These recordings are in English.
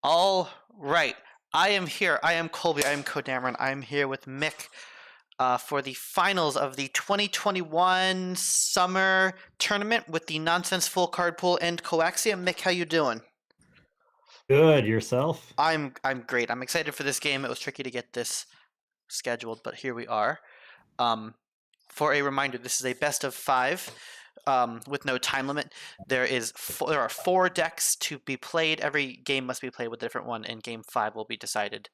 All right. I am here. I am Colby. I am CoDameron. I am here with Mick for the finals of the 2021 summer tournament with the Nonsense Full Card Pool and Coaxium. Mick, how you doing? Good, yourself? I'm great. I'm excited for this game. It was tricky to get this scheduled, but here we are. Um, for a reminder, this is a best of five with no time limit. There are four decks to be played. Every game must be played with a different one, and game five will be decided.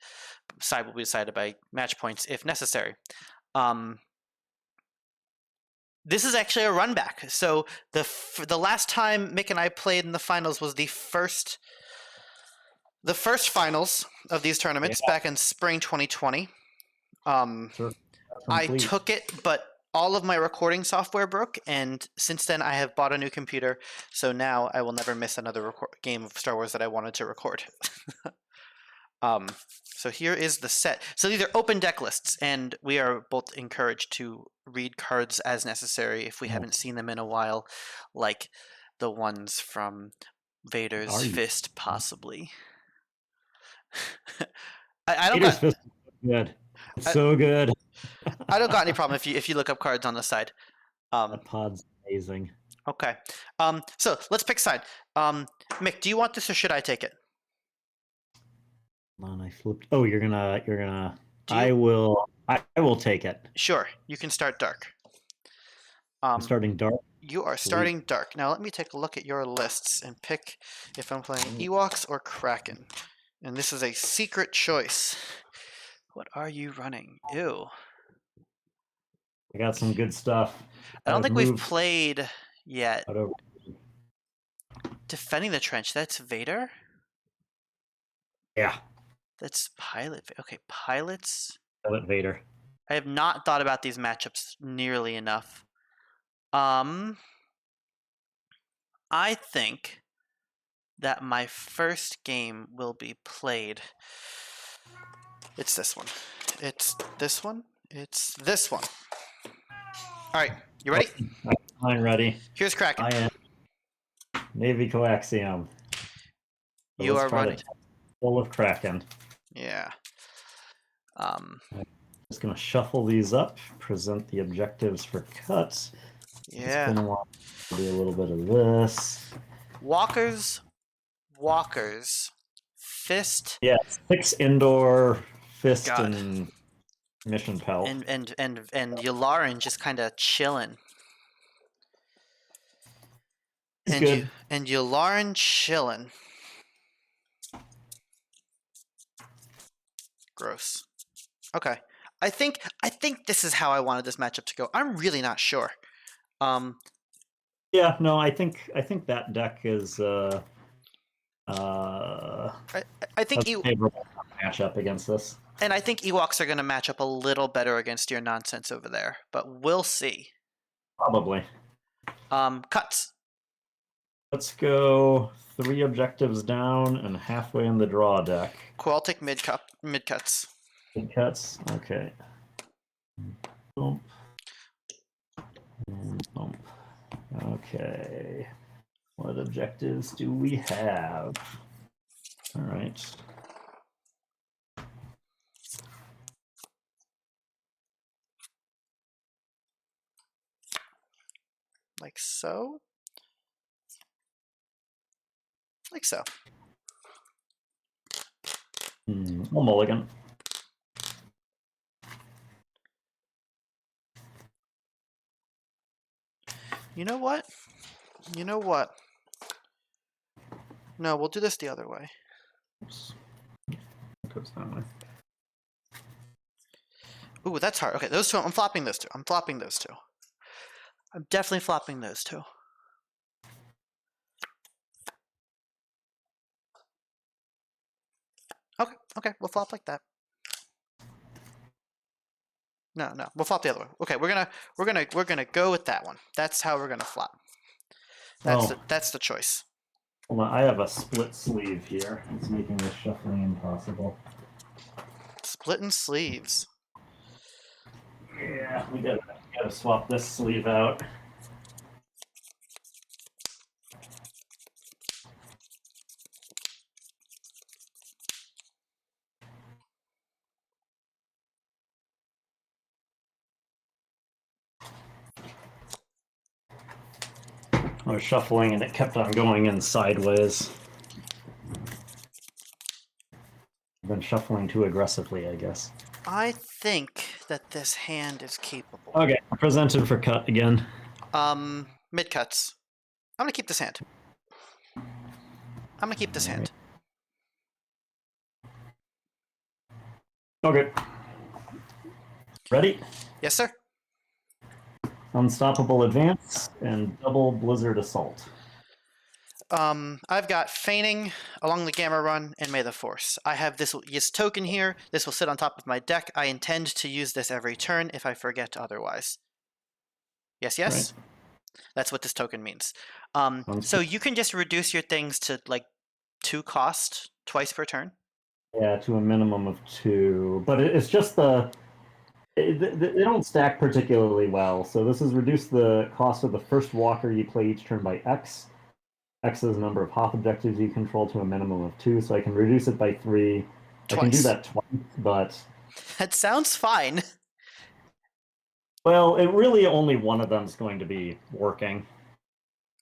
Side will be decided by match points if necessary. Um, this is actually a run back. So the last time Mick and I played in the finals was the first finals of these tournaments Yeah, back in spring 2020. Um, sure. I Complete. took it, but all of my recording software broke, and since then I have bought a new computer, so now I will never miss another game of Star Wars that I wanted to record. um, so here is the set. So these are open deck lists, and we are both encouraged to read cards as necessary if we Oh, haven't seen them in a while, like the ones from Vader's are you? Fist, possibly. I don't Peter's got Fist is so good. It's I, so good. I don't got any problem if you look up cards on the side. Um, That pod's amazing. Okay. So let's pick side. Mick, do you want this or should I take it? Come on, I flipped. Oh, you're gonna. Do you? I will take it. Sure. You can start dark. I'm Um, starting dark. you are Sweet. starting dark. Now let me take a look at your lists and pick if I'm playing Oh, Ewoks or Kraken. And this is a secret choice. What are you running? Ew. I got some good stuff. I don't I've think we've moved played yet. out over. Defending the Trench. That's Vader. Yeah, That's Pilot. Okay, pilots. Pilot Vader. I have not thought about these matchups nearly enough. Um, I think that my first game will be played. It's this one. It's this one. It's this one. All right, you ready? I'm ready. Here's Kraken. I am Navy Coaxium. So You let's are try the running. test full of Kraken. Yeah. Um. I'm just gonna shuffle these up, present the objectives for cuts. It's Yeah. been a while. Do a little bit of this. Walkers. Walkers. Fist. Yeah, 6 indoor fist God. and mission pelt. And Yularen just kind of chilling. He's And good. Yularen chilling. Gross. Okay. I think this is how I wanted this matchup to go. I'm really not sure. Um, Yeah, no, I think that deck is I, I think a favorable matchup against this. and I think Ewoks are going to match up a little better against your nonsense over there, but we'll see. Probably. Cuts. Let's go 3 objectives down and halfway in the draw deck. Cool. I'll take mid cuts. Good cuts. Okay. Boom. And bump. Okay. What objectives do we have? All right. Like so. Like so. I'll mulligan. You know what? You know what? No, we'll do this the other way. Oops. It goes that way. Ooh, that's hard. Okay, those two. I'm flopping those two. I'm flopping those two. I'm definitely flopping those two. Okay, okay, we'll flop like that. No, no, we'll flop the other one. Okay, we're gonna go with that one. That's how we're gonna flop. That's the choice. Hold on, I have a split sleeve here. It's making this shuffling impossible. Splitting sleeves. Yeah, we gotta swap this sleeve out. I was shuffling and it kept on going in sideways. I've been shuffling too aggressively, I guess. I think that this hand is capable. Okay, presented for cut again. Mid cuts. I'm gonna keep this hand. I'm gonna keep this hand. Okay. Ready? Yes, sir. Unstoppable Advance and Double Blizzard Assault. I've got Feigning along the Gamma Run and May the Force. I have this token here. This will sit on top of my deck. I intend to use this every turn if I forget otherwise. Yes, yes. Right. That's what this token means. So you can just reduce your things to like 2 cost twice per turn. Yeah, to a minimum of 2. But it's just they don't stack particularly well. So this is reduce the cost of the first walker you play each turn by X. X is the number of Hoth objectives you control to a minimum of 2, so I can reduce it by 3. Twice. I can do that twice, but... That sounds fine. Well, it really only one of them is going to be working.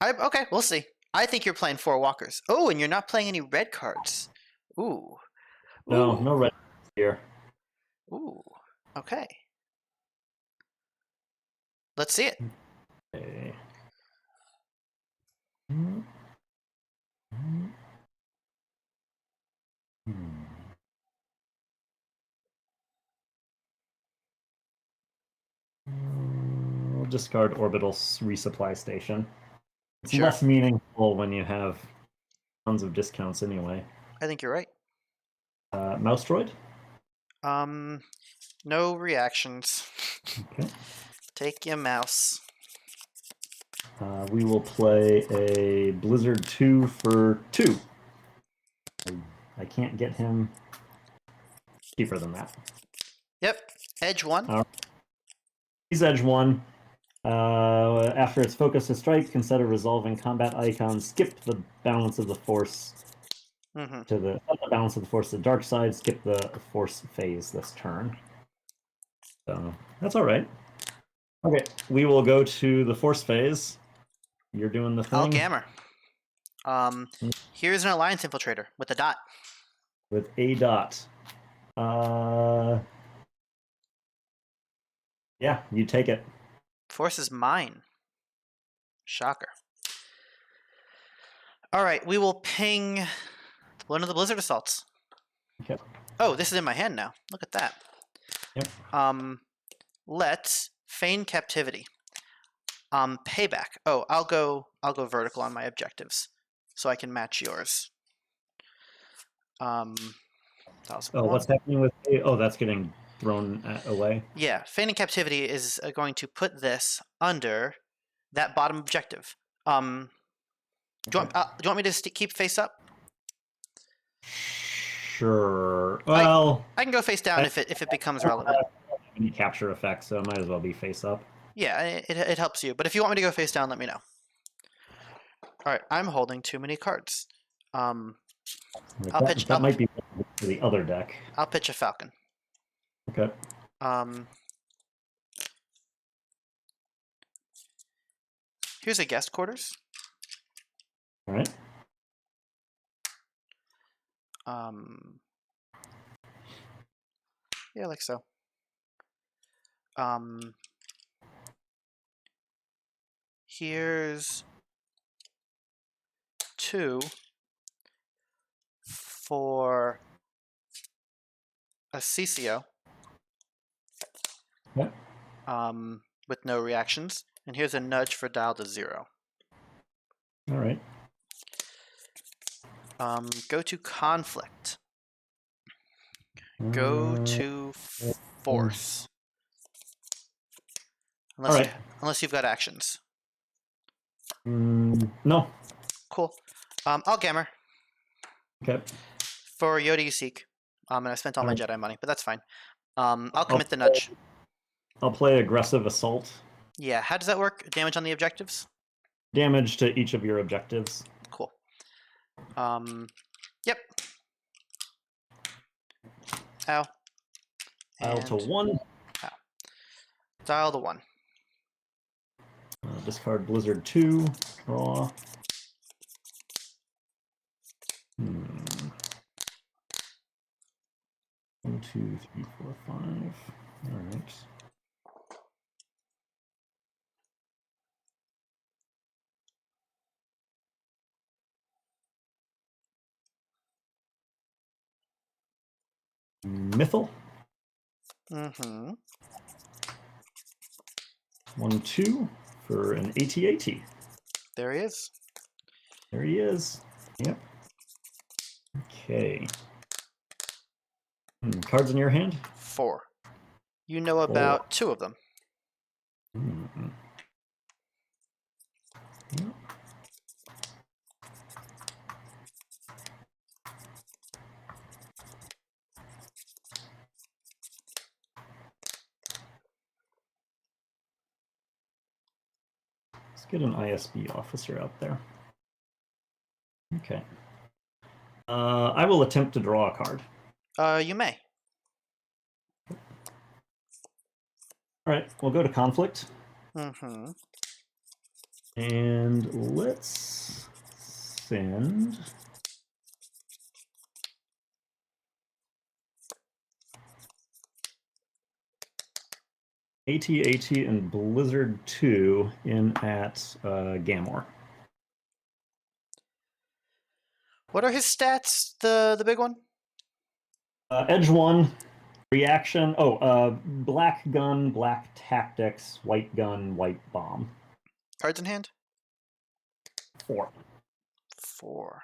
Okay, we'll see. I think you're playing 4 walkers. Oh, and you're not playing any red cards. Ooh. No, no red cards here. Ooh, okay. Let's see it. Okay. We'll discard Orbital Resupply Station. It's less meaningful when you have tons of discounts anyway. I think you're right. Mouse Droid? No reactions. Okay. Take your mouse. We will play a Blizzard 2 for 2. I can't get him cheaper than that. Yep. Edge 1. He's Edge 1. After its focus to strike, consider resolving combat icon. Skip the balance of the force to the balance of the force to the dark side. Skip the force phase this turn. So that's all right. Okay, we will go to the force phase. You're doing the thing. I'll Gammer. Here's an Alliance Infiltrator with a dot. With a dot. Yeah, you take it. Force is mine. Shocker. All right, we will ping one of the Blizzard Assaults. Okay. Oh, this is in my hand now. Look at that. Yep. Let's feign captivity. Payback. Oh, I'll go vertical on my objectives, so I can match yours. What's happening with? Oh, that's getting thrown away. Yeah, feigning captivity is going to put this under that bottom objective. Do you want me to keep face up? Sure. Well, I can go face down if it becomes relevant. Any capture effect, so it might as well be face up. Yeah, it helps you. But if you want me to go face down, let me know. All right, I'm holding too many cards. That might be for the other deck. I'll pitch a Falcon. Okay. Here's a guest quarters. All right. Yeah, like so. Here's 2 for a CCO. Yep. With no reactions. And here's a nudge for dial to 0. All right. Go to conflict. Go to force. Unless you've got actions. No. Cool. I'll Gammer. Okay. For Yoda you seek. And I spent all my Jedi money, but that's fine. I'll commit the nudge. I'll play aggressive assault. Yeah, how does that work? Damage on the objectives? Damage to each of your objectives. Cool. Yep. Ow. Dial to 1. Ow. Dial to 1. Discard Blizzard 2. Draw. 1, 2, 3, 4, 5. All right. Mythal. 1, 2 for an AT-AT. There he is. There he is. Yep. Okay. Cards in your hand? 4. You know about 2 of them. Yep. Let's get an ISB officer out there. Okay. I will attempt to draw a card. You may. All right, we'll go to conflict. And let's send AT-AT and Blizzard 2 in at Gamor. What are his stats? The big one? Edge 1, reaction. Black gun, black tactics, white gun, white bomb. Cards in hand? 4. 4.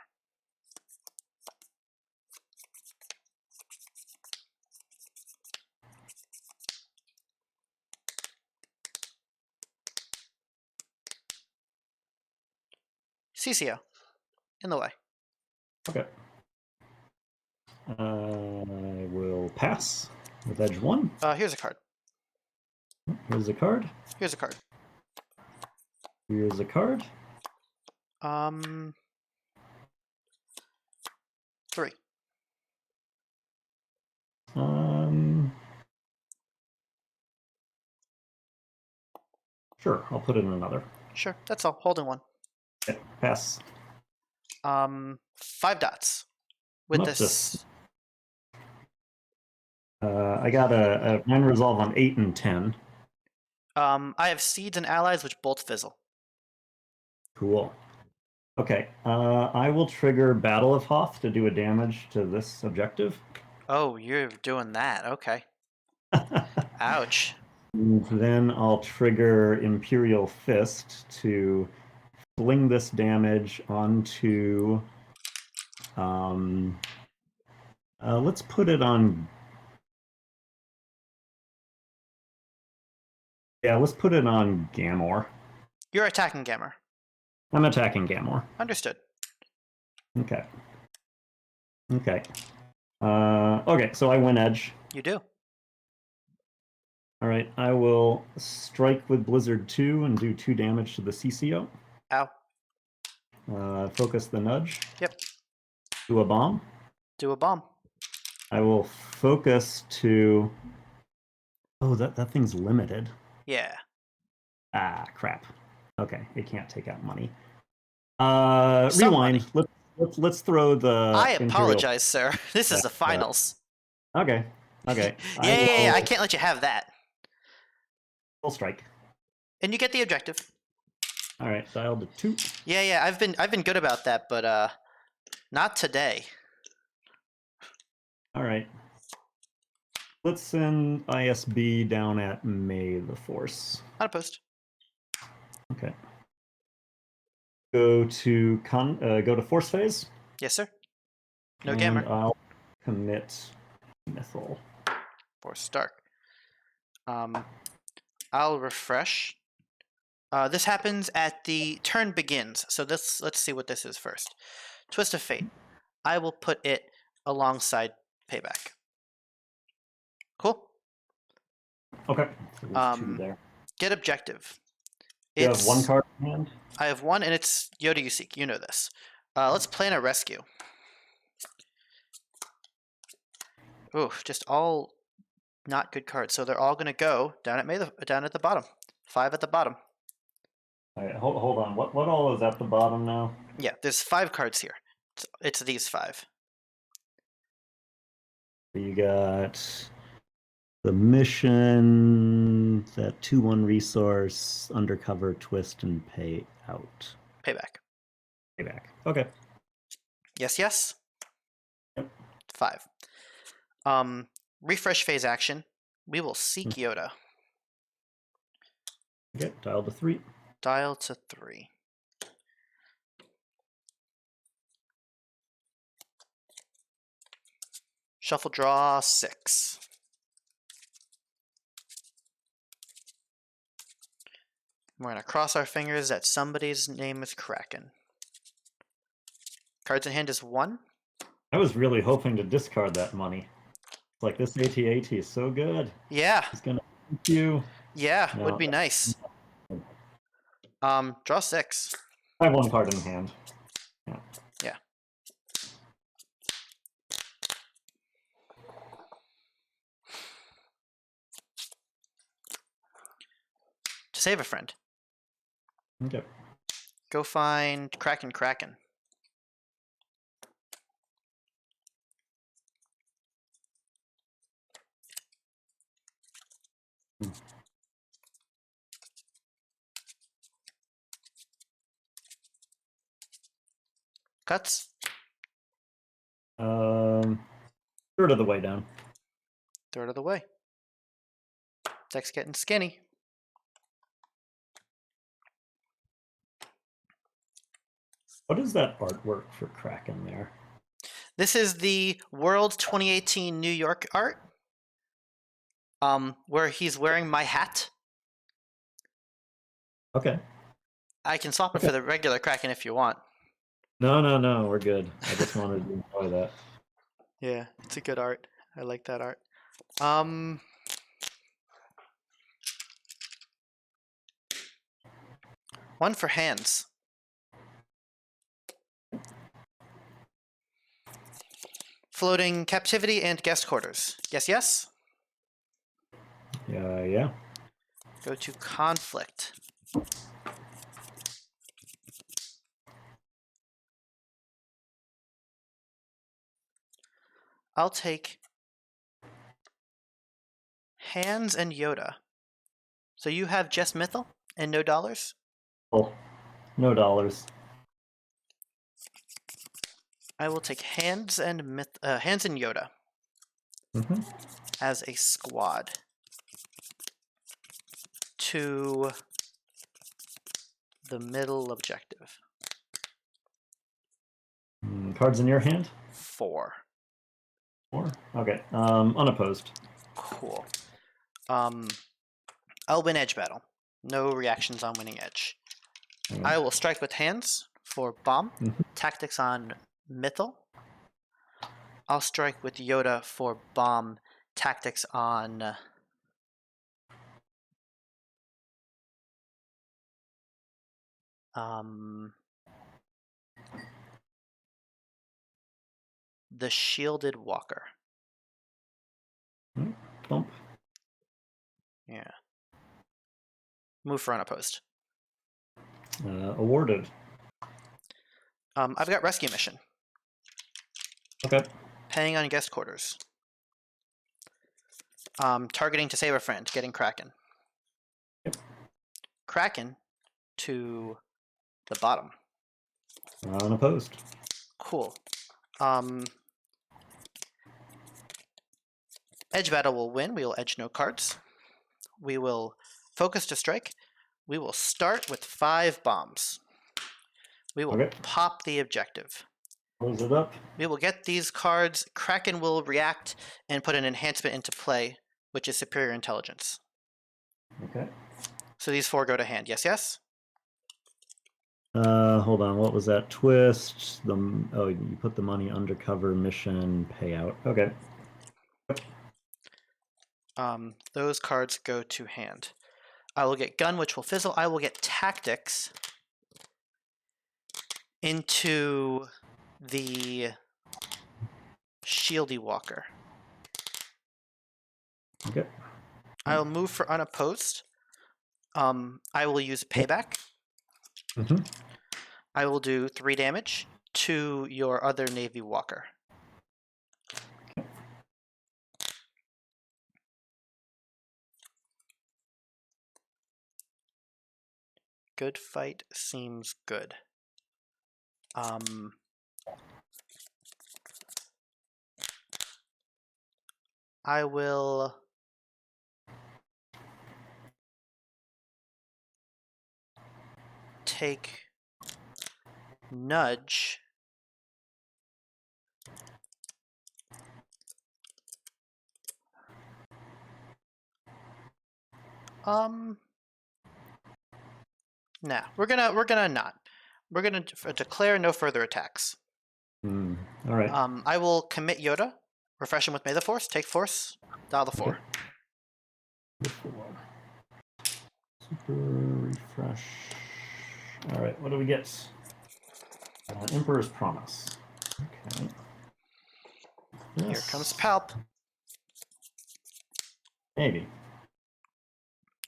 CCO. In the way. Okay. I will pass with edge 1. Here's a card. Here's a card. Here's a card. Here's a card. 3. Sure, I'll put in another. Sure, that's all. Holding 1. Okay, pass. 5 dots. With this. I got a mind resolve on 8 and 10. I have seeds and allies which both fizzle. Cool. Okay, I will trigger Battle of Hoth to do a damage to this objective. Oh, you're doing that. Okay. Ouch. And then I'll trigger Imperial Fist to fling this damage onto... let's put it on... Yeah, let's put it on Gamor. You're attacking Gamor. I'm attacking Gamor. Understood. Okay. Okay. Okay, so I win edge. You do. All right, I will strike with Blizzard 2 and do 2 damage to the CCO. Ow. Focus the nudge. Yep. Do a bomb. Do a bomb. I will focus to... Oh, that thing's limited. Yeah. Ah, crap. Okay, it can't take out money. Rewind. Money. Let's throw the... I apologize, sir. This is the finals. Okay. Okay. Yeah, I can't let you have that. Full strike. And you get the objective. All right, dialed to 2. Yeah, I've been good about that, but not today. All right. Let's send ISB down at May the Force. Not opposed. Okay. Go to Force phase. Yes, sir. No and Gamer. I'll commit Mythal. Force Dark. I'll refresh. This happens at the turn begins. So let's see what this is first. Twist of Fate. I will put it alongside Payback. Cool. Okay. So there's 2 there. Get objective. You have 1 card in hand? I have 1, and it's Yoda Useek. You know this. Let's plan a rescue. Ooh, just all not good cards. So they're all going to go down at the bottom. 5 at the bottom. All right, hold on. What all is at the bottom now? Yeah, there's 5 cards here. It's these 5. You got the mission, that 2/1 resource, undercover, twist, and pay out. Payback. Payback. Okay. Yes, yes. Yep. 5. Refresh phase action. We will seek Yoda. Okay, dial to 3. Dial to 3. Shuffle draw 6. We're going to cross our fingers that somebody's name is Kraken. Cards in hand is 1. I was really hoping to discard that money. Like, this AT-AT is so good. Yeah. He's gonna thank you. Yeah, No. would be nice. Draw 6. I have 1 card in hand. Yeah. Yeah. To save a friend. Okay. Go find Kraken. Cuts. Third of the way down. Third of the way. Deck's getting skinny. What is that artwork for Kraken there? This is the World 2018 New York art. Where he's wearing my hat. Okay. I can swap it for the regular Kraken if you want. No, we're good. I just wanted to enjoy that. Yeah, it's a good art. I like that art. One for hands. Floating captivity and guest quarters. Yes, yes? Yeah. Go to conflict. I'll take hands and Yoda. So you have just Mythal and no dollars? Oh, no dollars. I will take hands and Yoda as a squad to the middle objective. Cards in your hand? 4. 4? Okay. Unopposed. Cool. I'll win edge battle. No reactions on winning edge. I will strike with hands for bomb. Tactics on Mythal. I'll strike with Yoda for bomb. Tactics on the shielded walker. Bump. Yeah. Move for unopposed. Awarded. I've got rescue mission. Okay. Paying on guest quarters. Targeting to save a friend. Getting Kraken. Yep. Kraken to the bottom. Unopposed. Cool. Edge battle will win. We will edge no cards. We will focus to strike. We will start with 5 bombs. We will pop the objective. Close it up. We will get these cards. Kraken will react and put an enhancement into play, which is superior intelligence. Okay. So these 4 go to hand. Yes, yes? Hold on. What was that? Twist. You put the money undercover mission payout. Okay. Those cards go to hand. I will get gun, which will fizzle. I will get tactics into the shieldy walker. Okay. I will move for unopposed. I will use payback. Mm-hmm. I will do 3 damage to your other Navy Walker. Good fight seems good. I will take Nudge. Nah, we're gonna not. We're gonna declare no further attacks. All right. I will commit Yoda, refresh him with May the Force, take Force, dial the 4. Okay. Super refresh. All right, what do we get? Emperor's Promise. Okay. Here comes Palp. Maybe.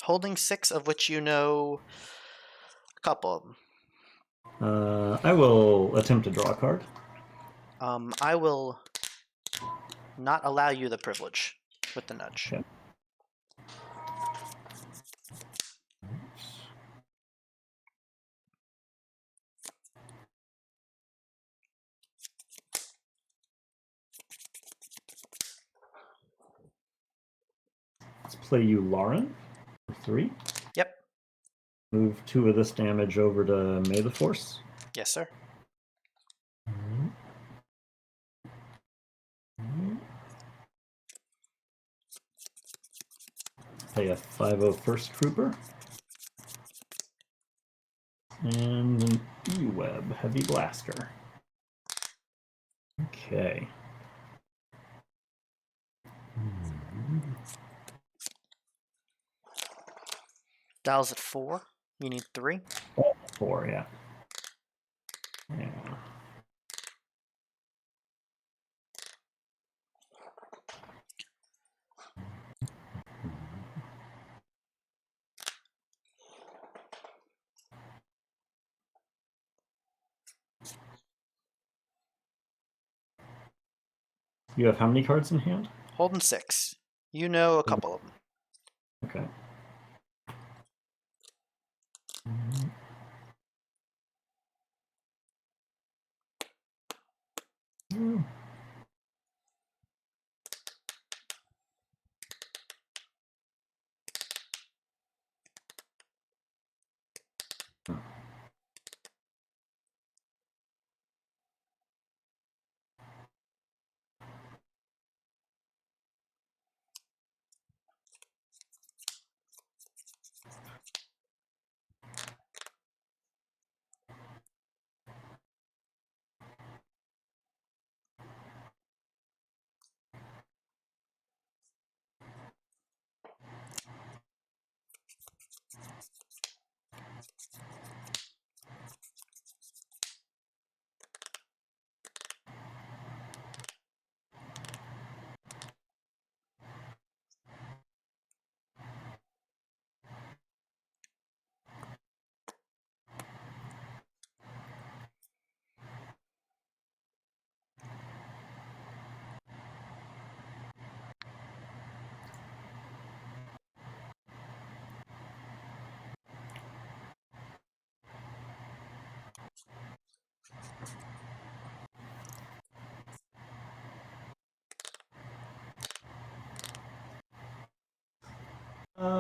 Holding 6, of which you know a couple of them. I will attempt to draw a card. I will not allow you the privilege with the nudge. Okay. Let's play you Lauren for 3. Yep. Move 2 of this damage over to May the Force. Yes, sir. Play a 5/0 First Trooper. And an E-Web Heavy Blaster. Okay. Dials at 4. You need 3. 4, yeah. Yeah. You have how many cards in hand? Holding 6. You know a couple of them. Okay.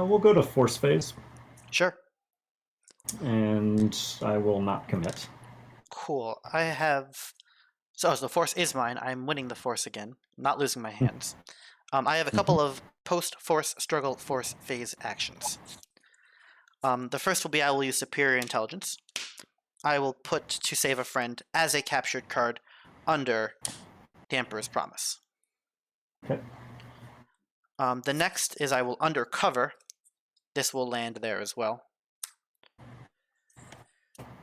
We'll go to Force Phase. Sure. And I will not commit. Cool. I have... So the Force is mine. I'm winning the Force again. Not losing my hands. I have a couple of post-Force struggle Force phase actions. The first will be I will use Superior Intelligence. I will put To Save a Friend as a captured card under the Emperor's Promise. Okay. The next is I will Undercover. This will land there as well.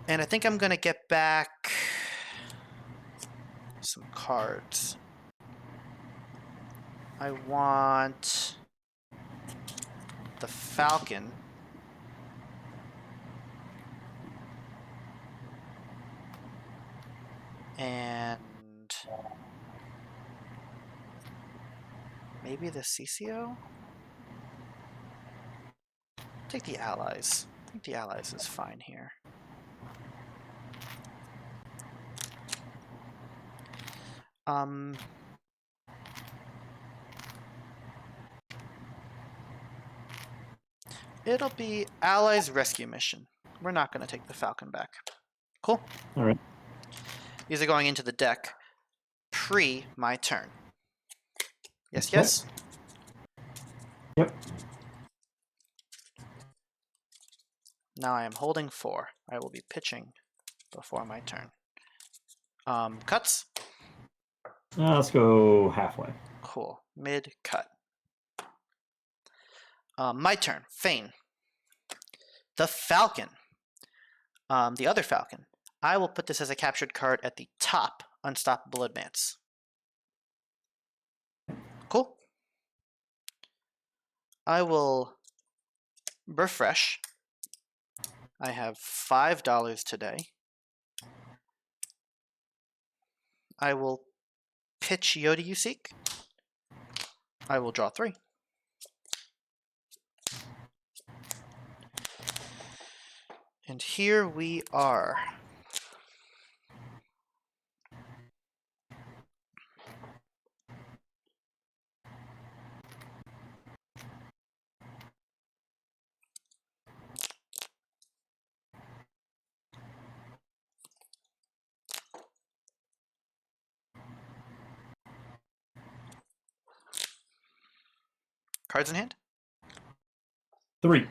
And I think I'm going to get back some cards. I want the Falcon. And maybe the CCO? Take the allies. I think the allies is fine here. It'll be allies rescue mission. We're not going to take the Falcon back. Cool. All right. These are going into the deck pre my turn. Yes, Okay. yes? Yep. Now I am holding 4. I will be pitching before my turn. Cuts? Let's go halfway. Cool. Mid cut. My turn. Feign. The Falcon. The other Falcon. I will put this as a captured card at the top. Unstoppable advance. Cool. I will refresh. I have $5 today. I will pitch Yoda You Seek. I will draw 3. And here we are. Cards in hand? 3.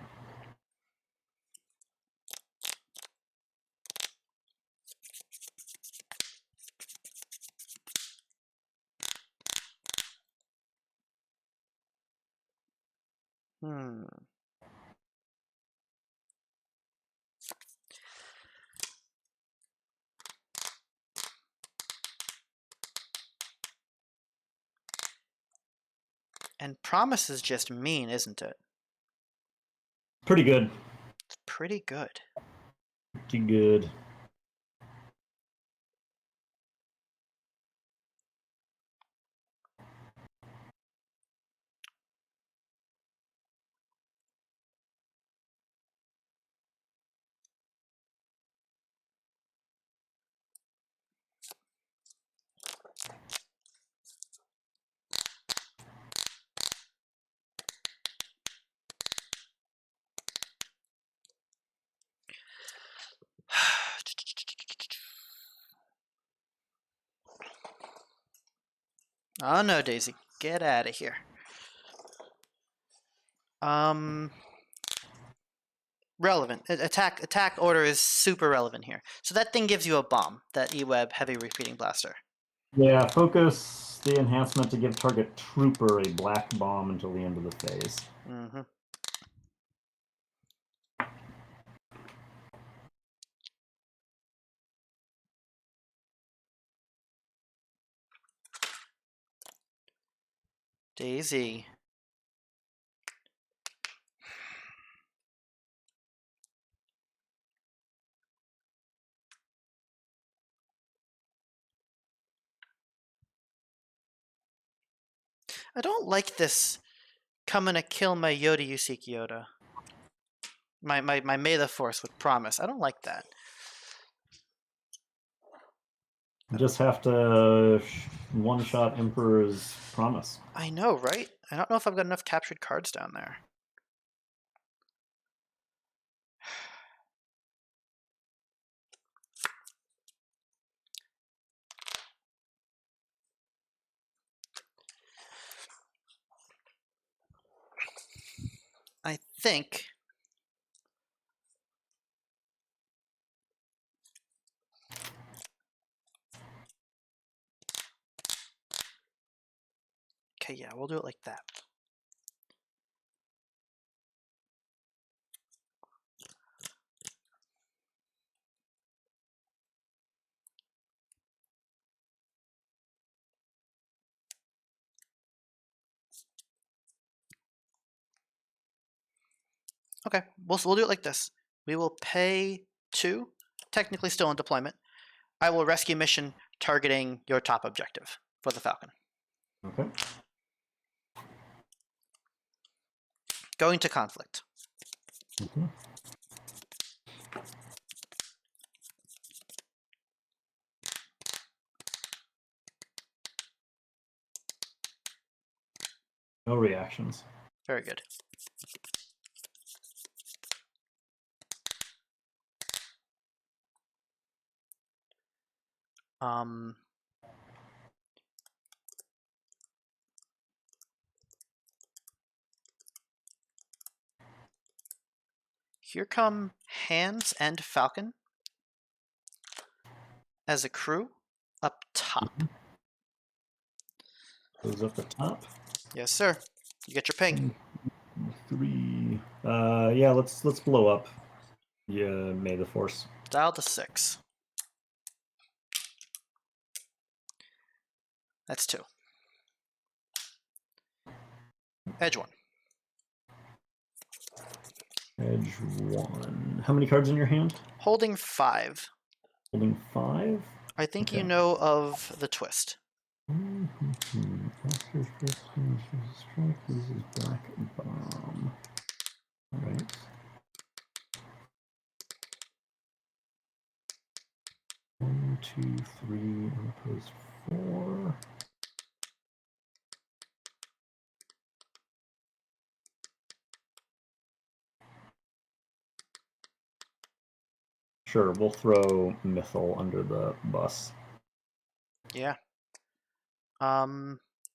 And promise is just mean, isn't it? Pretty good. It's pretty good. Pretty good. Oh no, Daisy. Get out of here. Relevant. Attack order is super relevant here. So that thing gives you a bomb, that E-Web Heavy Repeating Blaster. Yeah, focus the enhancement to give target trooper a black bomb until the end of the phase. Mm-hmm. Daisy. I don't like this coming to kill my Yoda You Seek Yoda. My May the Force with promise. I don't like that. You just have to one-shot Emperor's promise. I know, right? I don't know if I've got enough captured cards down there. I think okay, yeah, we'll do it like that. Okay, we'll do it like this. We will pay 2, technically still in deployment. I will rescue mission targeting your top objective for the Falcon. Okay. Going to conflict. Mm-hmm. No reactions. Very good. Here come Hands and Falcon as a crew up top. Goes up the top. Yes, sir. You get your ping. 3. Yeah, let's blow up. Yeah, May the Force. Dial to 6. That's 2. Edge 1. Edge 1. How many cards in your hand? Holding 5. Holding 5. I think Okay. you know of the twist. After first strike uses black bomb. All right. One, 2, 3, unopposed 4. Sure, we'll throw Mythal under the bus. Yeah.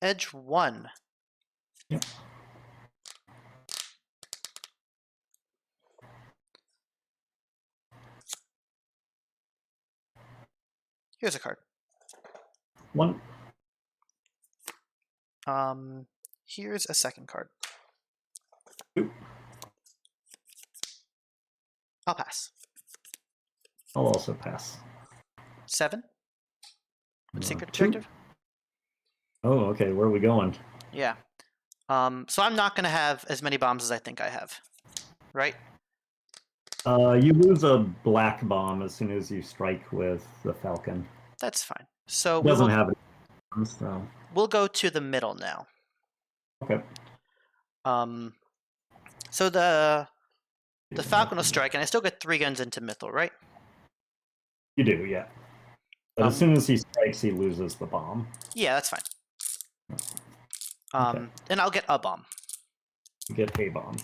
Edge 1. Yep. Here's a card. 1. Here's a second card. 2. I'll pass. I'll also pass. 7. With secret 2. objective. Oh, okay. Where are we going? Yeah. So I'm not going to have as many bombs as I think I have. Right? You lose a black bomb as soon as you strike with the Falcon. That's fine. So It doesn't have any, so we'll go to the middle now. okay. So the Falcon will strike, and I still get 3 guns into Mythal, right? You do, yeah. But as soon as he strikes, he loses the bomb. Yeah, that's fine. Okay. And I'll get a bomb. You get a bomb.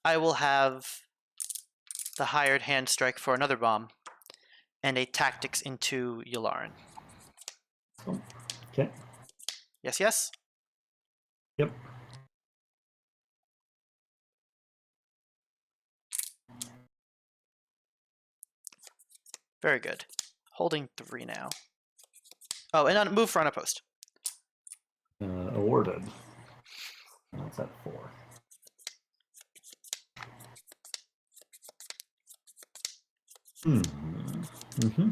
I will have the hired hand strike for another bomb, and a tactics into Yularen. Okay. Yes, yes? Yep. Very good. Holding 3 now. Oh, and on move for unopposed. Awarded. That's at 4. Mm-hmm.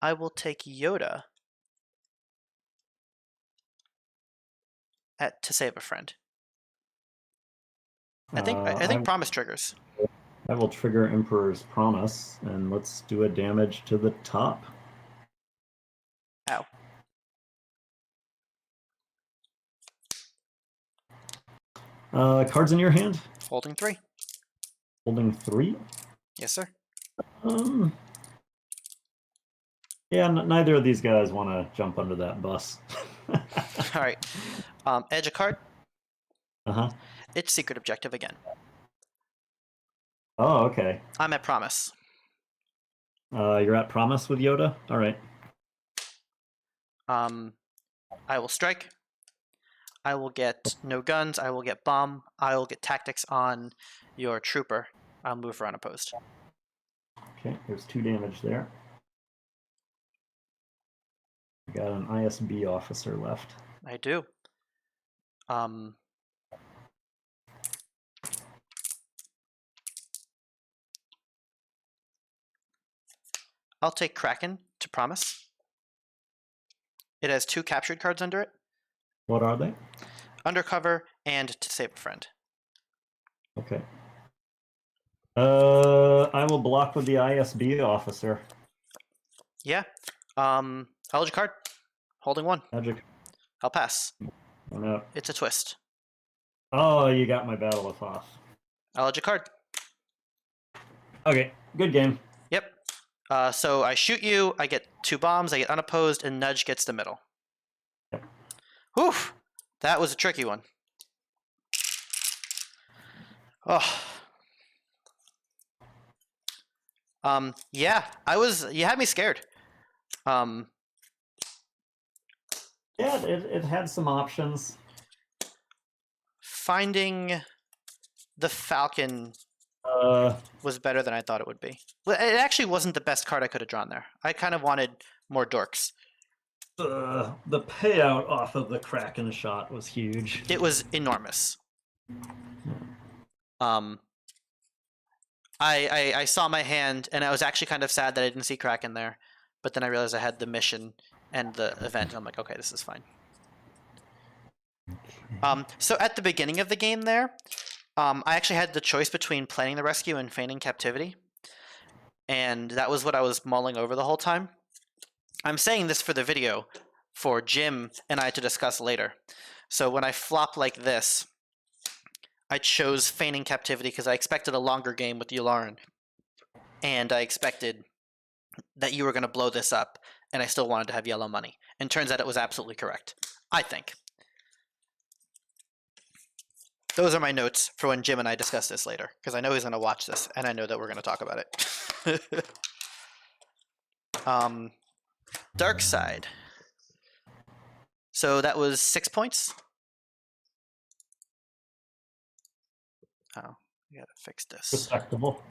I will take Yoda to save a friend. I think promise triggers. I will trigger Emperor's Promise, and let's do a damage to the top. Ow. Cards in your hand? Holding 3. Holding 3? Yes, sir. Yeah, neither of these guys want to jump under that bus. All right. Edge a card. Uh-huh. It's secret objective again. Oh, okay. I'm at promise. You're at Promise with Yoda? All right. I will strike. I will get no guns. I will get bomb. I will get tactics on your trooper. I'll move for unopposed. Okay, there's 2 damage there. We got an ISB officer left. I do. I'll take Kraken to promise. It has 2 captured cards under it. What are they? undercover, and to save a friend. Okay. I will block with the ISB officer. Yeah. I'll hold your card. Holding 1. Magic. I'll pass. Oh, no. It's a twist. Oh, you got my Battle of Hoth. I'll hold your card. Okay, good game. Yep. So I shoot you, I get 2 bombs, I get unopposed, and Nudge gets the middle. Yep. Whew! That was a tricky one. Oh. Yeah, you had me scared. Yeah, it had some options. Finding the Falcon was better than I thought it would be. Well, it actually wasn't the best card I could have drawn there. I kind of wanted more dorks. The payout off of the Kraken shot was huge. It was enormous. I saw my hand, and I was actually kind of sad that I didn't see Kraken there. But then I realized I had the mission and the event, and I'm like, okay, this is fine. So at the beginning of the game there, I actually had the choice between planning the rescue and feigning captivity. And that was what I was mulling over the whole time. I'm saying this for the video for Jim and I to discuss later. So when I flop like this, I chose feigning captivity because I expected a longer game with Yularen. And I expected that you were going to blow this up, and I still wanted to have yellow money. And turns out it was absolutely correct, I think. Those are my notes for when Jim and I discuss this later, because I know he's going to watch this, and I know that we're going to talk about it. Dark side. So that was 6 points. Oh, we gotta fix this. Respectable.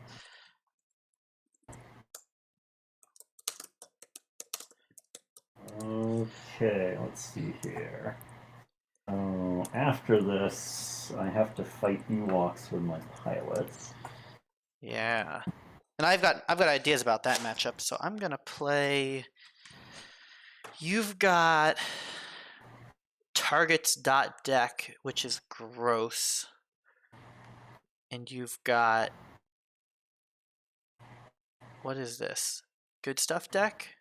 Okay, let's see here. After this, I have to fight Ewoks with my pilots. Yeah, and I've got ideas about that matchup. So I'm gonna play. You've got targets.deck, which is gross, and you've got what is this? Good stuff deck.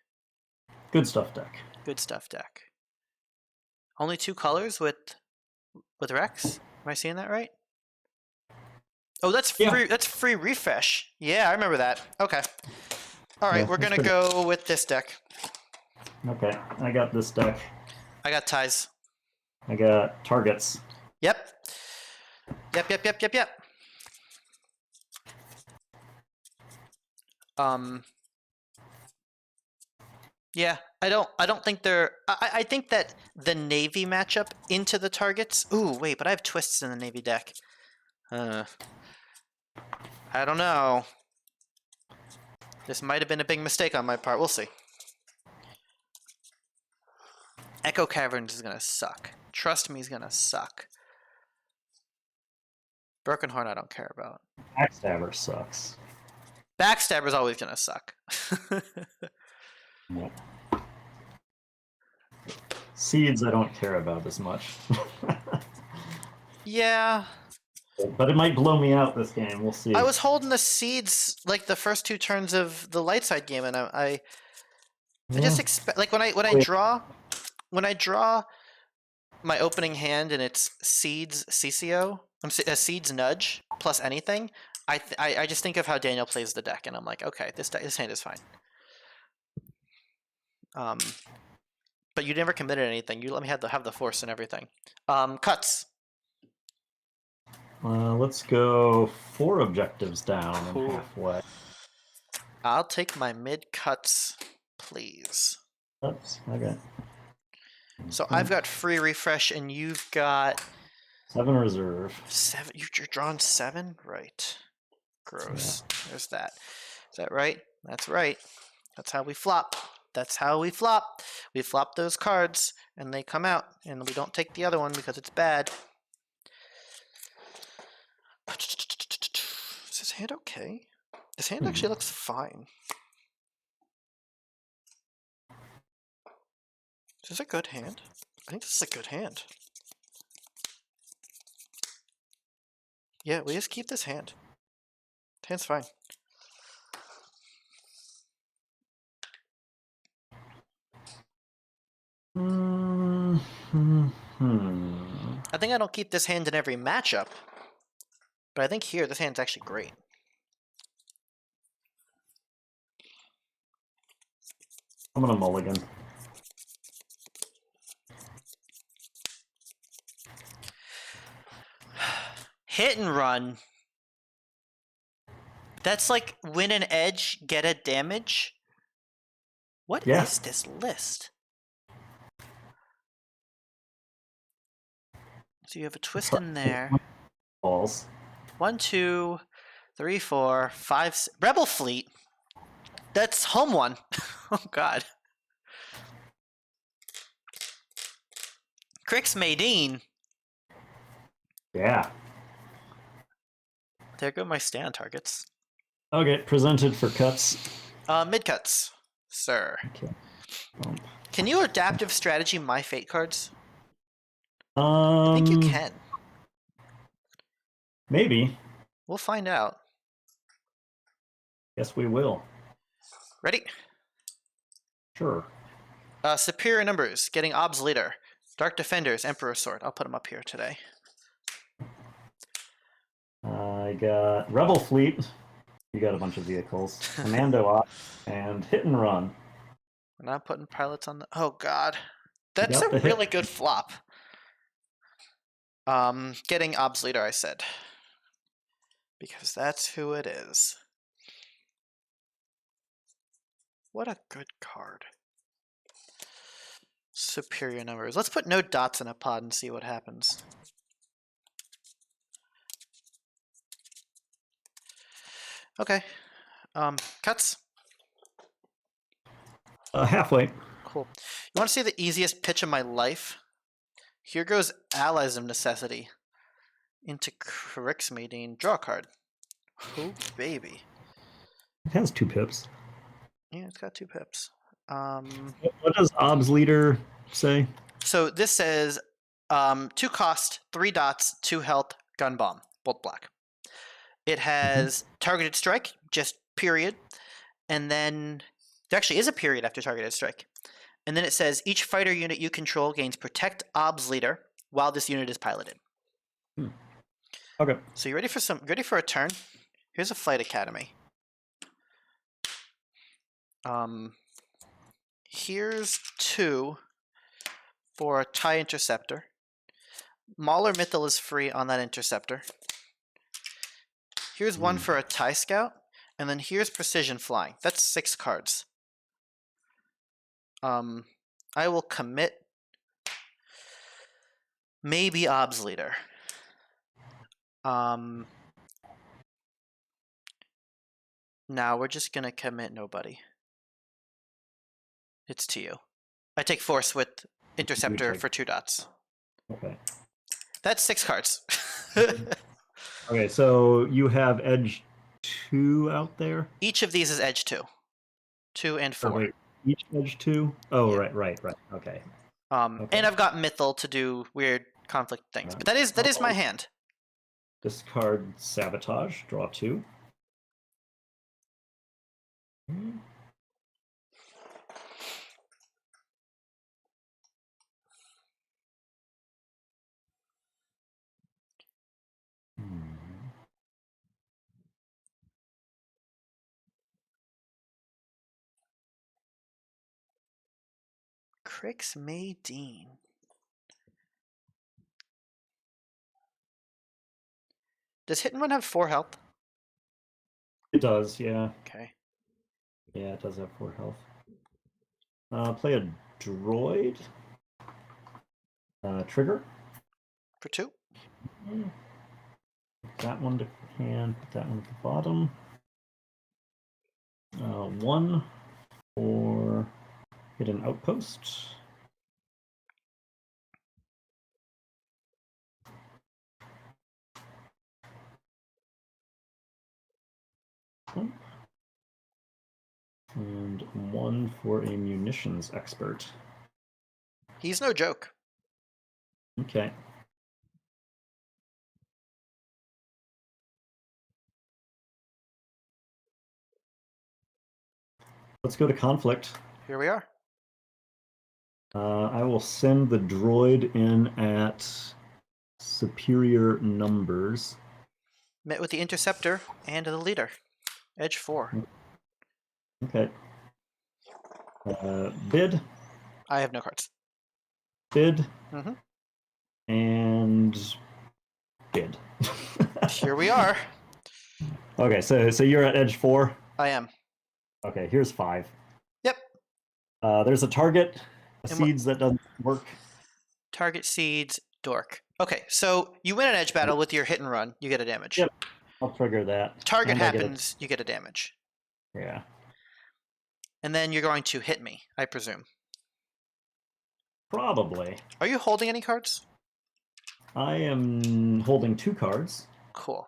Good stuff deck. Good stuff deck. Only 2 colors with Rex. Am I seeing that right? Oh, that's free. Yeah. That's free refresh. Yeah, I remember that. Okay. All right, we're gonna go with this deck. Okay, I got this deck. I got ties. I got targets. Yep. Yeah, I don't think they're. I think that the Navy matchup into the targets. Ooh, wait, but I have twists in the Navy deck. I don't know. This might have been a big mistake on my part. We'll see. Echo Caverns is gonna suck. Trust me, he's gonna suck. Broken Horn, I don't care about. Backstabber sucks. Backstabber's always gonna suck. Nope. Seeds I don't care about as much. Yeah. But it might blow me out this game. We'll see. I was holding the seeds like the first 2 turns of the light side game, and I just expect like when I draw my opening hand and it's seeds CCO, seeds nudge plus anything. I just think of how Daniel plays the deck, and I'm like, okay, this hand is fine. But you never committed anything. You let me have the force and everything. Cuts. Let's go 4 objectives down and halfway. I'll take my mid cuts, please. Oops, okay. So I've got free refresh, and you've got 7 reserve. 7. You're drawn 7, right? Gross. Yeah. There's that. Is that right? That's right. That's how we flop. That's how we flop. We flop those cards, and they come out, and we don't take the other one because it's bad. Is this hand okay? This hand actually looks fine. Is this a good hand? I think this is a good hand. Yeah, we just keep this hand. Hand's fine. I think I don't keep this hand in every matchup, but I think here this hand's actually great. I'm gonna mulligan. Hit and run. That's like win an edge, get a damage. What is this list? So you have a twist in there. Balls. 1, 2, 3, 4, 5. Rebel Fleet. That's home one. Oh god. Crix Maydeen. Yeah. There go my stand targets. Okay, presented for cuts. Mid cuts, sir. Okay. Can you adaptive strategy my fate cards? I think you can. Maybe. We'll find out. Yes, we will. Ready? Sure. Superior numbers, getting Ob's Leader. Dark Defenders, Emperor's Sword. I'll put them up here today. I got Rebel Fleet. You got a bunch of vehicles. Commando Op and Hit and Run. We're not putting pilots on the... Oh, God. That's a really good flop. Getting Ob's Leader, I said. Because that's who it is. What a good card. Superior numbers. Let's put no dots in a pod and see what happens. Okay. Cuts? Halfway. Cool. You want to see the easiest pitch of my life? Here goes Allies of Necessity. Into Crix Maydeen. Draw a card. Oh, baby. It has 2 pips. Yeah, it's got 2 pips. What does Ob's Leader say? So this says 2 cost, 3 dots, 2 health, gun bomb, bolt black. It has targeted strike, just period. And then there actually is a period after targeted strike. And then it says each fighter unit you control gains protect Ob's Leader while this unit is piloted. Okay. So you ready for a turn? Here's a Flight Academy. Here's 2 for a TIE Interceptor. Mauler Mythal is free on that Interceptor. Here's 1 for a TIE Scout, and then here's Precision Flying. That's 6 cards. I will commit maybe Ob's Leader. Now we're just gonna commit nobody. It's to you. I take Force with Interceptor for 2 dots. Okay. That's 6 cards. Okay, so you have Edge 2 out there? Each of these is Edge 2. 2 and 4. Oh, wait. Each Edge 2? Oh, yeah. right. Okay. And I've got Mythal to do weird conflict things. But that is my hand. Discard Sabotage. Draw 2. Crix Maydeen. Does Hit and Run have 4 health? It does, yeah. Okay. Yeah, it does have 4 health. Play a droid. Trigger. For 2? Put that one to hand. Put that one at the bottom. 1 for hit an outpost. And 1 for a munitions expert. He's no joke. Okay. Let's go to conflict. Here we are. I will send the droid in at superior numbers. Met with the interceptor and the leader. Edge 4. Okay. Bid. I have no cards. Bid. Mm-hmm. And bid. Here we are. Okay, so you're at edge 4? I am. Okay, here's 5. Yep. There's a target, And seeds that doesn't work. Target seeds, dork. Okay, so you win an edge battle with your hit and run, you get a damage. Yep. I'll trigger that. Target And happens, you get a damage. Yeah. And then you're going to hit me, I presume. Probably. Are you holding any cards? I am holding 2 cards. Cool.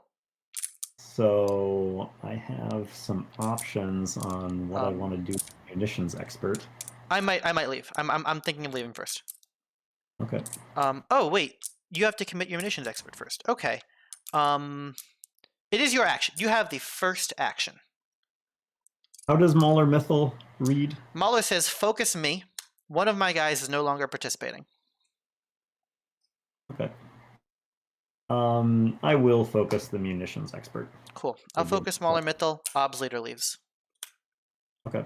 So I have some options on what I want to do with munitions expert. I might leave. I'm thinking of leaving first. Okay. Oh wait, you have to commit your munitions expert first. Okay. It is your action. You have the first action. How does Mauler Mythal read? Mauler says, focus me. One of my guys is no longer participating. Okay. I will focus the munitions expert. Cool. I'll focus Mauler Mythal. Ob's leader leaves. Okay.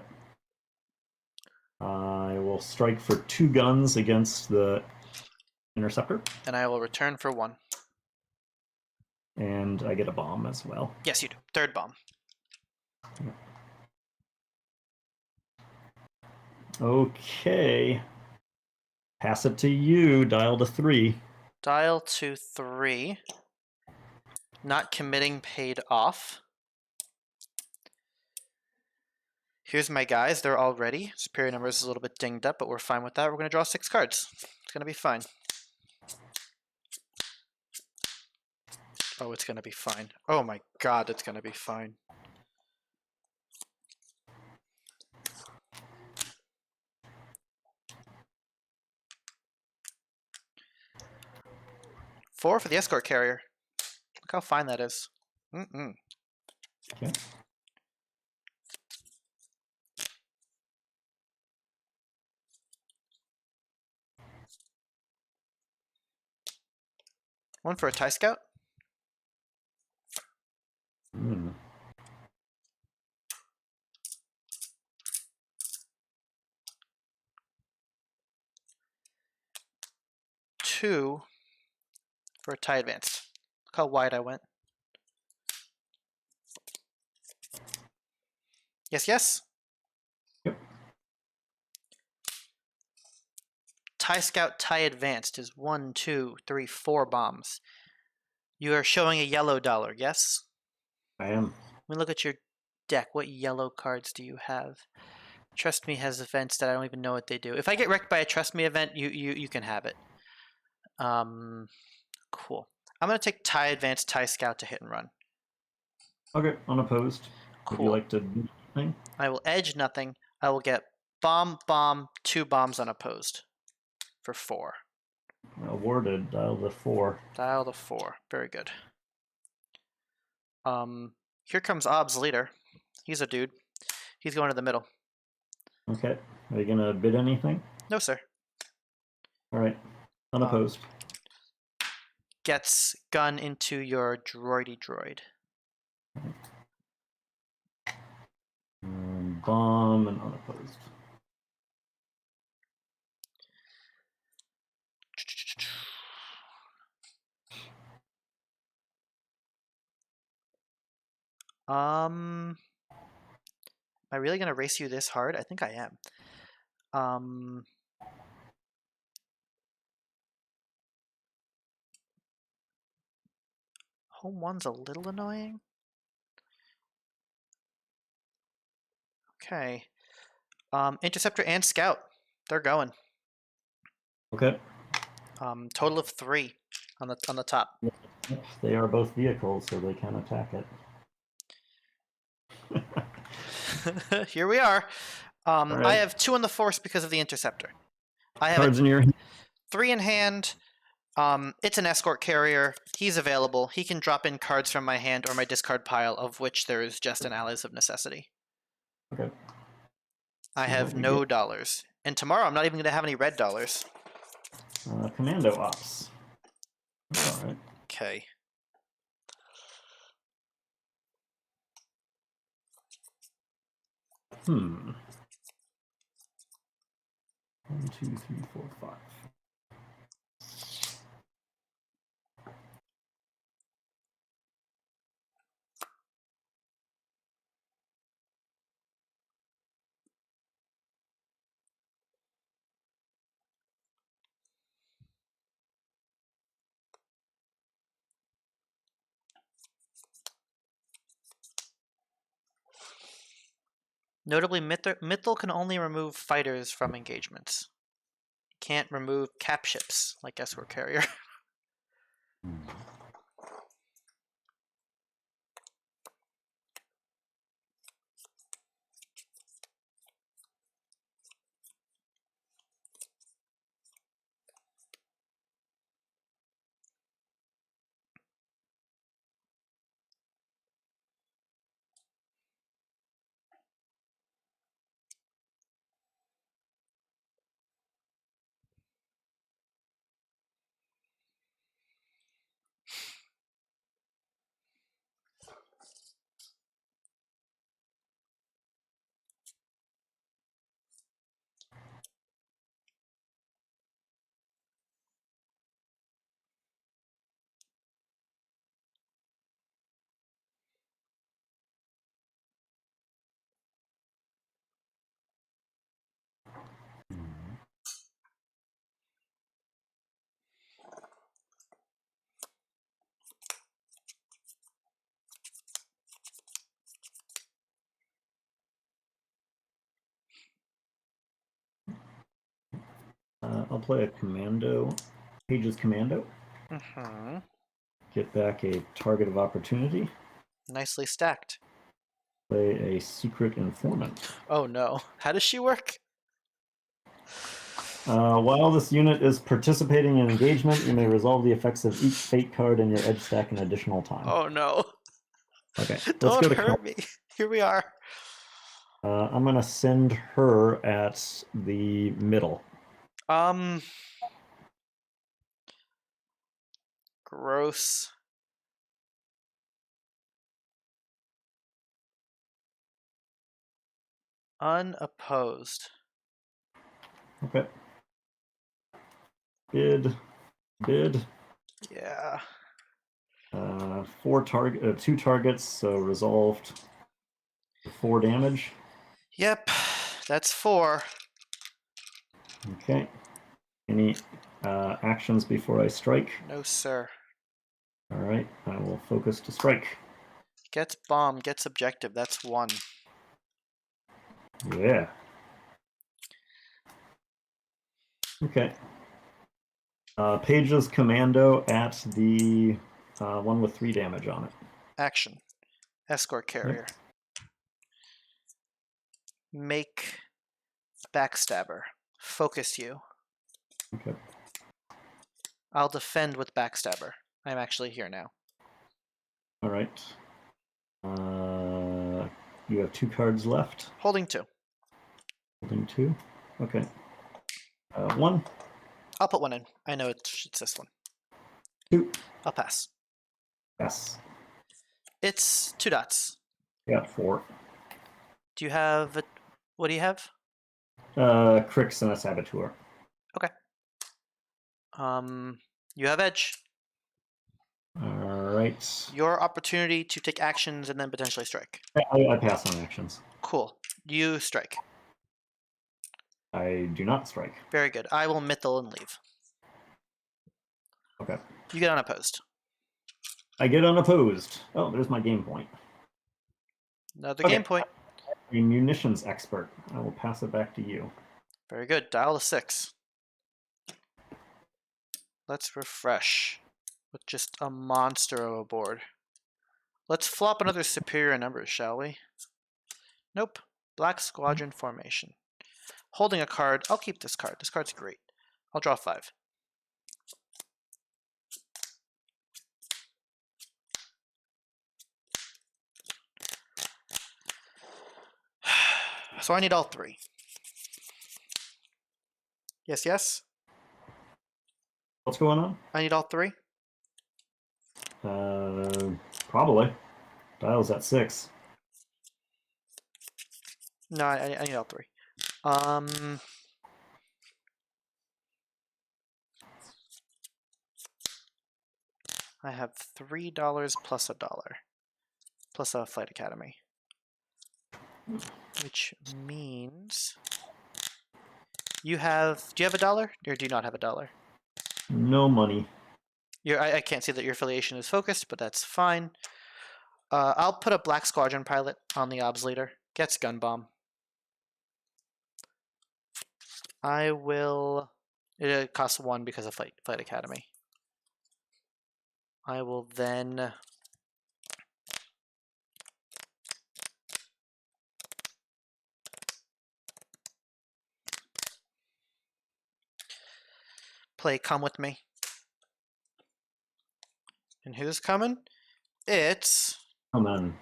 I will strike for 2 guns against the interceptor. And I will return for 1. And I get a bomb as well. Yes, you do. 3rd bomb. Okay. Pass it to you. Dial to 3. Dial to 3. Not committing paid off. Here's my guys. They're all ready. Superior numbers is a little bit dinged up, but we're fine with that. We're going to draw 6 cards. It's going to be fine. Oh, it's going to be fine. Oh my god, it's going to be fine. Four for the escort carrier. Look how fine that is. Okay. One for a TIE Scout. Hmm. Two for a TIE Advanced. Look how wide I went. Yes, yes. Yep. TIE Scout, TIE Advanced is 1, 2, 3, 4 bombs. You are showing a yellow dollar, yes? I am. Let me look at your deck. What yellow cards do you have? Trust Me has events that I don't even know what they do. If I get wrecked by a Trust Me event, you can have it. Cool. I'm going to take TIE Advanced, TIE Scout to hit and run. Okay, unopposed. Cool. Would you like to do anything? I will edge nothing. I will get bomb, bomb, 2 bombs unopposed for 4. Awarded. Dial to 4. Dial to 4. Very good. Here comes Ob's leader. He's a dude. He's going to the middle. Okay. Are you gonna bid anything? No, sir. All right. Unopposed. Gets gun into your droidy droid. Bomb and unopposed. Am I really gonna race you this hard? I think I am. Home 1's a little annoying. Okay. Interceptor and Scout. They're going. Okay. Total of 3 on the top. They are both vehicles, so they can attack it. Here we are. Right. I have 2 on the force because of the interceptor. I have Cards in your hand. 3 in hand. It's an escort carrier. He's available. He can drop in cards from my hand or my discard pile, of which there is just an Allies of Necessity. Okay. I have no dollars. And tomorrow I'm not even going to have any red dollars. Commando Ops. That's all right. Okay. Hmm. 1, 2, 3, 4, 5. Notably, Mythal can only remove fighters from engagements. Can't remove cap ships like escort carrier. I'll play a Commando. Page's Commando. Mm-hmm. Get back a target of opportunity. Nicely stacked. Play a Secret Informant. Oh no. How does she work? While this unit is participating in engagement, you may resolve the effects of each fate card in your edge stack an additional time. Oh no. Okay, let's Don't go to hurt me. Here we are. I'm going to send her at the middle. Gross. Unopposed. Okay. Bid. Yeah. 2 targets, so resolved 4 damage. Yep. That's 4. Okay. Any actions before I strike? No, sir. All right, I will focus to strike. Gets bomb, gets objective. That's 1. Yeah. Okay. Page's Commando at the one with 3 damage on it. Action. Escort carrier. Yep. Make backstabber. Focus you. Okay. I'll defend with backstabber. I'm actually here now. All right. You have 2 cards left. Holding 2. Holding 2. Okay. 1. I'll put 1 in. I know it's this one. 2. I'll pass. Yes. It's 2 dots. Got 4. Do you have what do you have? Crix and a Saboteur. Okay. You have edge. All right. Your opportunity to take actions and then potentially strike. I pass on actions. Cool. You strike. I do not strike. Very good. I will Mythal and leave. Okay. You get unopposed. I get unopposed. Oh, there's my game point. Another game point. A munitions expert. I will pass it back to you. Very good. Dial to 6. Let's refresh with just a monster of a board. Let's flop another superior numbers, shall we? Nope. Black Squadron formation. Holding a card. I'll keep this card. This card's great. I'll draw 5. So I need all 3. Yes, yes. What's going on? I need all 3. Probably. Dial's at 6. No, I need all 3. I have $3 plus $1 plus a Flight Academy, which means you have. Do you have $1 or do you not have $1? No money. I can't see that your affiliation is focused, but that's fine. I'll put a Black Squadron pilot on the obs leader. Gets gun bomb. I will. It costs 1 because of Flight Academy. I will then play Come With Me. And who's coming? It's Come on.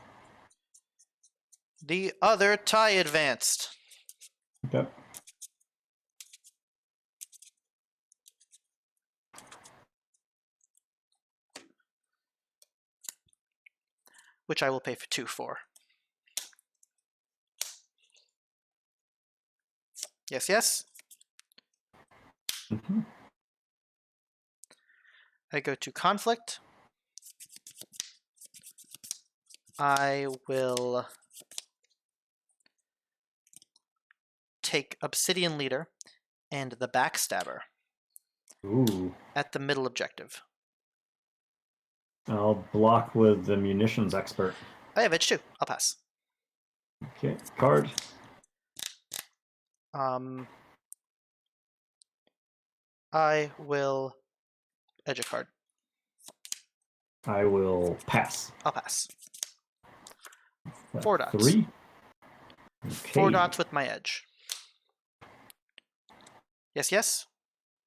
the other TIE Advanced. Okay. Which I will pay for 2 for. Yes, yes. Mm-hmm. I go to Conflict. I will take Obsidian Leader and the Backstabber. Ooh. At the middle objective. I'll block with the munitions expert. I have edge 2. I'll pass. Okay. Card. I will edge a card. I will pass. I'll pass. 4 dots. 3. Okay. 4 dots with my edge. Yes, yes.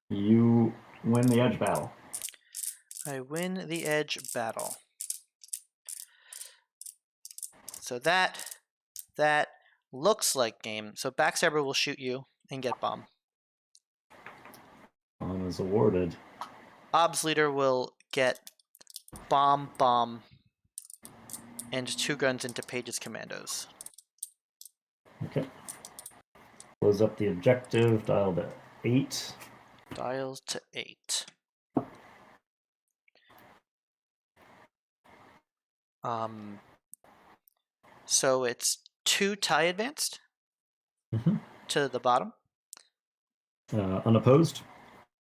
You win the edge battle. I win the edge battle. So that looks like game. So Backstabber will shoot you and get bomb. Bomb is awarded. Obs leader will get bomb, and 2 guns into Page's commandos. Okay. Close up the objective. Dial to 8. Dials to 8. So it's 2 TIE Advanced to the bottom. Unopposed.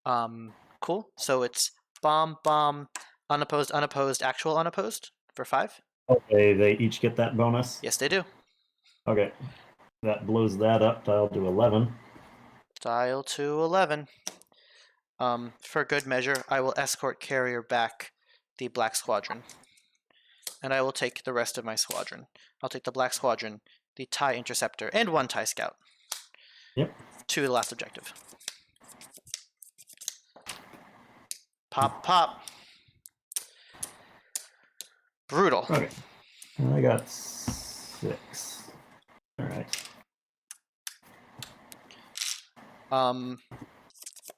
Cool. So it's bomb, unopposed, actual unopposed for 5. Okay, they each get that bonus? Yes, they do. Okay. That blows that up. Dial to 11. Dial to 11. For good measure, I will escort carrier back the Black Squadron. And I will take the rest of my squadron. I'll take the Black Squadron, the TIE Interceptor, and 1 TIE Scout. Yep. To the last objective. Pop, pop. Brutal. Okay. I got 6. All right.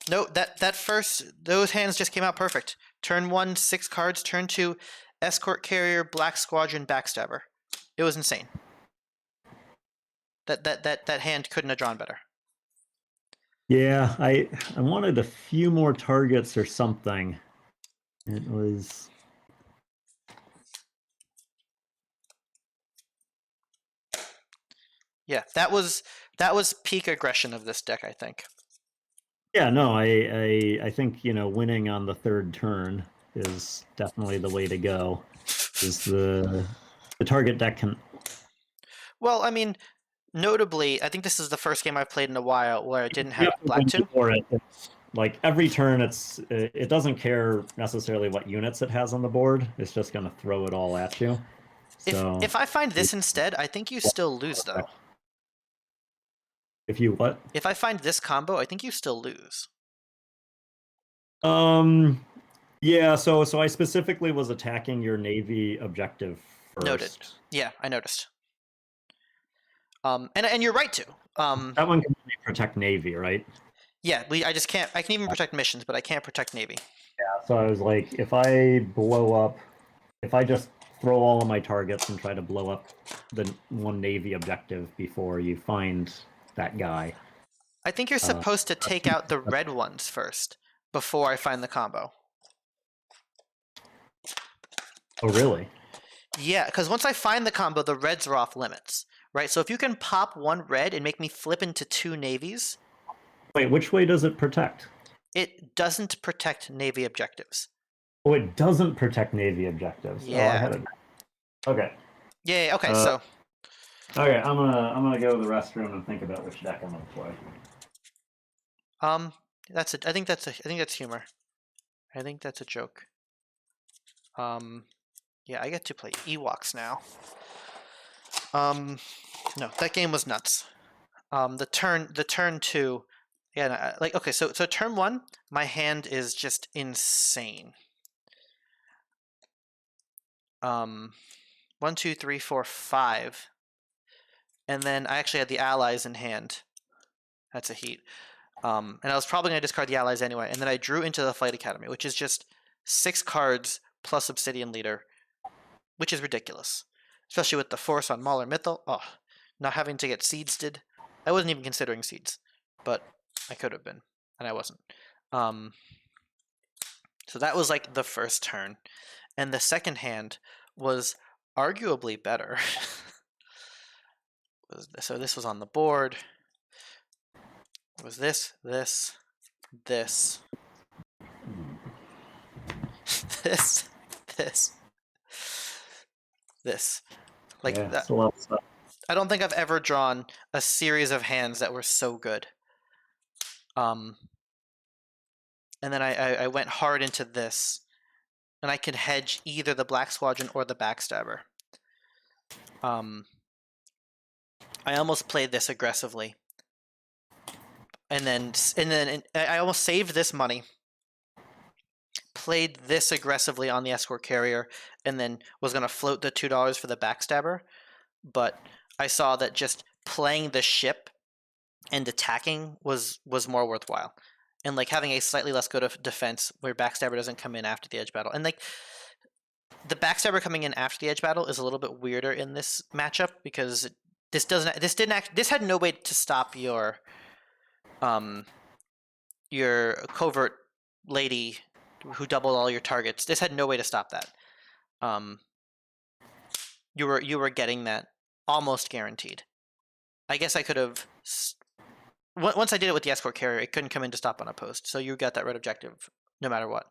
No, that first, those hands just came out perfect. Turn 1, 6 cards. Turn 2, escort carrier, Black Squadron, Backstabber. It was insane. That hand couldn't have drawn better. Yeah, I wanted a few more targets or something. It was. Yeah, that was peak aggression of this deck, I think. Yeah, no, I think, winning on the 3rd turn is definitely the way to go. Is the target deck can. Well, I mean, notably, I think this is the first game I've played in a while where I didn't have Black 2. Like every turn, it doesn't care necessarily what units it has on the board. It's just going to throw it all at you. So if I find this instead, I think you still lose, though. If you what? If I find this combo, I think you still lose. Yeah, so I specifically was attacking your Navy objective first. Noted. Yeah, I noticed. And you're right to. That one can only protect Navy, right? Yeah, I just can't. I can even protect missions, but I can't protect Navy. So I was like, if I blow up, if I just throw all of my targets and try to blow up the one Navy objective before you find that guy. I think you're supposed to take out the red ones first before I find the combo. Oh, really? Yeah, because once I find the combo, the reds are off limits, right? So if you can pop one red and make me flip into 2 navies. Wait, which way does it protect? It doesn't protect Navy objectives. Oh, it doesn't protect Navy objectives. Yeah. Oh, I had it. Okay. Yeah. Okay. So. Okay, I'm gonna go to the restroom and think about which deck I'm gonna play. That's it. I think that's humor. I think that's a joke. Yeah, I get to play Ewoks now. No, that game was nuts. The turn 2, yeah, like, okay, so turn 1, my hand is just insane. 1, 2, 3, 4, 5, and then I actually had the allies in hand. That's a heat. And I was probably gonna discard the allies anyway, and then I drew into the Flight Academy, which is just 6 cards plus Obsidian Leader, which is ridiculous, especially with the force on Mauler Mythal. Oh, not having to get seeds did. I wasn't even considering seeds, but I could have been, and I wasn't. So that was like the first turn, and the second hand was arguably better. So this was on the board. It was this, this, this, this, this. Like Yeah, that. it's a lot of stuff. I don't think I've ever drawn a series of hands that were so good. And then I went hard into this, and I could hedge either the Black Squadron or the Backstabber. I almost played this aggressively, and then I almost saved this money, played this aggressively on the escort carrier, and then was gonna float the $2 for the Backstabber, but I saw that just playing the ship and attacking was more worthwhile, and like having a slightly less good of defense where Backstabber doesn't come in after the edge battle, and like the Backstabber coming in after the edge battle is a little bit weirder in this matchup because this had no way to stop your covert lady who doubled all your targets. This had no way to stop that. You were getting that almost guaranteed. I guess I could have. Once I did it with the escort carrier, it couldn't come in to stop on a post, so you got that red objective no matter what.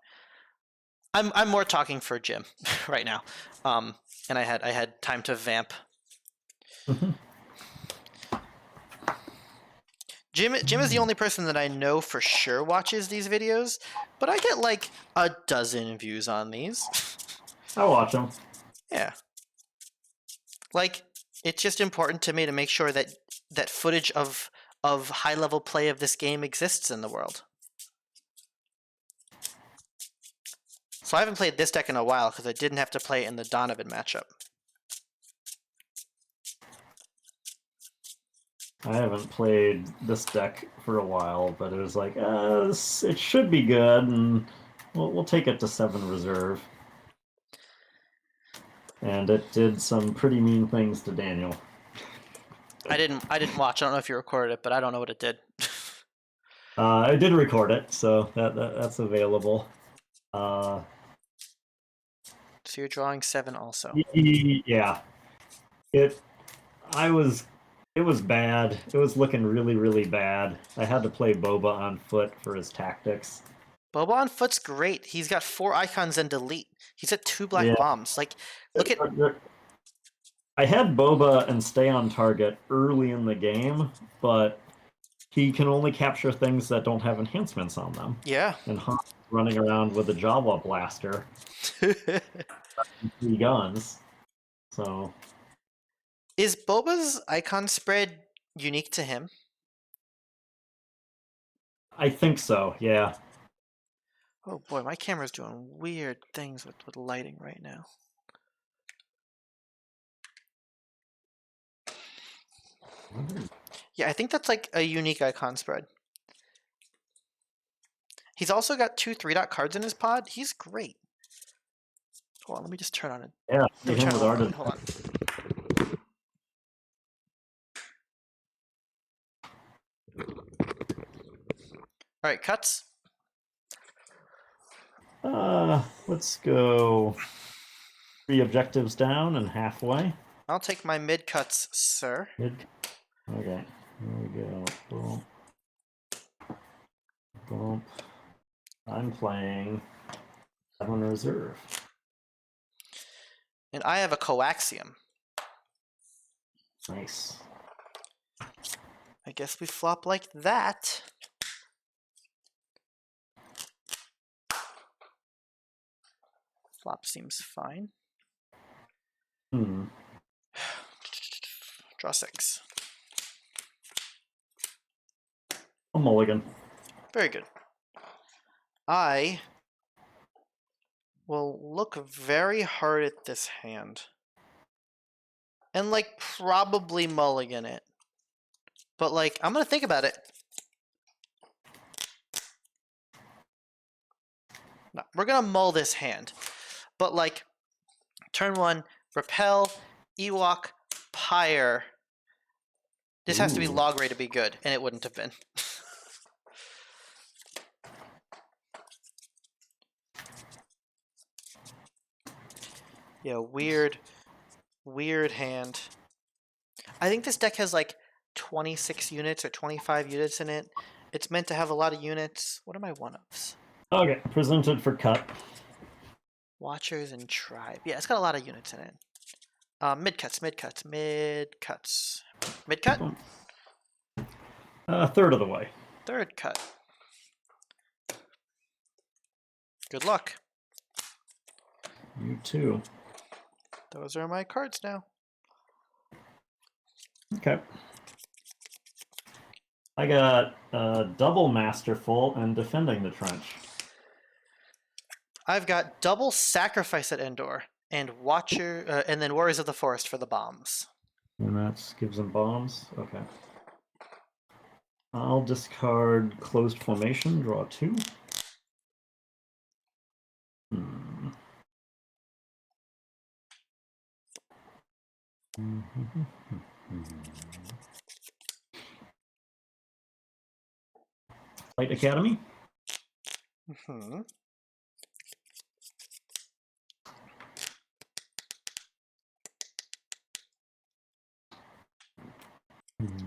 I'm more talking for Jim right now, and I had time to vamp. Jim is the only person that I know for sure watches these videos, but I get like a dozen views on these. I watch them. Yeah. Like, it's just important to me to make sure that footage of high level play of this game exists in the world. So I haven't played this deck in a while because I didn't have to play it in the Donovan matchup. I haven't played this deck for a while, but it was like, it should be good, and we'll take it to 7 reserve. And it did some pretty mean things to Daniel. I didn't watch. I don't know if you recorded it, but I don't know what it did. I did record it, so that's available. So you're drawing 7 also. Yeah. It was bad. It was looking really, really bad. I had to play Boba on foot for his tactics. Boba on foot's great. He's got 4 icons and delete. He's got 2 black bombs. Like, look at. I had Boba and stay on target early in the game, but he can only capture things that don't have enhancements on them. Yeah. And Han's running around with a Jawa blaster, 3 guns. So. Is Boba's icon spread unique to him? I think so, yeah. Oh boy, my camera's doing weird things with lighting right now. Yeah, I think that's like a unique icon spread. He's also got 2 3-dot cards in his pod. He's great. Hold on, let me just turn on it. Yeah, Let me him turn with on. Arden. Hold on. All right, cuts. Let's go 3 objectives down and halfway. I'll take my mid cuts, sir. Mid. Okay, here we go. Boom. Boom. I'm playing 7 reserve. And I have a coaxium. Nice. I guess we flop like that. Flop seems fine. Draw 6. A mulligan. Very good. I will look very hard at this hand. And, like, probably mulligan it. But, like, I'm going to think about it. No, we're going to mull this hand. But, like, turn 1, repel, Ewok, Pyre. This has to be log ray to be good, and it wouldn't have been. Yeah, weird hand. I think this deck has like 26 units or 25 units in it. It's meant to have a lot of units. What are my one-ups? Okay, presented for cut. Watchers and Tribe. Yeah, it's got a lot of units in it. Mid cuts. Mid cut? A third of the way. Third cut. Good luck. You too. Those are my cards now. Okay. I got double Masterful and Defending the Trench. I've got double Sacrifice at Endor and Watcher, and then Warriors of the Forest for the bombs. And that gives them bombs. Okay. I'll discard Closed Formation, draw 2. Flight Academy.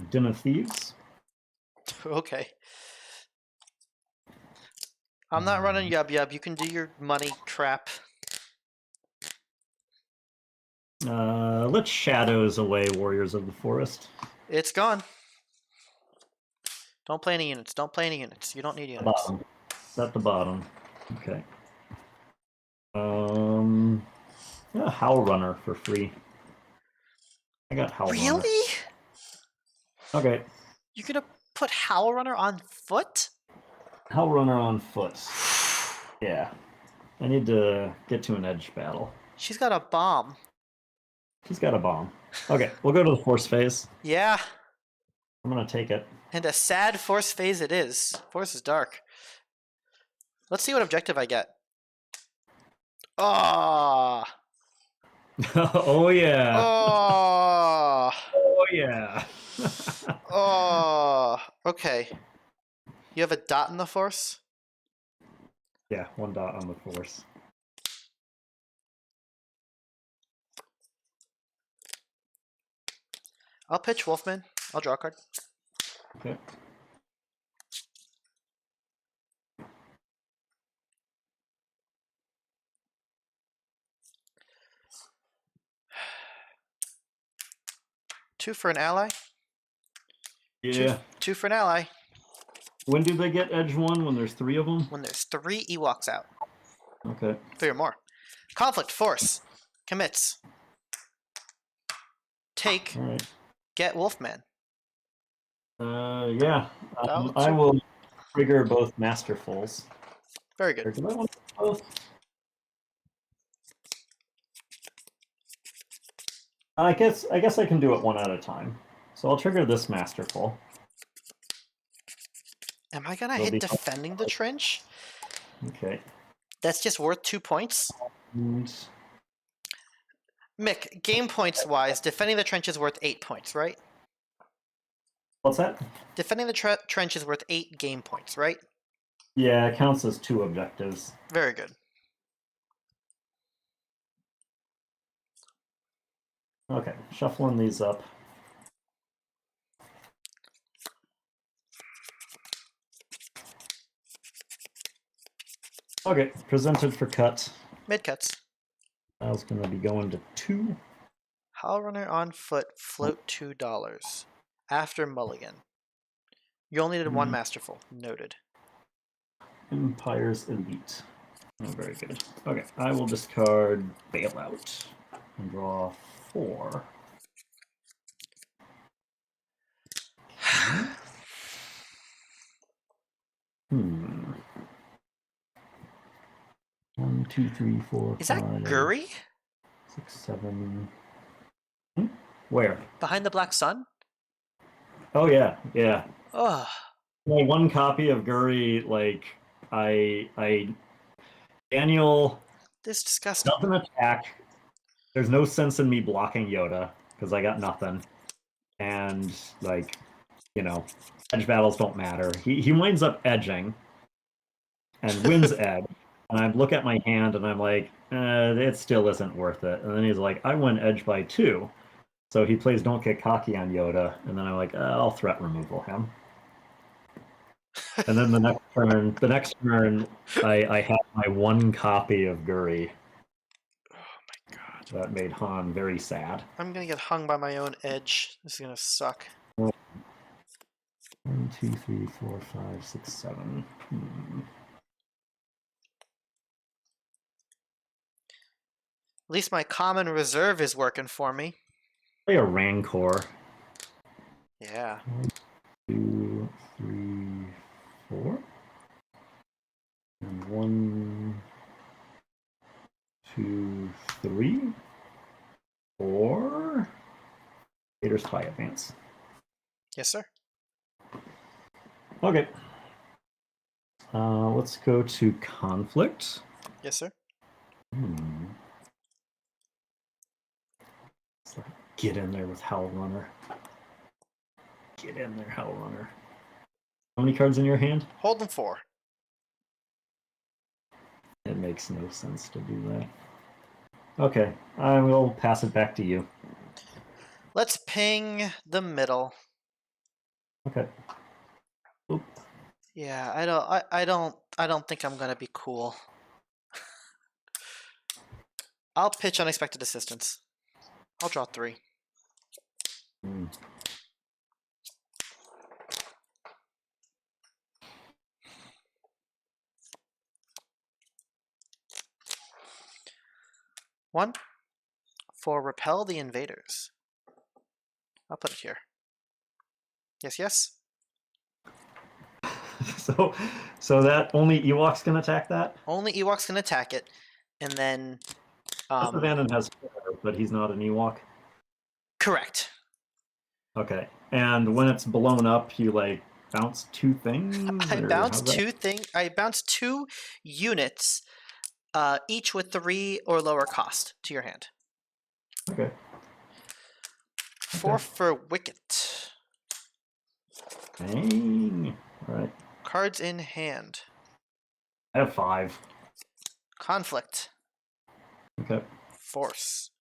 Den of Thieves. Okay. I'm not running Yub Yub. You can do your money crap. Let's Shadows away Warriors of the Forest. It's gone. Don't play any units. Don't play any units. You don't need units. Bottom. It's at the bottom. Okay. Yeah, Howl Runner for free. I got Howl Runner. Really? Okay. You're gonna put Howl Runner on foot? Howl Runner on foot. Yeah. I need to get to an edge battle. She's got a bomb. She's got a bomb. Okay, we'll go to the Force phase. Yeah. I'm gonna take it. And a sad Force phase it is. Force is dark. Let's see what objective I get. Oh. Oh yeah. Oh. Oh yeah. Oh. Okay. You have a dot in the Force? Yeah, 1 dot on the Force. I'll pitch Wolfman. I'll draw a card. Okay. Two for an ally. Yeah. Two for an ally. When do they get edge 1? When there's 3 of them? When there's 3 Ewoks out. Okay. 3 or more. Conflict. Force. Commits. Take. All right. Get Wolfman. Yeah. I will trigger both Masterfuls. Very good. Or do I want both? I guess I can do it one at a time. So I'll trigger this Masterful. Am I gonna hit defending the trench? Okay. That's just worth 2 points. And Mick, game points wise, defending the trench is worth 8 points, right? what's that? Defending the trench is worth 8 game points, right? Yeah, it counts as 2 objectives. Very good. Okay, shuffling these up. Okay, presented for cut. Mid cuts. I was going to be going to 2. Howl Runner on foot, float $2. After Mulligan. You only did 1 masterful. Noted. Empire's Elite. Oh, very good. Okay, I will discard Bailout and draw 4. Okay. Hmm. 1, 2, 3, 4, Is 5, that Guri? 6, 7. Where? Behind the Black Sun? Oh yeah, yeah. Ugh. My 1 copy of Guri, like Daniel This is disgusting. doesn't attack. There's no sense in me blocking Yoda because I got nothing, and like, you know, edge battles don't matter. He winds up edging and wins edge, and I look at my hand and I'm like, it still isn't worth it. And then he's like, I win edge by 2. So he plays Don't Get Cocky on Yoda, and then I'm like, I'll threat removal him. And then the next turn, I had my 1 copy of Guri. Oh my god. That made Han very sad. I'm gonna get hung by my own edge. This is gonna suck. 1, 2, 3, 4, 5, 6, 7. At least my common reserve is working for me. Play a Rancor. Yeah. 1, 2, 3, 4. And 1, 2, 3, 4. Vader Spy advance. Yes, sir. Okay. Let's go to conflict. Yes, sir. Get in there with Howl Runner. Get in there, Howl Runner. How many cards in your hand? Holding 4. It makes no sense to do that. Okay, I will pass it back to you. Let's ping the middle. Okay. Oop. Yeah, I don't think I'm gonna be cool. I'll pitch unexpected assistance. I'll draw 3. One for repel the invaders. I'll put it here. Yes, yes. So that only Ewoks can attack that? Only Ewoks can attack it, and then Vannon has 4, but he's not an Ewok. Correct. Okay, and when it's blown up, you like bounce 2 things. I bounce 2 things. I bounce 2 units, each with 3 or lower cost to your hand. Okay. 4 for Wicket. Dang. All right. Cards in hand. I have 5. Conflict. Okay. Force.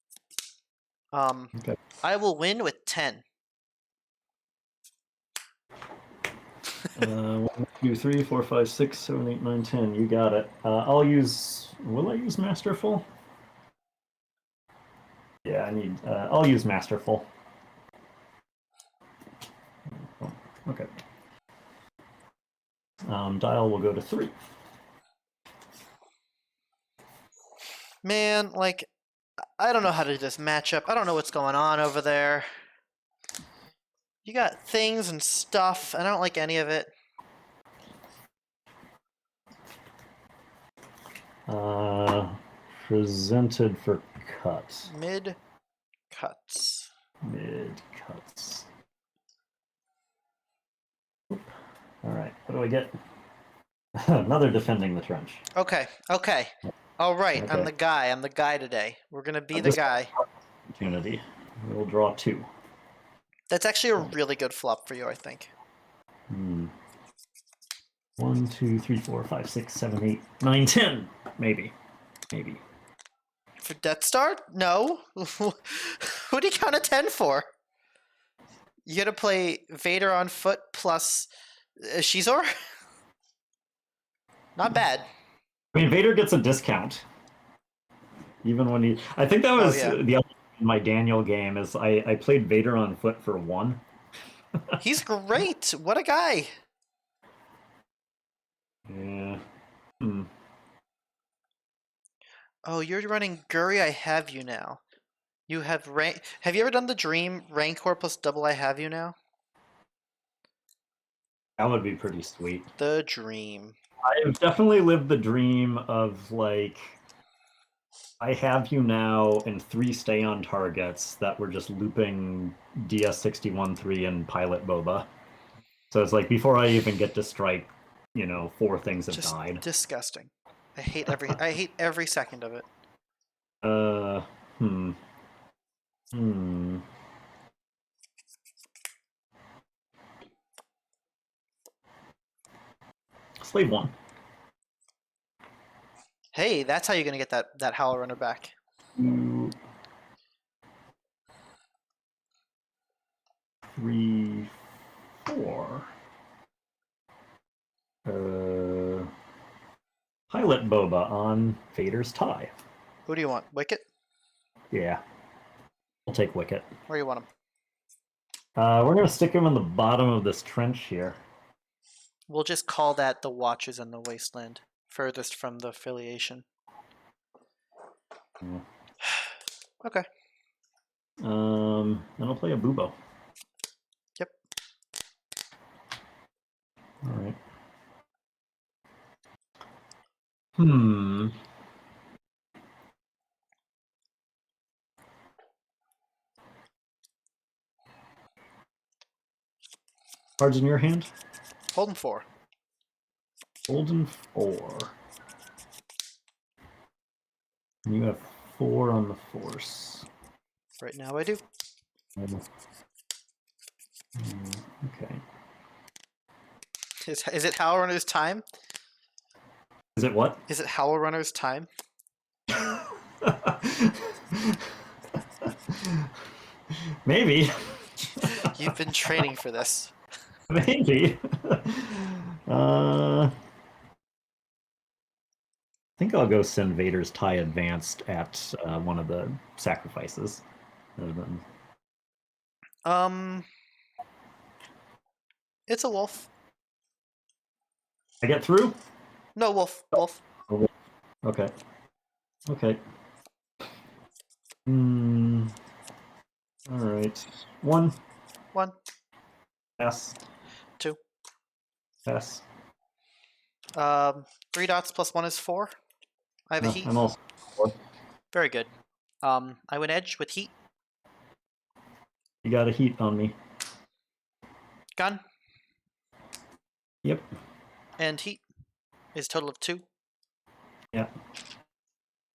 Okay. I will win with 10. 1, 2, 3, 4, 5, 6, 7, 8, 9, 10. You got it. I'll use. Will I use Masterful? Yeah, I need. I'll use Masterful. Okay. Dial will go to 3. Man, like, I don't know how to do this matchup. I don't know what's going on over there. You got things and stuff, and I don't like any of it. Presented for cut. Mid cuts. Mid cuts. All right, what do I get? Another defending the trench. Okay, okay. All right, I'm Okay. the guy. I'm the guy today. We're gonna be the This guy. opportunity. We'll draw 2. That's actually a really good flop for you, I think. 1, 2, 3, 4, 5, 6, 7, 8, 9, 10. Maybe. Maybe. For Death Star? No. Who do you count a 10 for? You gotta play Vader on foot plus Shizor? Not bad. I mean, Vader gets a discount. Even when he... I think that was yeah. the other in my Daniel game is I played Vader on foot for 1. He's great. What a guy. Yeah. Oh, you're running Guri, I have you now. You have rank. Have you ever done the dream Rancor plus double I have you now? That would be pretty sweet. The dream. I've definitely lived the dream of, like, I have you now and 3 stay on targets that were just looping DS61-3 and Pilot Boba. So it's like, before I even get to strike, 4 things have Just died. disgusting. I hate every second of it. Slave 1. Hey, that's how you're gonna get that Howl Runner back. 2, 3, 4. Pilot Boba on Vader's tie. Who do you want? Wicket? Yeah. I'll take Wicket. Where do you want him? We're going to stick him in the bottom of this trench here. We'll just call that the Watches in the Wasteland, furthest from the affiliation. Yeah. Okay. Then I'll play a Bubo. Yep. All right. Cards in your hand? Holding 4. Holding 4. And you have 4 on the force. Right now I do. Okay. Is it Howl Runner's time? Is it what? Is it Howl Runner's time? Maybe. You've been training for this. Maybe. I think I'll go send Vader's tie advanced at one of the sacrifices. It's a wolf. I get through? No, wolf. Wolf. Okay. Okay. All right. 1. 1. Pass. 2. Pass. 3 dots plus 1 is 4. I have a heat. I'm also 4. Very good. I win edge with heat. You got a heat on me. Gun. Yep. And heat is a total of 2. Yeah.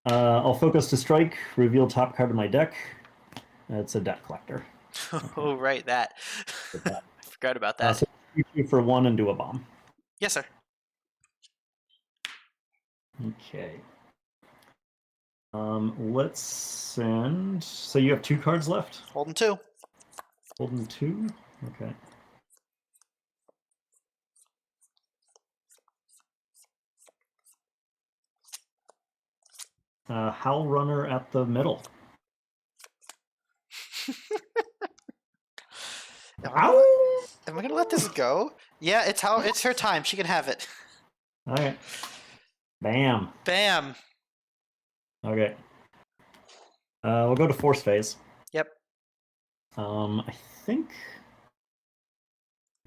I'll focus to strike, reveal top card of my deck. It's a debt collector. Oh, right, that. I forgot about that. So you for 1 and do a bomb. Yes, sir. Okay. Let's send... So you have 2 cards left? Holding 2. Holding 2? Okay. Howl Runner at the middle. Am I gonna let this go? Yeah, it's her time. She can have it. All right. Bam. Bam. Okay. We'll go to force phase. Yep. I think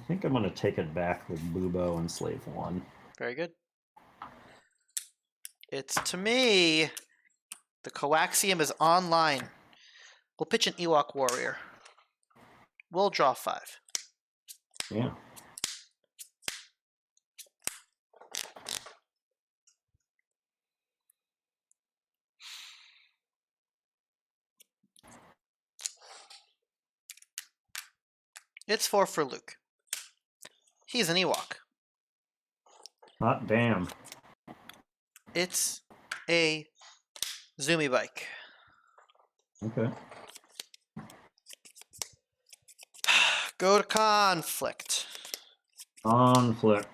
I'm gonna take it back with Bubo and Slave 1. Very good. It's to me. The coaxium is online. We'll pitch an Ewok warrior. We'll draw 5. Yeah. It's 4 for Luke. He's an Ewok. Hot damn. It's a Zoomy bike. Okay. Go to conflict. Conflict.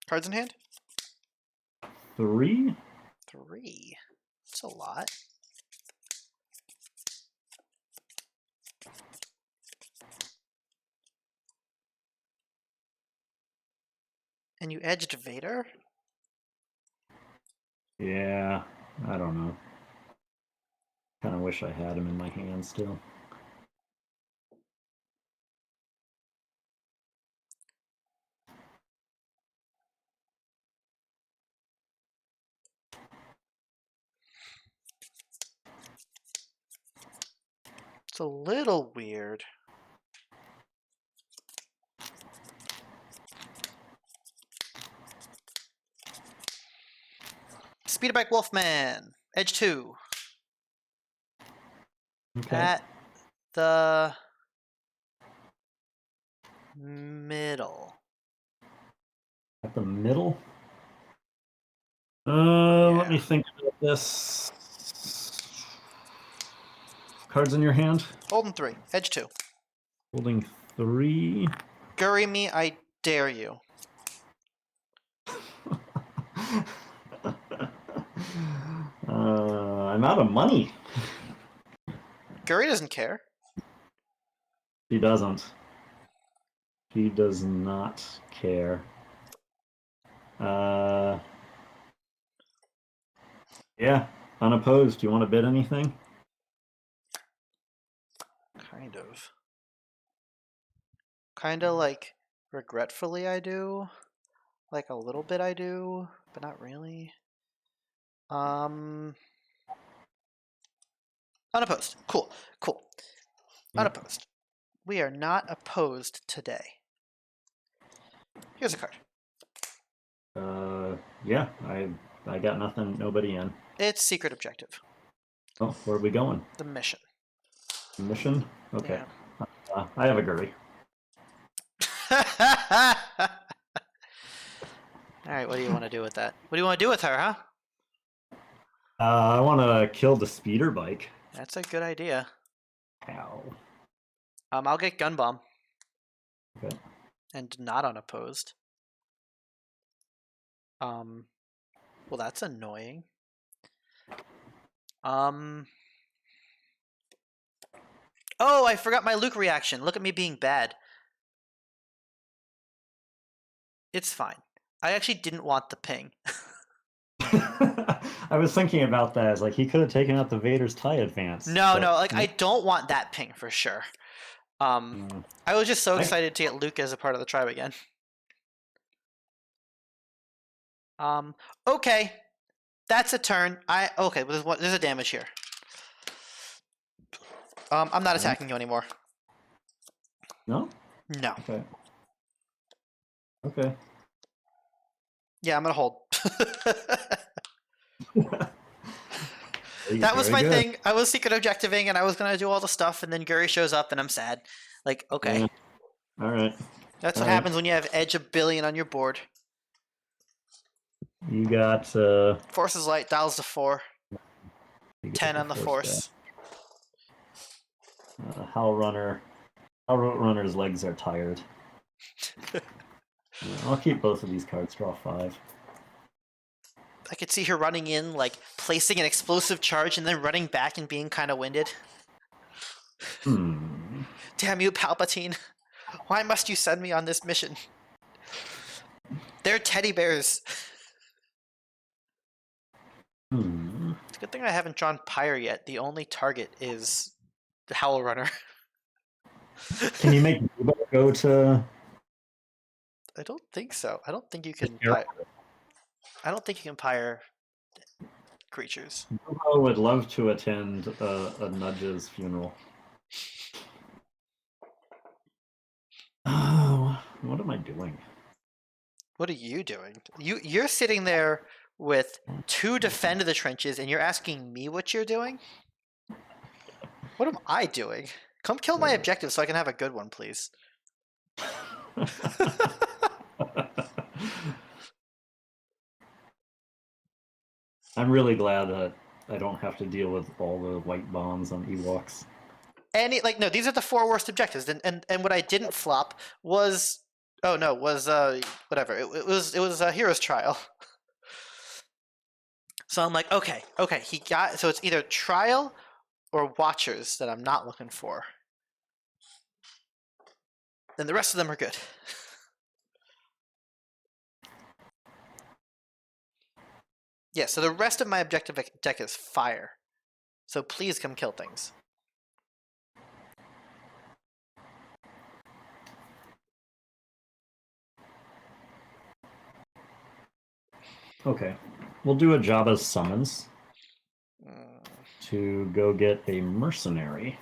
Cards in hand? 3? 3. That's a lot. And you edged Vader? Yeah, I don't know. Kind of wish I had him in my hand still. It's a little weird. Speederbike Wolfman. Edge 2. Okay. At the middle. At the middle? Yeah. Let me think about this. Cards in your hand? Holding 3. Edge 2. Holding 3. Gurry me, I dare you. I'm out of money. Gurry doesn't care. He doesn't. He does not care. Yeah, unopposed. Do you want to bid anything? Kind of. Kind of like regretfully I do. Like a little bit I do, but not really. Unopposed. Cool. Cool. Yeah. Unopposed. We are not opposed today. Here's a card. Yeah, I got nothing, nobody in. It's secret objective. Oh, where are we going? The mission. Mission? Okay. Yeah. I have a Gurry. Alright, what do you want to do with that? What do you want to do with her, huh? I want to kill the speeder bike. That's a good idea. Ow. I'll get gun bomb. Okay. And not unopposed. Well, that's annoying. Oh, I forgot my Luke reaction. Look at me being bad. It's fine. I actually didn't want the ping. I was thinking about that. It's like he could have taken out the Vader's TIE advance. No, like I don't want that ping for sure. I was just so excited to get Luke as a part of the tribe again. Okay. That's a turn. Okay, but there's a damage here. I'm not attacking you anymore. No? No. Okay. Okay. Yeah, I'm gonna hold. That was my thing. I was secret objectiving and I was gonna do all the stuff, and then Gurry shows up and I'm sad. Like, okay. Yeah. All right. That's what happens when you have Edge a billion on your board. You got Force is light, dials to 4. 10 on the force. Howl Runner's legs are tired. I'll keep both of these cards. Draw 5. I could see her running in, like placing an explosive charge and then running back and being kind of winded. Damn you, Palpatine. Why must you send me on this mission? They're teddy bears. It's a good thing I haven't drawn Pyre yet. The only target is the Howl Runner. Can you make Bubo go to... I don't think so. I don't think you can I don't think you can Pyre creatures. Bubo would love to attend a Nudge's funeral. Oh, what am I doing? What are you doing? You're sitting there with 2 defend the trenches and you're asking me what you're doing? What am I doing? Come kill my objective so I can have a good one, please. I'm really glad that I don't have to deal with all the white bombs on Ewoks. No, these are the 4 worst objectives, and what I didn't flop was whatever. It was a hero's trial. So I'm like, okay, so it's either trial or watchers that I'm not looking for. Then the rest of them are good. Yeah, so the rest of my objective deck is fire. So please come kill things. Okay. We'll do a Jabba's summons to go get a mercenary.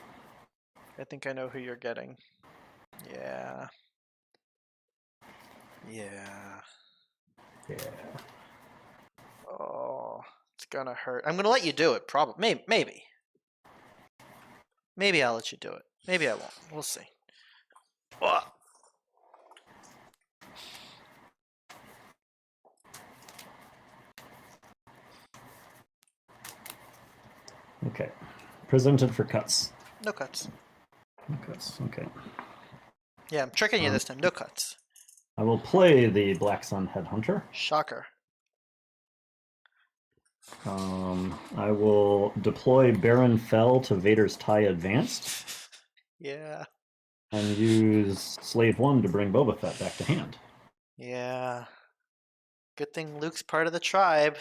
I think I know who you're getting. Yeah. Yeah. Yeah. Oh, it's gonna hurt. I'm gonna let you do it, probably. Maybe. Maybe I'll let you do it. Maybe I won't. We'll see. Oh. Okay. Presented for cuts. No cuts. No cuts. Okay. Yeah, I'm tricking you this time. No cuts. I will play the Black Sun Headhunter. Shocker. I will deploy Baron Fell to Vader's Tie Advanced. Yeah. And use Slave 1 to bring Boba Fett back to hand. Yeah. Good thing Luke's part of the tribe.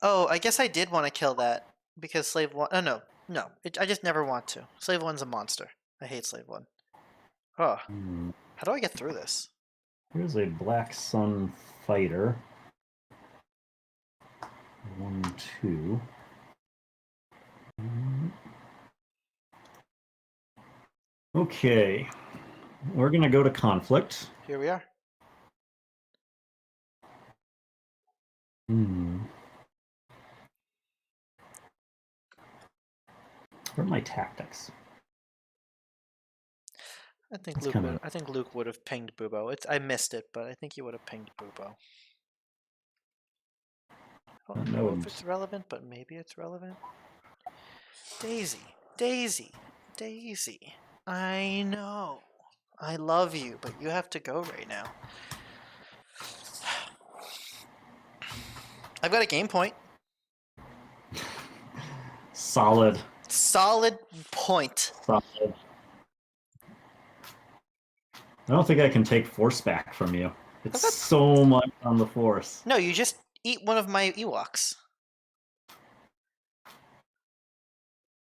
Oh, I guess I did want to kill that because Slave 1... Oh, no. I just never want to. Slave 1's a monster. I hate Slave 1. Oh. How do I get through this? Here's a Black Sun Fighter. 1, 2. Okay. We're going to go to conflict. Here we are. What are my tactics? I think Luke would have pinged Bubo. I missed it, but I think he would have pinged Bubo. I don't know if it's relevant, but maybe it's relevant. Daisy. I know. I love you, but you have to go right now. I've got a game point. Solid point. Solid. I don't think I can take Force back from you. It's so much on the Force. No, you just eat one of my Ewoks.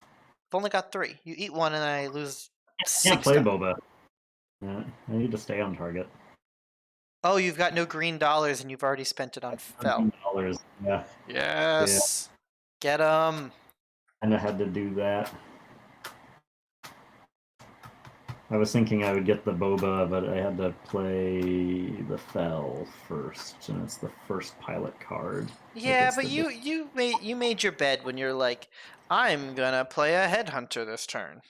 I've only got 3. You eat one and I lose 6. I can't play Boba. Yeah, I need to stay on target. Oh, you've got no green dollars and you've already spent it on Fell. $10, yeah. Yes. Yeah. Get 'em. And I had to do that. I was thinking I would get the Boba, but I had to play the Fell first, and it's the first pilot card. Yeah, but you made your bed when you're like, I'm gonna play a Headhunter this turn.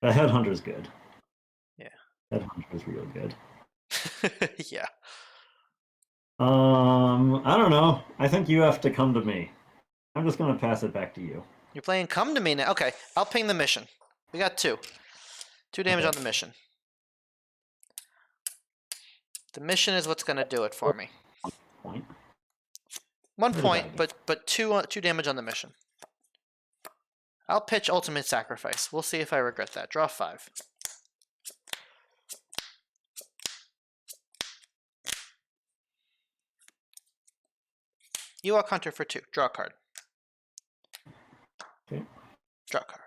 The Headhunter's good. Yeah. Headhunter's real good. Yeah. I don't know. I think you have to come to me. I'm just gonna pass it back to you. You're playing Come to Me now. Okay, I'll ping the mission. We got 2. 2 damage on the mission. The mission is what's gonna do it for me. 1 point. 1 point, but 2 damage on the mission. I'll pitch Ultimate Sacrifice. We'll see if I regret that. Draw 5. Ewok Hunter for 2. Draw a card. Okay. Draw a card.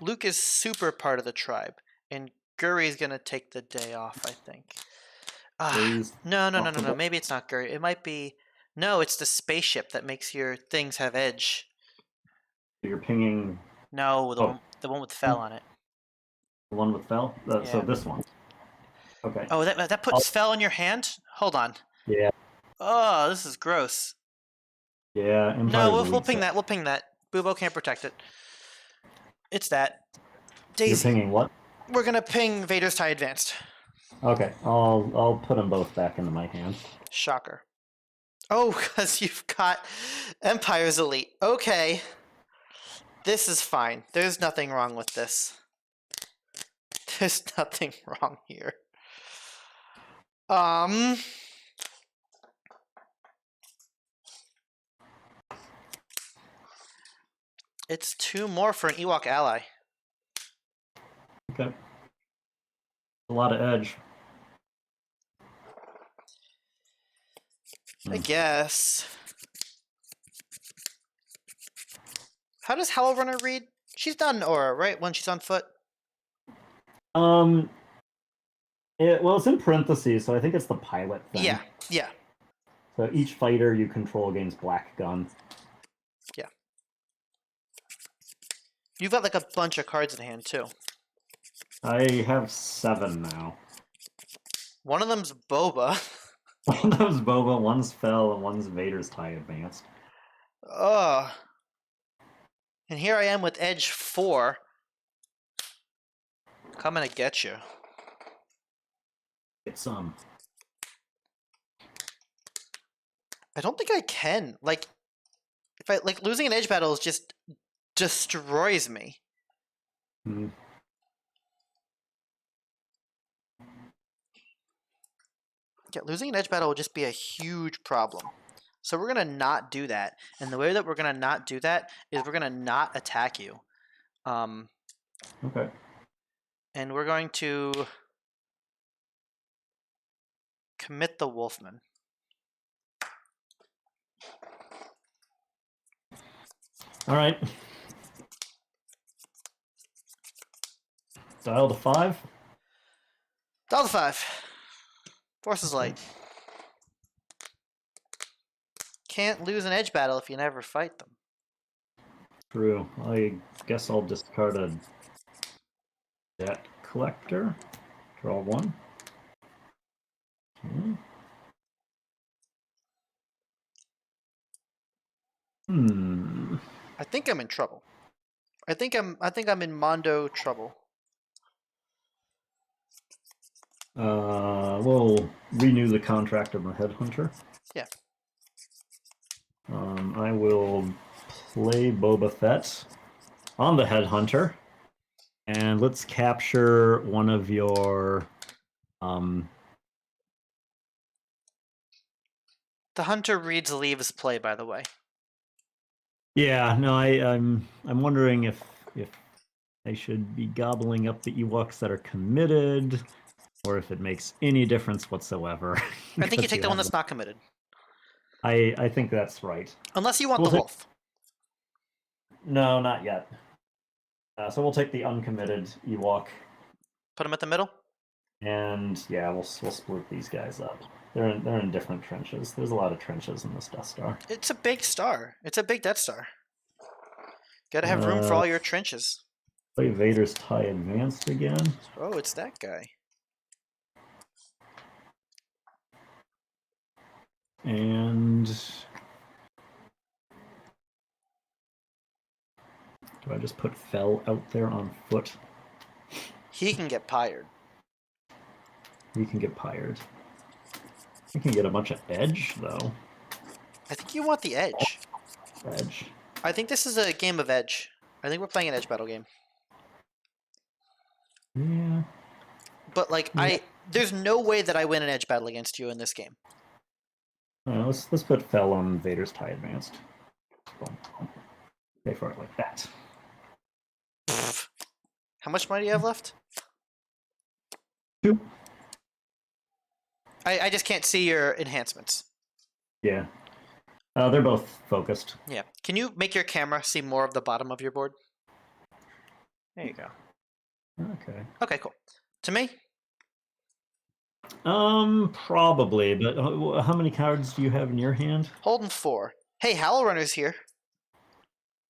Luke is super part of the tribe, and Guri's gonna take the day off, I think. No. Maybe it's not Guri. It might be... No, it's the spaceship that makes your things have edge. You're pinging... No, the one with Fell on it. The one with Fell? So Yeah. this one. Okay. Oh, that puts Fell in your hand? Hold on. Yeah. Oh, this is gross. Yeah, Empire's No, a we'll weak ping set. that. We'll ping that. Bubo can't protect it. It's that. You're Daisy. pinging what? We're gonna ping Vader's TIE Advanced. Okay, I'll put them both back into my hand. Shocker. Oh, because you've got Empire's Elite. Okay. This is fine. There's nothing wrong with this. There's nothing wrong here. It's 2 more for an Ewok ally. Okay. A lot of edge. I guess. How does Howl Runner read? She's not an aura, right? When she's on foot? Well, it's in parentheses, so I think it's the pilot thing. Yeah, yeah. So each fighter you control gains black gun. Yeah. You've got like a bunch of cards in hand, too. I have 7 now. One of them's Boba. One of them's Boba, one's Fell, and one's Vader's TIE Advanced. Ugh. And here I am with Edge 4. Coming to get you. Get some. I don't think I can. Like, if I like losing an edge battle is just destroys me. Hmm. Yeah, losing an edge battle will just be a huge problem. So we're gonna not do that, and the way that we're gonna not do that is we're gonna not attack you. Okay. And we're going to commit the Wolfman. All right. Dial to 5. Dial to 5. Force is light. Can't lose an edge battle if you never fight them. True. I guess I'll discard a Debt Collector. Draw 1. Okay. I think I'm in trouble. I think I'm in Mondo trouble. We'll renew the contract of the Headhunter. Yeah. I will play Boba Fett on the Headhunter, and let's capture one of your. The Hunter reads leaves play, by the way. Yeah, no, I'm wondering if I should be gobbling up the Ewoks that are committed, or if it makes any difference whatsoever. I think you take the one that's not committed. I think that's right. Unless you want the wolf. No, not yet. So we'll take the uncommitted Ewok. Put them at the middle? And yeah, we'll split these guys up. They're in different trenches. There's a lot of trenches in this Death Star. It's a big star. It's a big Death Star. Gotta have room for all your trenches. Play Vader's TIE Advanced again. Oh, it's that guy. And do I just put Fell out there on foot? He can get pired. He can get pired. He can get a bunch of edge, though. I think you want the edge. Edge. I think this is a game of edge. I think we're playing an edge battle game. Yeah. But like there's no way that I win an edge battle against you in this game. Let's put Fell on Vader's TIE Advanced. Boom. Pay for it like that. Pfft. How much money do you have left? 2. I just can't see your enhancements. Yeah. They're both focused. Yeah. Can you make your camera see more of the bottom of your board? There you go. Okay. Okay, cool. To me? Probably, but how many cards do you have in your hand? Holding 4. Hey, Howl Runner's here.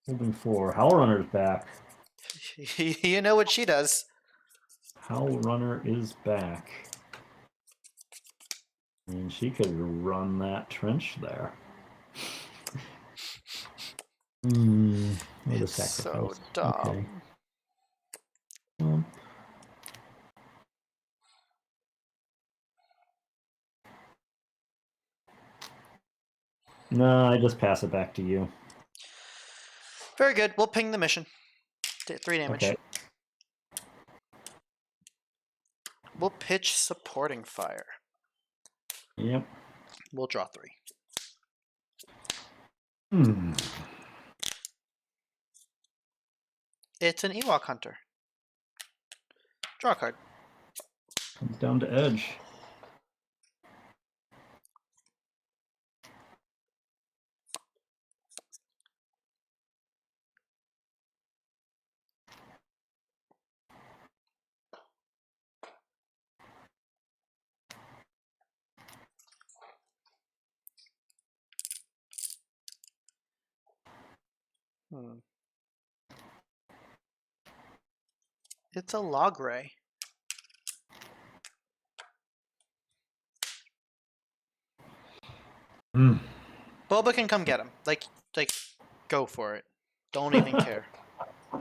Holding 4. Howl Runner's back. You know what she does. Howl Runner is back. And she could run that trench there. What a It's sacrifice. so dumb. Okay. No, I just pass it back to you. Very good. We'll ping the mission. 3 damage. Okay. We'll pitch supporting fire. Yep. We'll draw 3. It's an Ewok Hunter. Draw a card. Comes down to edge. It's a Logray. Boba can come get him. Like, go for it. Don't even care. I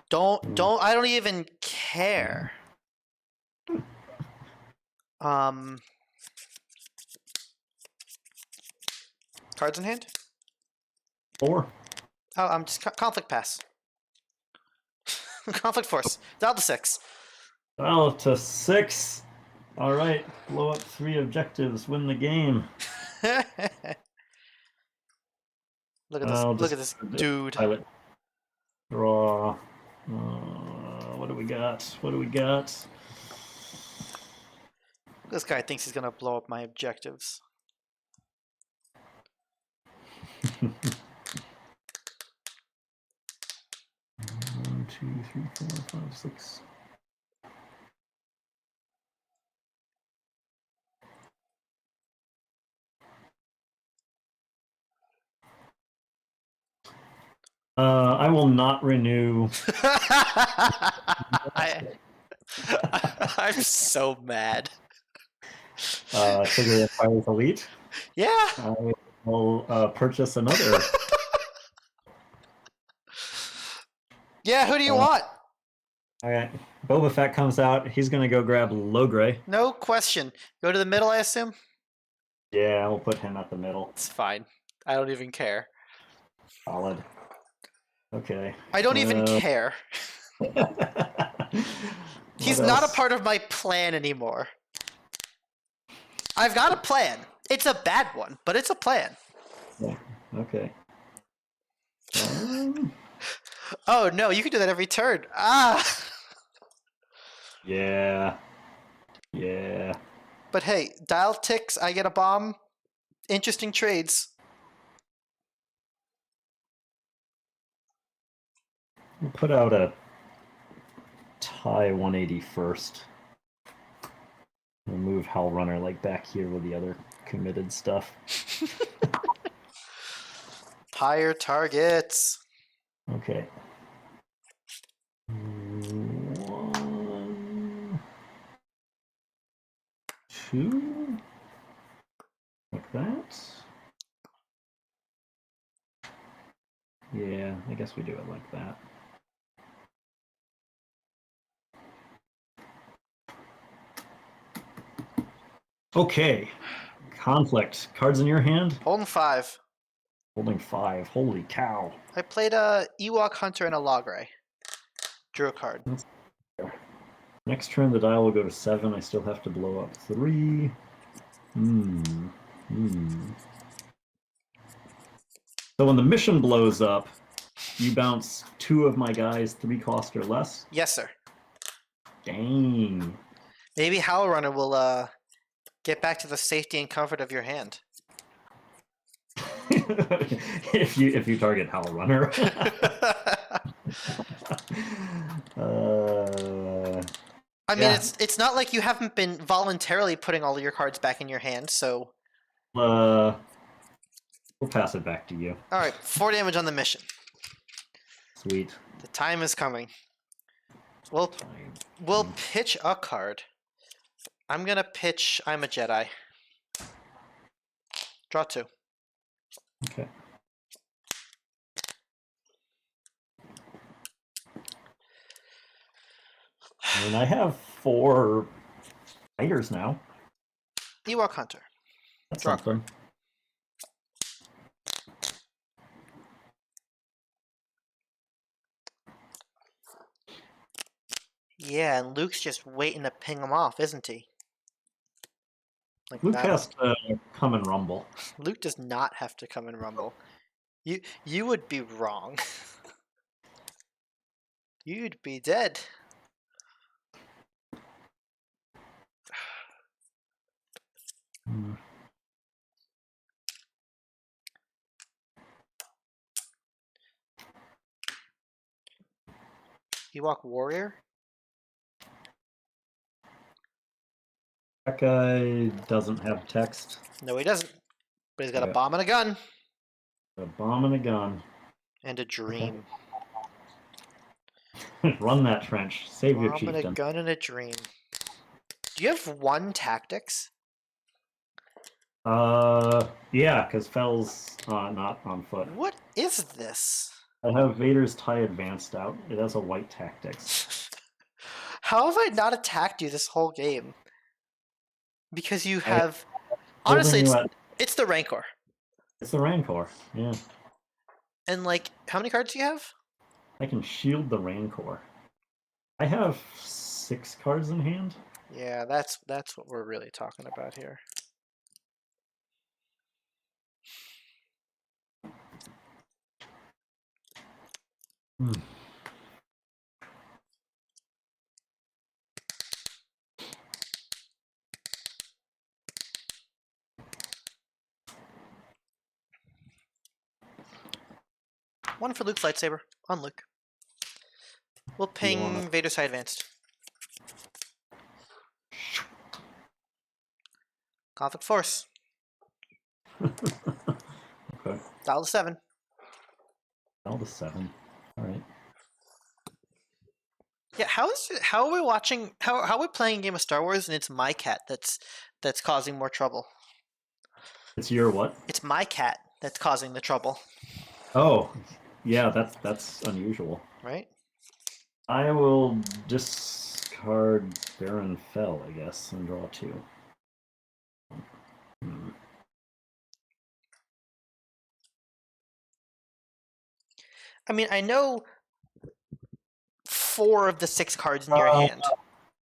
don't even care. Cards in hand? 4. Oh, I'm just conflict pass. Conflict force. Dial to 6. Dial to 6. All right. Blow up 3 objectives. Win the game. Look at this. Look at this dude. Pilot. Draw. What do we got? What do we got? This guy thinks he's gonna blow up my objectives. 1, 2, 3, 4, 5, 6. I will not renew. I'm so mad. Trigger Pilot Elite. Yeah. I will purchase another. Yeah, who do you want? All right. Boba Fett comes out. He's going to go grab Logray. No question. Go to the middle, I assume? Yeah, we'll put him at the middle. It's fine. I don't even care. Solid. Okay. I don't even care. He's not a part of my plan anymore. I've got a plan. It's a bad one, but it's a plan. Yeah. Okay. Oh no, you can do that every turn. Ah. Yeah. Yeah. But hey, dial ticks, I get a bomb. Interesting trades. We'll put out a tie 180 first. We'll move Howl Runner like back here with the other committed stuff. Higher targets. Okay. 1, 2. Like that. Yeah, I guess we do it like that. Okay. Conflict. Cards in your hand? Holding 5. Holding 5. Holy cow. I played a Ewok Hunter and a Logray. Drew a card. Next turn, the dial will go to 7. I still have to blow up 3. So when the mission blows up, you bounce 2 of my guys 3 cost or less? Yes, sir. Dang. Maybe Howl Runner will get back to the safety and comfort of your hand. if you target Howl Runner. I mean, it's not like you haven't been voluntarily putting all of your cards back in your hand, so... We'll pass it back to you. Alright, 4 damage on the mission. Sweet. The time is coming. We'll pitch a card. I'm gonna pitch I'm a Jedi. Draw 2. Okay. I mean, I have 4 fighters now. Ewok Hunter. That's Draw a something. Yeah, and Luke's just waiting to ping him off, isn't he? Like Luke that. has to come and rumble. Luke does not have to come and rumble. You would be wrong. You'd be dead. Hmm. Ewok Warrior? That guy doesn't have text. No, he doesn't. But he's got a Okay. bomb and a gun. A bomb and a gun. And a dream. Okay. Run that trench. Save your Bomb and a chieftain. gun and a dream. Do you have 1 tactics? Yeah, because Fell's not on foot. What is this? I have Vader's tie advanced out. It has a white tactics. How have I not attacked you this whole game? Because you have... Honestly, it's the Rancor. It's the Rancor, yeah. And like, how many cards do you have? I can shield the Rancor. I have 6 cards in hand. Yeah, that's what we're really talking about here. Hmm. One for Luke's lightsaber on Luke. We'll ping Vader's high advanced. Conflict Force. Okay. Dial to 7. Dial to 7. All right. Yeah, how are we watching? How are we playing a game of Star Wars and it's my cat that's causing more trouble? It's your what? It's my cat that's causing the trouble. Oh, yeah, that's unusual. Right? I will discard Baron Fell, I guess, and draw 2. I mean, I know 4 of the 6 cards in your hand.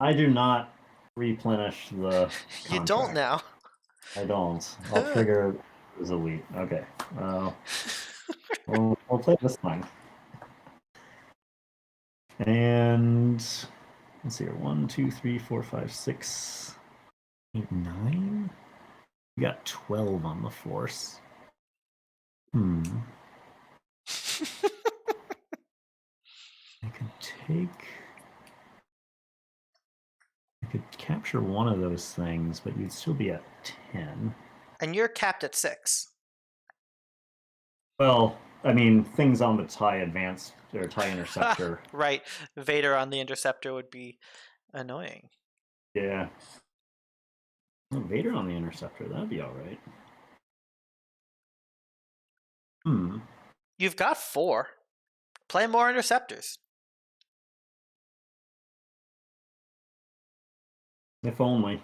I do not replenish the contract. You don't now. I don't. I'll trigger as elite. Okay. We'll play this thing. And let's see here. 1, 2, 3, 4, 5, 6, 8, 9. We got 12 on the force. I could capture one of those things, but you'd still be at 10. And you're capped at 6. Well, I mean, things on the tie advanced or tie interceptor. Right. Vader on the interceptor would be annoying. Yeah. Well, Vader on the interceptor, that'd be all right. You've got 4. Play more interceptors. If only.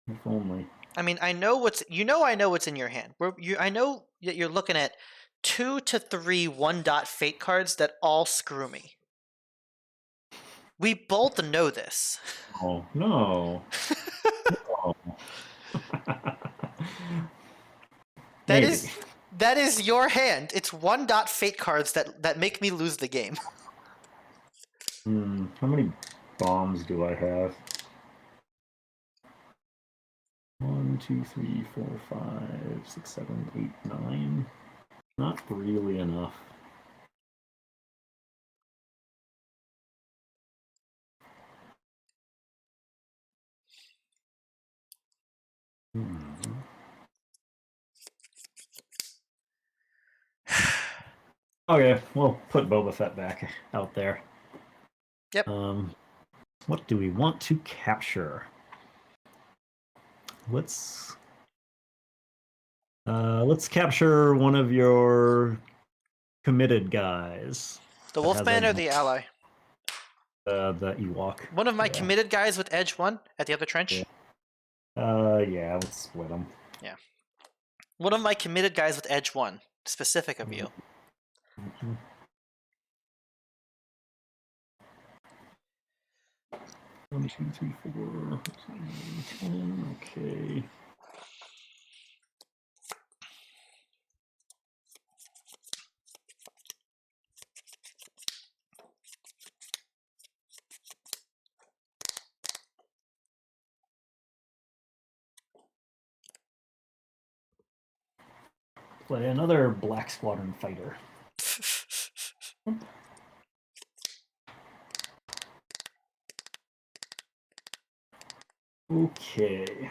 If only. I mean, I know what's in your hand. I know that you're looking at 2 to 3 1-dot fate cards that all screw me. We both know this. Oh no. No. That is your hand. It's 1-dot fate cards that make me lose the game. How many bombs do I have? 1, 2, 3, 4, 5, 6, 7, 8, 9. Not really enough. Okay, we'll put Boba Fett back out there. Yep. What do we want to capture? Let's capture one of your committed guys. The that has Wolfman or edge the ally? the Ewok. One of my Yeah. committed guys with edge 1 at the other trench? Yeah, let's split them. Yeah. One of my committed guys with edge 1. Specific of you. Mm-hmm. 1, 2, 3, 4, 10. Okay. Play another Black Squadron fighter. Okay.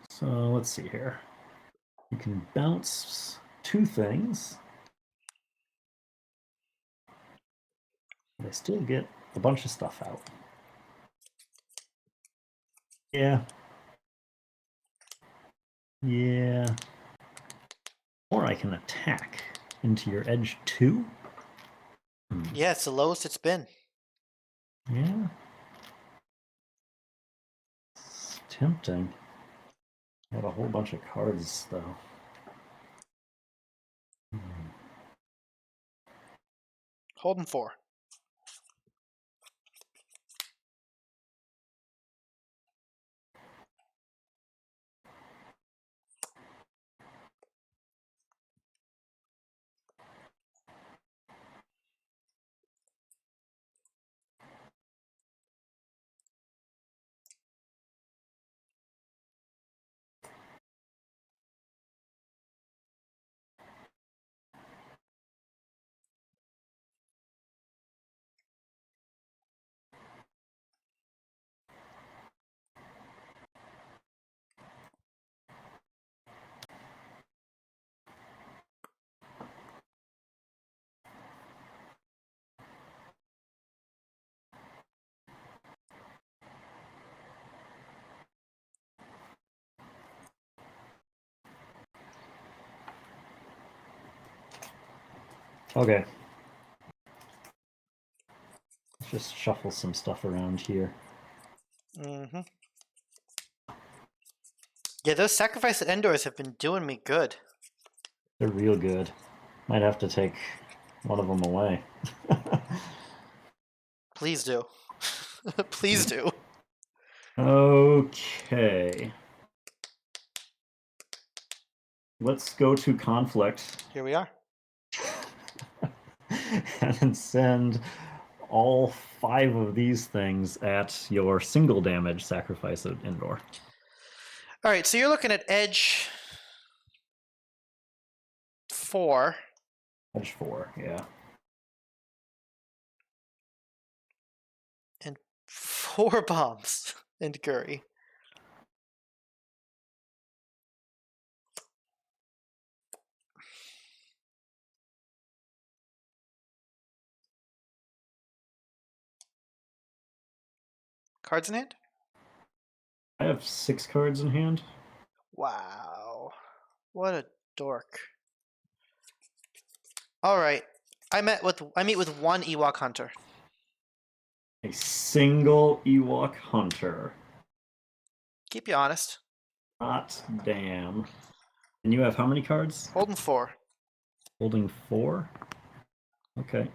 So let's see here. You can bounce 2 things. They still get a bunch of stuff out. Yeah. Yeah. Or I can attack into your edge 2. Yeah, it's the lowest it's been. Yeah. It's tempting. I have a whole bunch of cards, though. Holding 4. Okay. Let's just shuffle some stuff around here. Mm-hmm. Yeah, those sacrifice at Endors have been doing me good. They're real good. Might have to take one of them away. Please do. Please do. Okay. Let's go to conflict. Here we are. And send all 5 of these things at your single damage sacrifice at Endor. All right, so you're looking at edge 4. Edge 4, yeah. And 4 bombs and curry. Cards in hand? I have 6 cards in hand. Wow. What a dork. All right. I meet with 1 Ewok hunter. A single Ewok hunter. Keep you honest. Hot damn. And you have how many cards? Holding 4. Holding 4? Okay.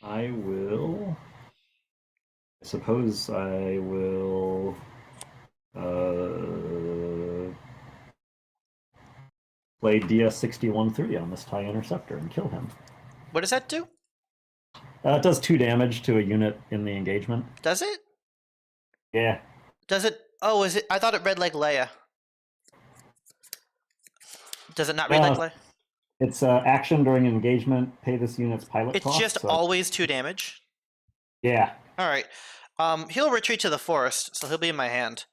I will. I suppose I will. Play DS-61-3 on this TIE Interceptor and kill him. What does that do? It does 2 damage to a unit in the engagement. Does it? Yeah. Does it? Oh, is it? I thought it read like Leia. Does it not read like Leia? It's action during engagement. Pay this unit's pilot It's cost. just always 2 damage. Yeah. All right. He'll retreat to the forest, so he'll be in my hand.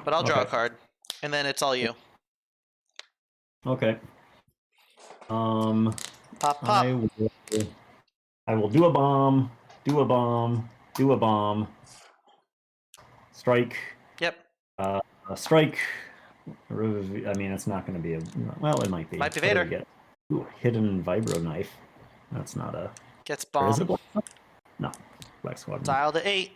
But I'll draw a card, and then it's all you. Okay. Pop, pop. I will do a bomb, do a bomb, do a bomb. Strike. Yep. Strike. I mean, it's not going to be a. Well, it might be. Might be What do we Vader. get? Ooh, hidden vibro knife. That's not a. Gets Or is it bomb. black? No, black squadron. Dial to 8.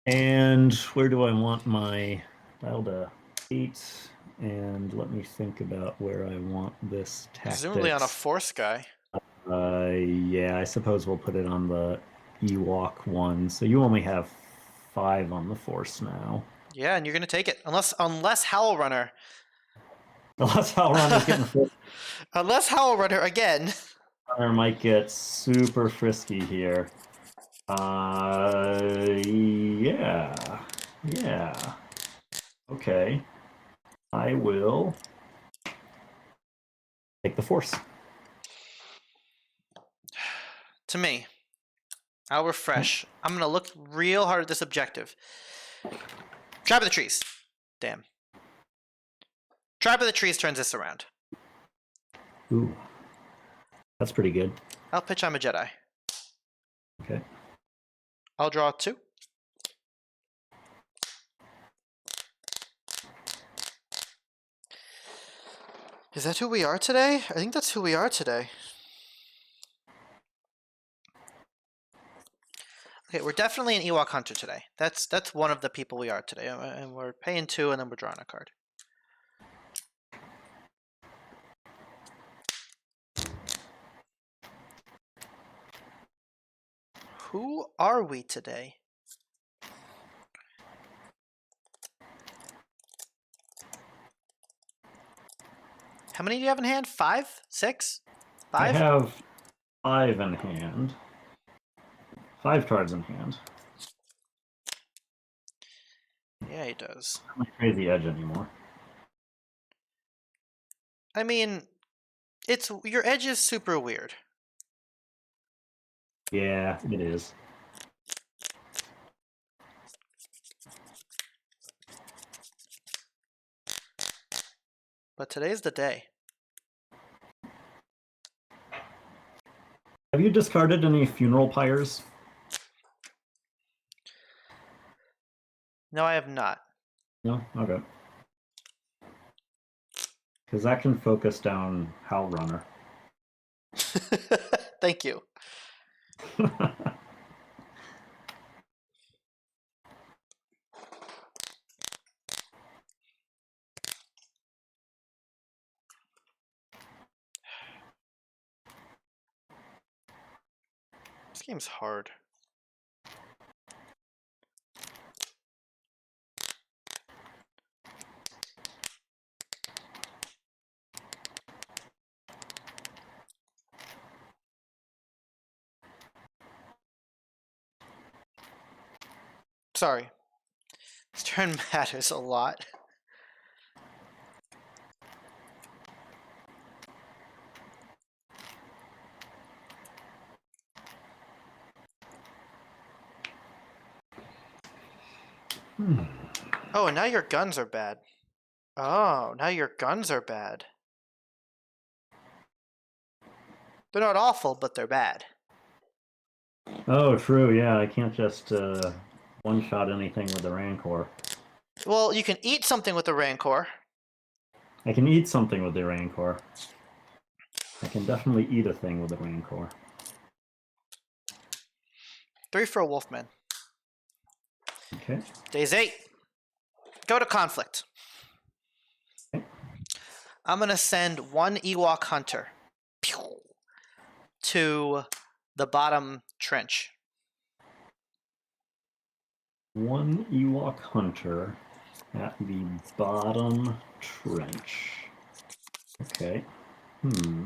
And where do I want my dial to 8? And let me think about where I want this tactics. Presumably on a Force guy. Yeah, I suppose we'll put it on the Ewok one. So you only have 5 on the Force now. Yeah, and you're gonna take it. Unless Howl Runner. Unless Howl Runner's getting frisky. Unless Howl Runner again. Runner might get super frisky here. Yeah. Okay. I will take the Force. To me, I'll refresh. I'm gonna look real hard at this objective. Tribe of the Trees. Damn. Tribe of the Trees turns this around. Ooh. That's pretty good. I'll pitch I'm a Jedi. Okay. I'll draw 2. Is that who we are today? I think that's who we are today. Okay, we're definitely an Ewok Hunter today. That's one of the people we are today. And we're paying 2 and then we're drawing a card. Who are we today? How many do you have in hand? 5? 6? 5? I have 5 in hand. 5 cards in hand. Yeah, he does. I don't crazy edge anymore. I mean, your edge is super weird. Yeah, it is. But today's the day. Have you discarded any funeral pyres? No, I have not. No? Okay. Because that can focus down Howl Runner. Thank you. This game's hard. Sorry. This turn matters a lot. Oh, and now your guns are bad. Oh, now your guns are bad. They're not awful, but they're bad. Oh, true. Yeah, I can't just one-shot anything with the Rancor. Well, you can eat something with the Rancor. I can eat something with the Rancor. I can definitely eat a thing with the Rancor. 3 for a Wolfman. Okay. Days 8. Go to conflict. Okay. I'm going to send 1 Ewok Hunter to the bottom trench. 1 Ewok Hunter at the bottom trench. Okay. Hmm.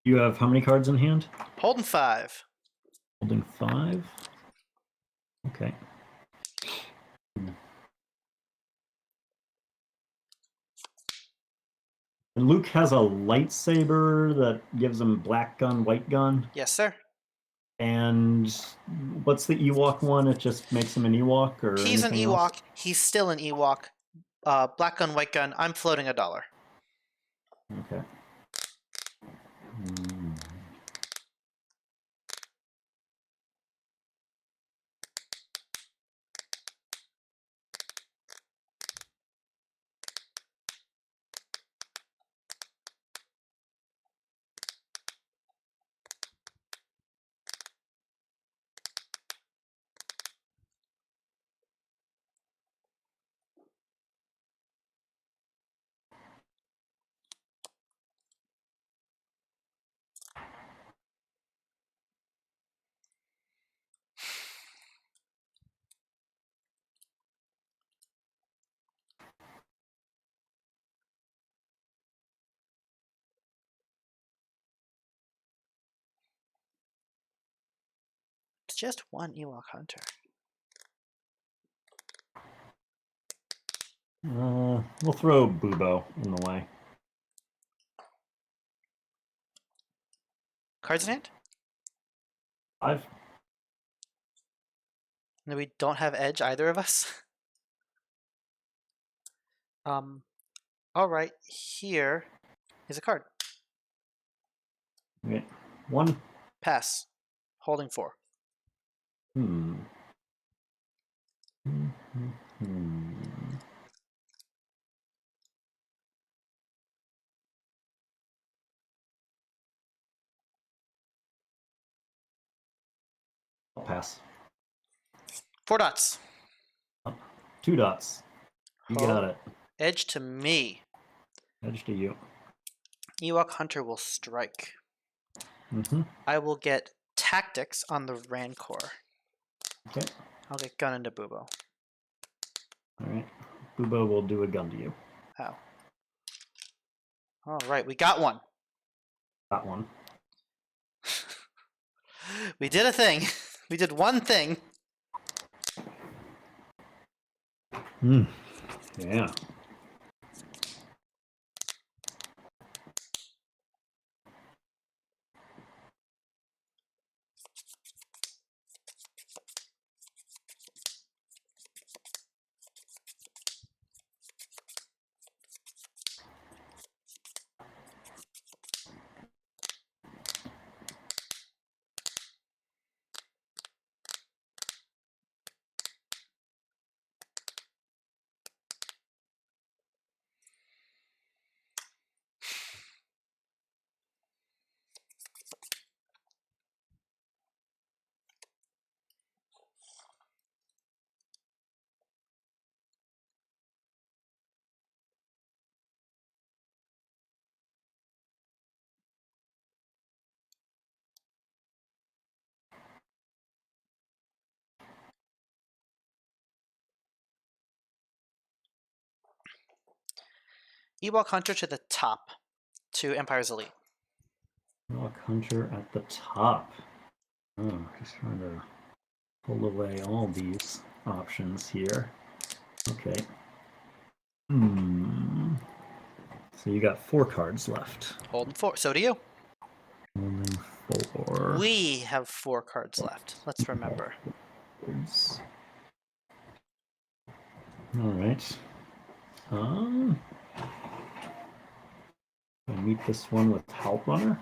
You have how many cards in hand? Holding 5. Holding 5. Okay. And Luke has a lightsaber that gives him black gun, white gun. Yes, sir. And what's the Ewok one? It just makes him an Ewok or He's an anything Ewok. else? He's still an Ewok. Black gun, white gun. I'm floating $1. Okay. It's just one Ewok hunter. We'll throw Bubo in the way. Cards in hand? 5. No, we don't have edge, either of us. All right, here is a card. Okay. 1. Pass. Holding 4. I'll pass. 4 dots. 2 dots. You got it. Edge to me. Edge to you. Ewok hunter will strike. I will get tactics on the Rancor. Okay. I'll get gun into Bubo. All right. Bubo will do a gun to you. How? All right, we got one. Got one. We did a thing. We did one thing. Yeah. Ewok hunter to the top to Empire's Elite. Ewok hunter at the top. Oh, just trying to pull away all these options here. Okay. So you got 4 cards left. Holding 4. So do you. Holding 4. We have 4 cards left. Let's remember. All right. I meet this one with Help Runner.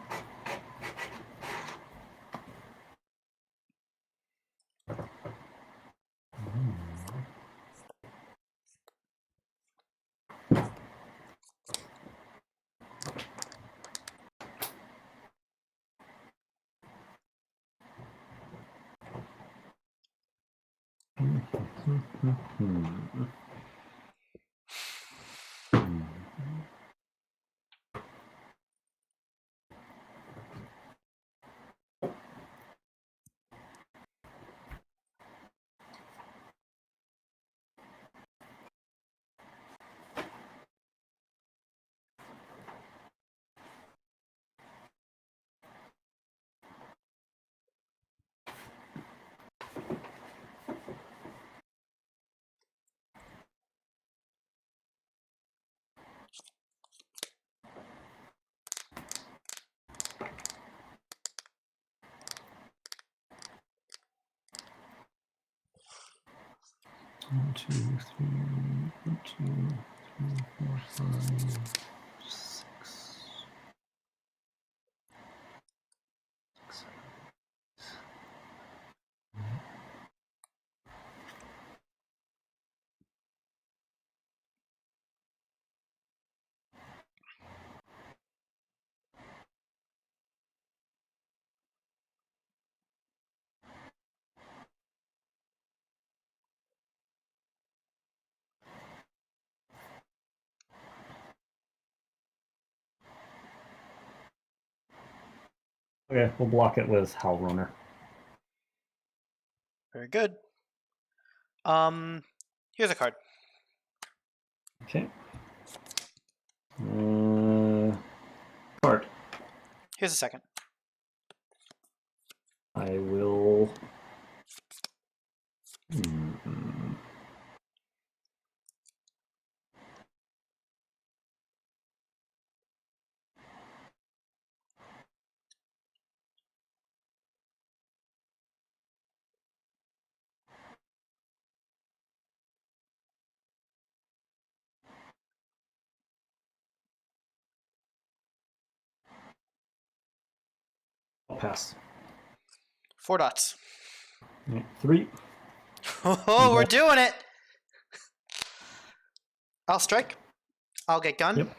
1, 2, 3, 1, 2, 3, 4, 5, 6. Okay, we'll block it with Howl Runner. Very good. Here's a card. Okay. Card. Here's a second. I will. I'll pass. 4 dots. 3. Oh, we're doing it! I'll strike. I'll get gun. Yep.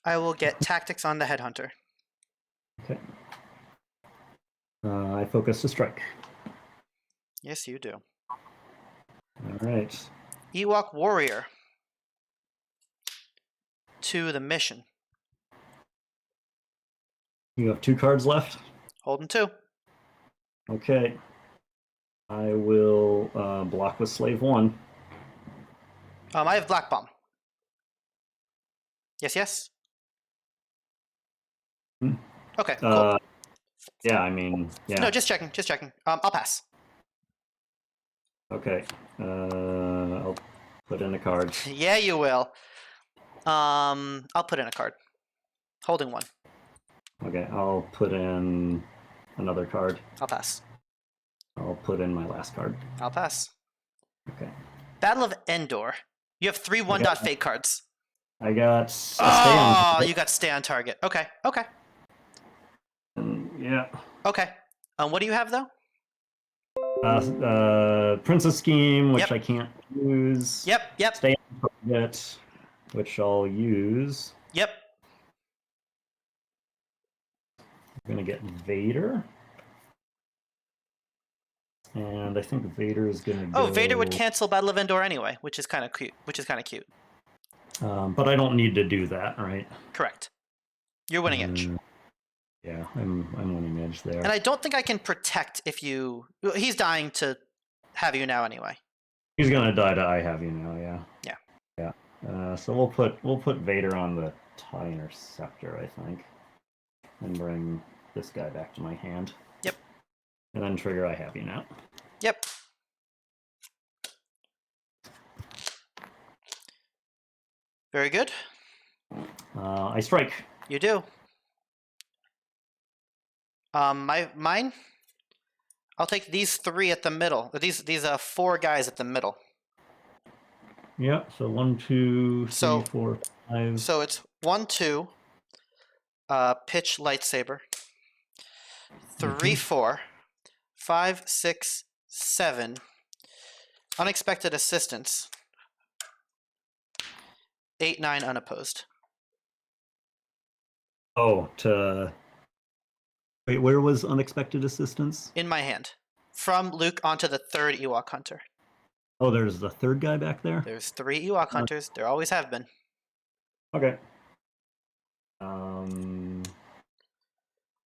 I will get tactics on the headhunter. Okay. I focus to strike. Yes, you do. All right. Ewok warrior. To the mission. You have 2 cards left. Holding 2. Okay. I will block with Slave 1. I have black bomb. Yes, yes. Okay, cool. Yeah, I mean, yeah. No, just checking, just checking. I'll pass. Okay. I'll put in a card. Yeah, you will. I'll put in a card. Holding 1. Okay, I'll put in another card. I'll pass. I'll put in my last card. I'll pass. Okay. Battle of Endor. You have 3 1-dot fake cards. I got stay on target. You got stay on target. Okay, okay. Yeah. Okay. What do you have, though? Princess Scheme, which I can't use. Yep. Stay on target, which I'll use. Yep. I'm going to get Vader. And I think Vader is going to go... Oh, Vader would cancel Battle of Endor anyway, which is kind of cute. But I don't need to do that, right? Correct. You're winning edge. Yeah, I'm winning edge there. And I don't think I can protect if you... He's dying to have you now anyway. He's going to die to I have you now, yeah. Yeah. Yeah. So we'll put Vader on the TIE Interceptor, I think. And bring this guy back to my hand. Yep. And then trigger I have you now. Yep. Very good. I strike. You do. Mine. I'll take these 3 at the middle. These 4 guys at the middle. Yeah. So 1, 2, 3, 4, 5. So it's 1, 2. Pitch lightsaber. 3, 4. 5, 6, 7. Unexpected assistance. 8, 9 unopposed. Oh, wait, where was unexpected assistance? In my hand. From Luke onto the 3rd Ewok hunter. Oh, there's the 3rd guy back there? There's 3 Ewok hunters. There always have been. Okay.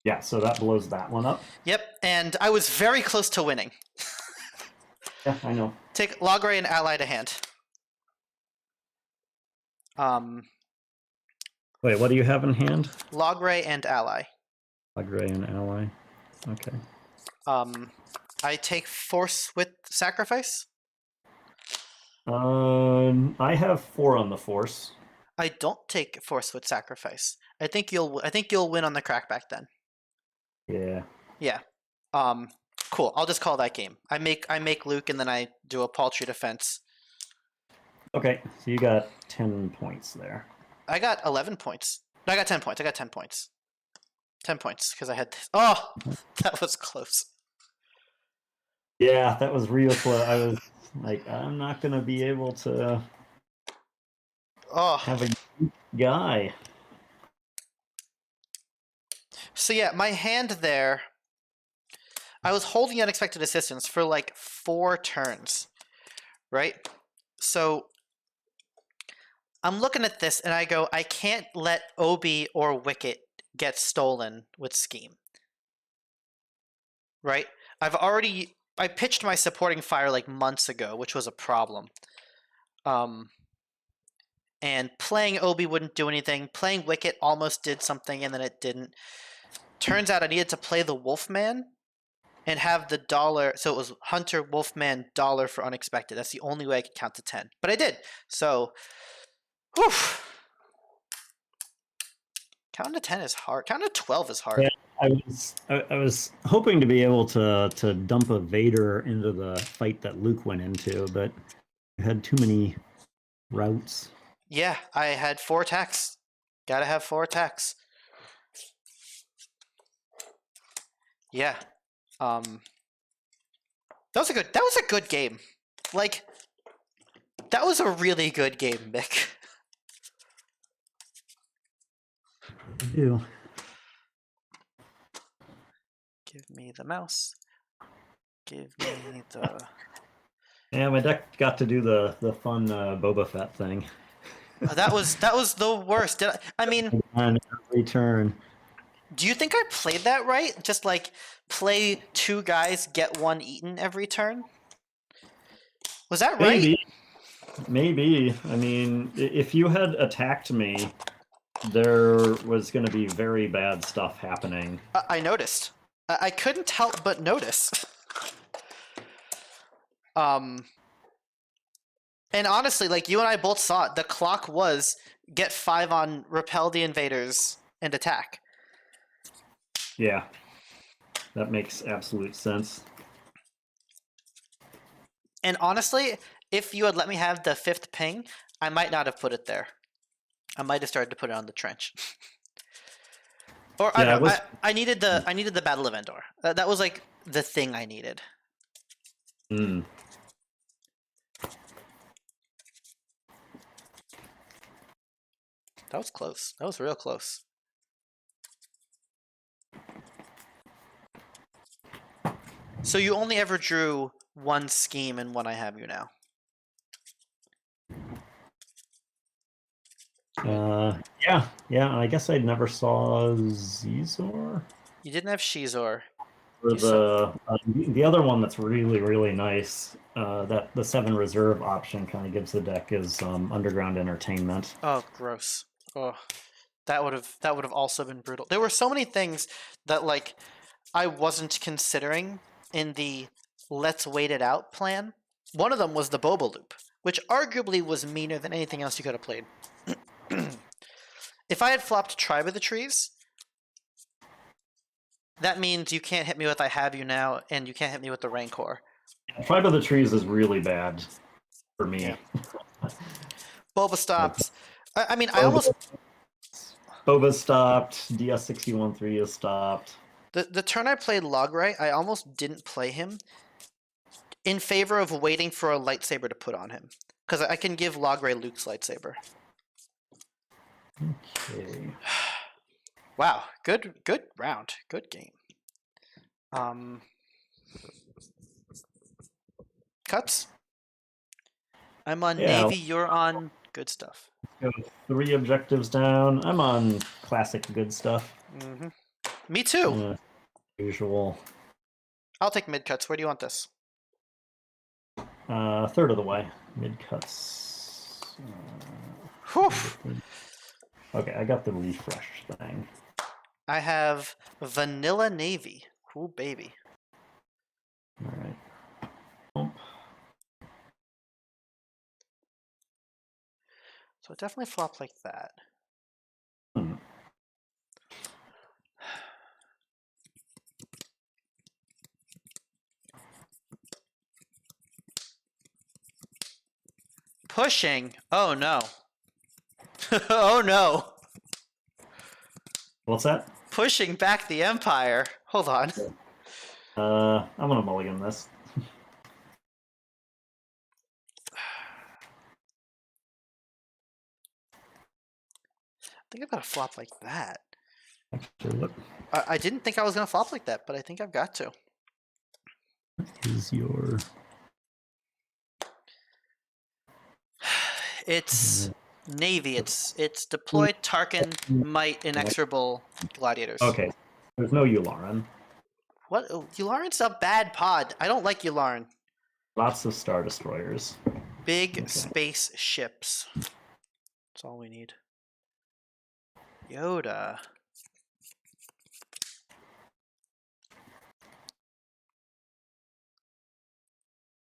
Yeah, so that blows that one up. Yep, and I was very close to winning. Yeah, I know. Take Logray and Ally to hand. Wait, what do you have in hand? Logray and Ally. Logray and Ally. Okay. I take Force with Sacrifice. I have 4 on the Force. I don't take Force with Sacrifice. I think you'll win on the crackback then. Yeah. Yeah. Cool. I'll just call that game. I make Luke, and then I do a paltry defense. Okay, so you got 10 points there. I got 11 points. No, I got 10 points. I got 10 points. 10 points because I had this. Oh, that was close. Yeah, that was real close. I was like, I'm not gonna be able to have a guy. So yeah, my hand there. I was holding unexpected assistance for like 4 turns, right? So I'm looking at this and I go, I can't let Obi or Wicket get stolen with Scheme. Right? I pitched my supporting fire like months ago, which was a problem. And playing Obi wouldn't do anything. Playing Wicket almost did something and then it didn't. Turns out I needed to play the Wolfman and have the dollar. So it was Hunter, Wolfman, dollar for unexpected. That's the only way I could count to 10. But I did. So, whew. Counting to 10 is hard. Counting to 12 is hard. Yeah, I was hoping to be able to dump a Vader into the fight that Luke went into, but I had too many routes. Yeah, I had 4 attacks. Gotta have 4 attacks. Yeah. That was a good game. Like, that was a really good game, Mick. I do. Give me the mouse. Give me the... Yeah, my deck got to do the fun Boba Fett thing. That was the worst. I mean, on every turn. Do you think I played that right? Just like play 2 guys, get 1 eaten every turn? Was that right? Maybe. I mean, if you had attacked me, there was going to be very bad stuff happening. I noticed. I couldn't help but notice. And honestly, like you and I both saw it, the clock was get 5 on repel the invaders and attack. Yeah, that makes absolute sense. And honestly, if you had let me have the 5th ping, I might not have put it there. I might have started to put it on the trench. Or yeah, I don't know. I needed the Battle of Endor. That was like the thing I needed. Hmm. That was close. That was real close. So you only ever drew 1 scheme and 1 I have you now. Yeah. I guess I never saw Zizor. You didn't have Shizor. Or the other one that's really, really nice, that the 7 reserve option kind of gives the deck is Underground Entertainment. Oh, gross. Oh, that would have also been brutal. There were so many things that like I wasn't considering in the let's wait it out plan. One of them was the Boba Loop, which arguably was meaner than anything else you could have played. If I had flopped Tribe of the Trees, that means you can't hit me with I Have You Now, and you can't hit me with the Rancor. Tribe of the Trees is really bad for me. Yeah. Boba stops. I mean, I almost... Boba stopped. DS613 is stopped. The turn I played Logray, I almost didn't play him in favor of waiting for a lightsaber to put on him. Because I can give Logray Luke's lightsaber. Okay. Wow, good round. Good game. Cuts? I'm on Navy, you're on good stuff. Go 3 objectives down. I'm on classic good stuff. Mm-hmm. Me too. Usual. I'll take mid cuts. Where do you want this? Third of the way. Mid cuts. Whew. Okay, I got the refresh thing. I have Vanilla Navy. Ooh, baby. All right. So it definitely flopped like that. Pushing. Oh no. Oh no. What's that? Pushing back the Empire. Hold on. I'm gonna mulligan this. I think I've got to flop like that. Actually, look. I didn't think I was going to flop like that, but I think I've got to. What is your... It's Navy. It's deployed Tarkin, Might, Inexorable, Gladiators. Okay. There's no Yularen. What? Yularen's a bad pod. I don't like Yularen. Lots of Star Destroyers. Big space ships. That's all we need. Yoda.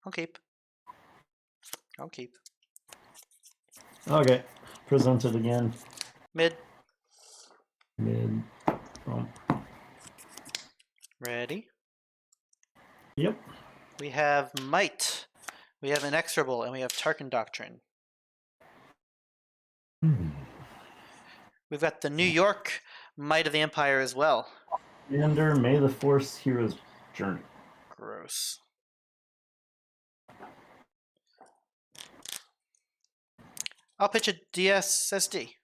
I'll keep. I'll keep. Okay. Present it again. Mid. Mid. Oh. Ready? Yep. We have Might. We have Inexorable, and we have Tarkin Doctrine. We've got the New York Might of the Empire as well. Commander, May the Force Hero's Journey. Gross. I'll pitch a DSSD.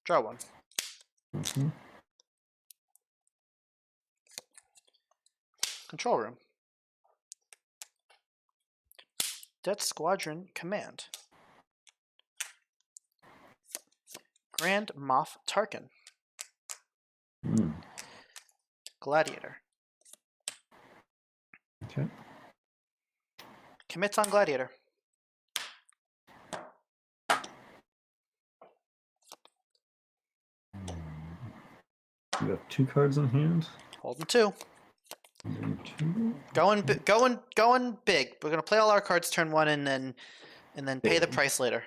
Draw one. Control room. Death Squadron Command. Grand Moff Tarkin. Gladiator. Okay. Commits on Gladiator. You have 2 cards in hand. Holding 2. Going big. We're gonna play all our cards turn 1 and then pay the price later.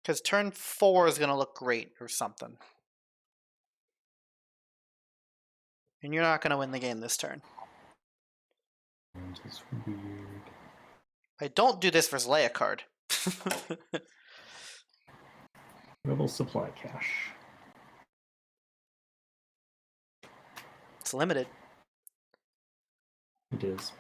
Because turn 4 is gonna look great or something. And you're not gonna win the game this turn. That's weird. I don't do this versus Leia card. Rebel supply cache. It's limited. It is.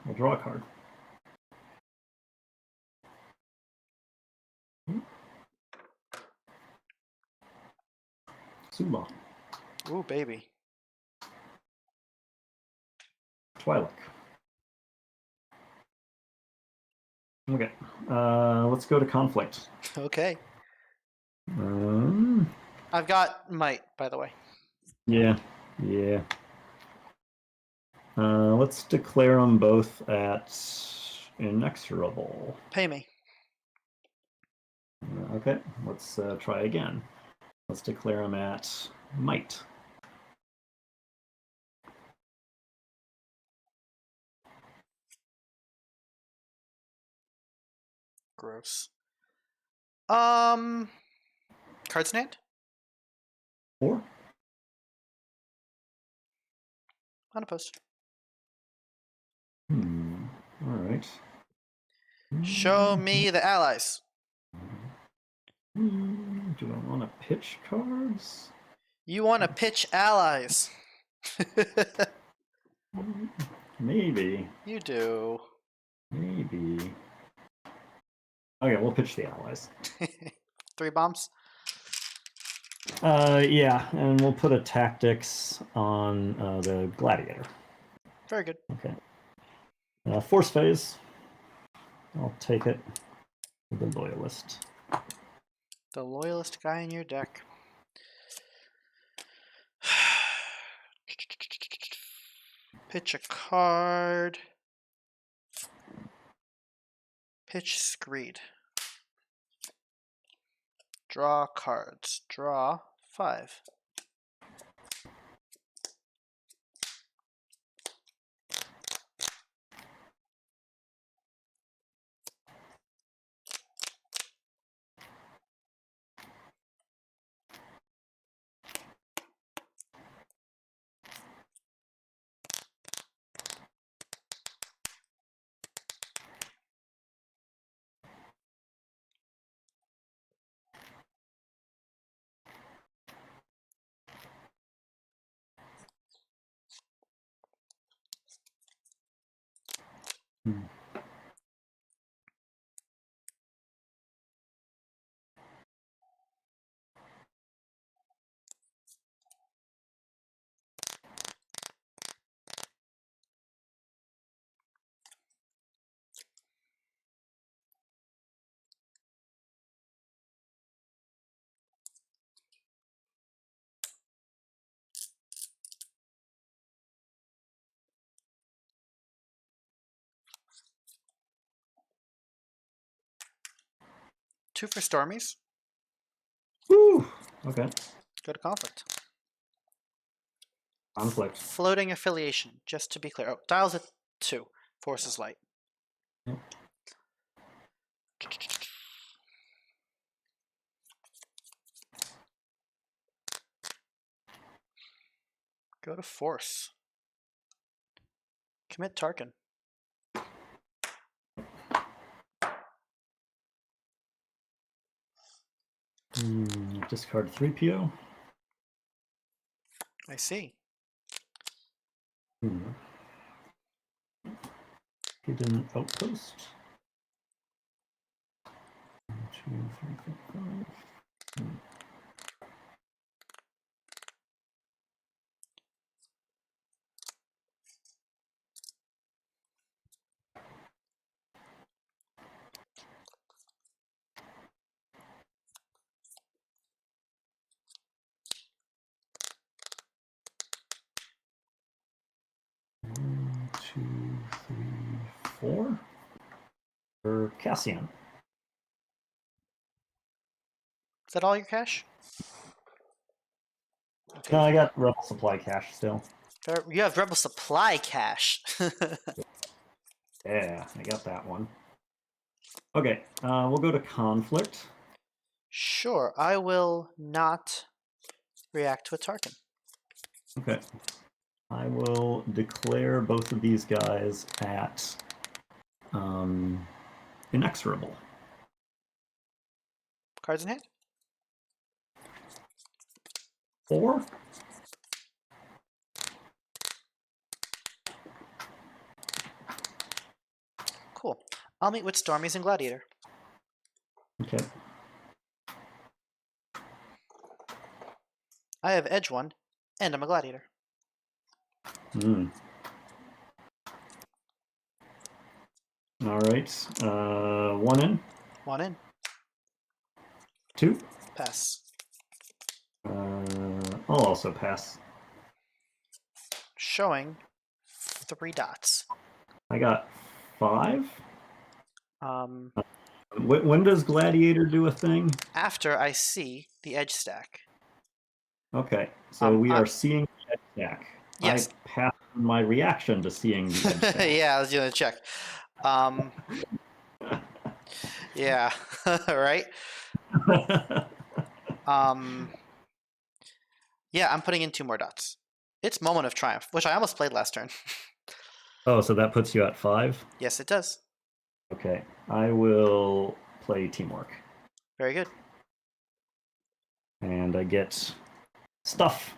I'll draw a card. Suba. Ooh, baby. Twi'lek. Okay. Let's go to conflict. Okay. I've got Might, by the way. Yeah. Yeah. Let's declare them both at Inexorable. Pay me. Okay, let's try again. Let's declare them at Might. Gross. Cards in hand? 4. Unopposed. All right. Show me the allies. Do I want to pitch cards? You want to pitch allies. Maybe. You do. Maybe. Okay, we'll pitch the allies. 3 bombs? Yeah, and we'll put a tactics on the Gladiator. Very good. Okay. Force phase. I'll take it with the Loyalist. The loyalist guy in your deck. Pitch a card. Pitch Screed. Draw cards. Draw 5. Hmm. Two for Stormies. Woo! Okay. Go to Conflict. Conflict. Floating Affiliation, just to be clear. Oh, dials at 2. Force is light. Yep. Go to Force. Commit Tarkin. Discard 3PO. I see. Hidden Outpost. 1, 2, 3, 4, 5. 1, 2, 3, 4. For Cassian. Is that all your cash? Okay. No, I got Rebel Supply cash still. You have Rebel Supply cash. Yeah, I got that one. Okay, we'll go to Conflict. Sure, I will not react to a Tarkin. Okay. I will declare both of these guys at inexorable. Cards in hand? 4. Cool. I'll meet with Stormies and Gladiator. Okay. I have Edge 1, and I'm a Gladiator. All right. 1 in. 1 in. 2. Pass. I'll also pass. Showing 3 dots. I got 5. Um, When does Gladiator do a thing? After I see the Edge stack. Okay, so we are seeing the Edge stack. Yes. I passed my reaction to seeing the Edge stack. Yeah, I was doing a check. Yeah, right? Yeah, I'm putting in 2 more dots. It's Moment of Triumph, which I almost played last turn. Oh, so that puts you at 5? Yes, it does. Okay, I will play Teamwork. Very good. And I get stuff.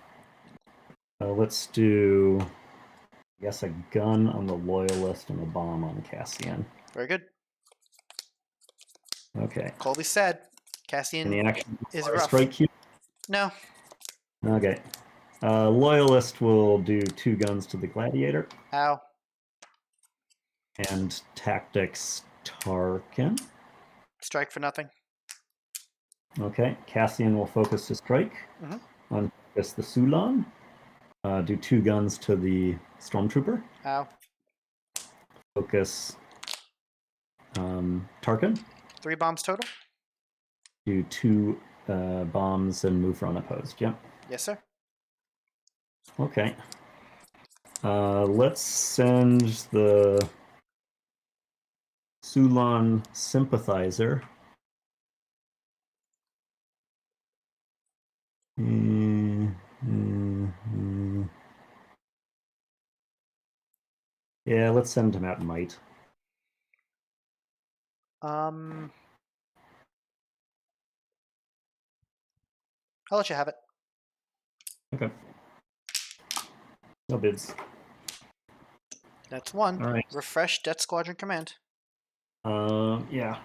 Let's do, I guess, a gun on the Loyalist and a bomb on Cassian. Very good. Okay. Colby said Cassian Any action is or rough. strike you? No. Okay. Loyalist will do 2 guns to the Gladiator. Ow. And Tactics Tarkin. Strike for nothing. Okay. Cassian will focus to strike. On focus the Sulan. Do 2 guns to the Stormtrooper. Ow. Focus Tarkin. 3 bombs total. Do 2 bombs and move for unopposed. Yep. Yes, sir. Okay. Let's send the Sulan sympathizer. Yeah, let's send him out might. I'll let you have it. Okay. No bids. That's 1. All right. Refresh Death Squadron command. Yeah.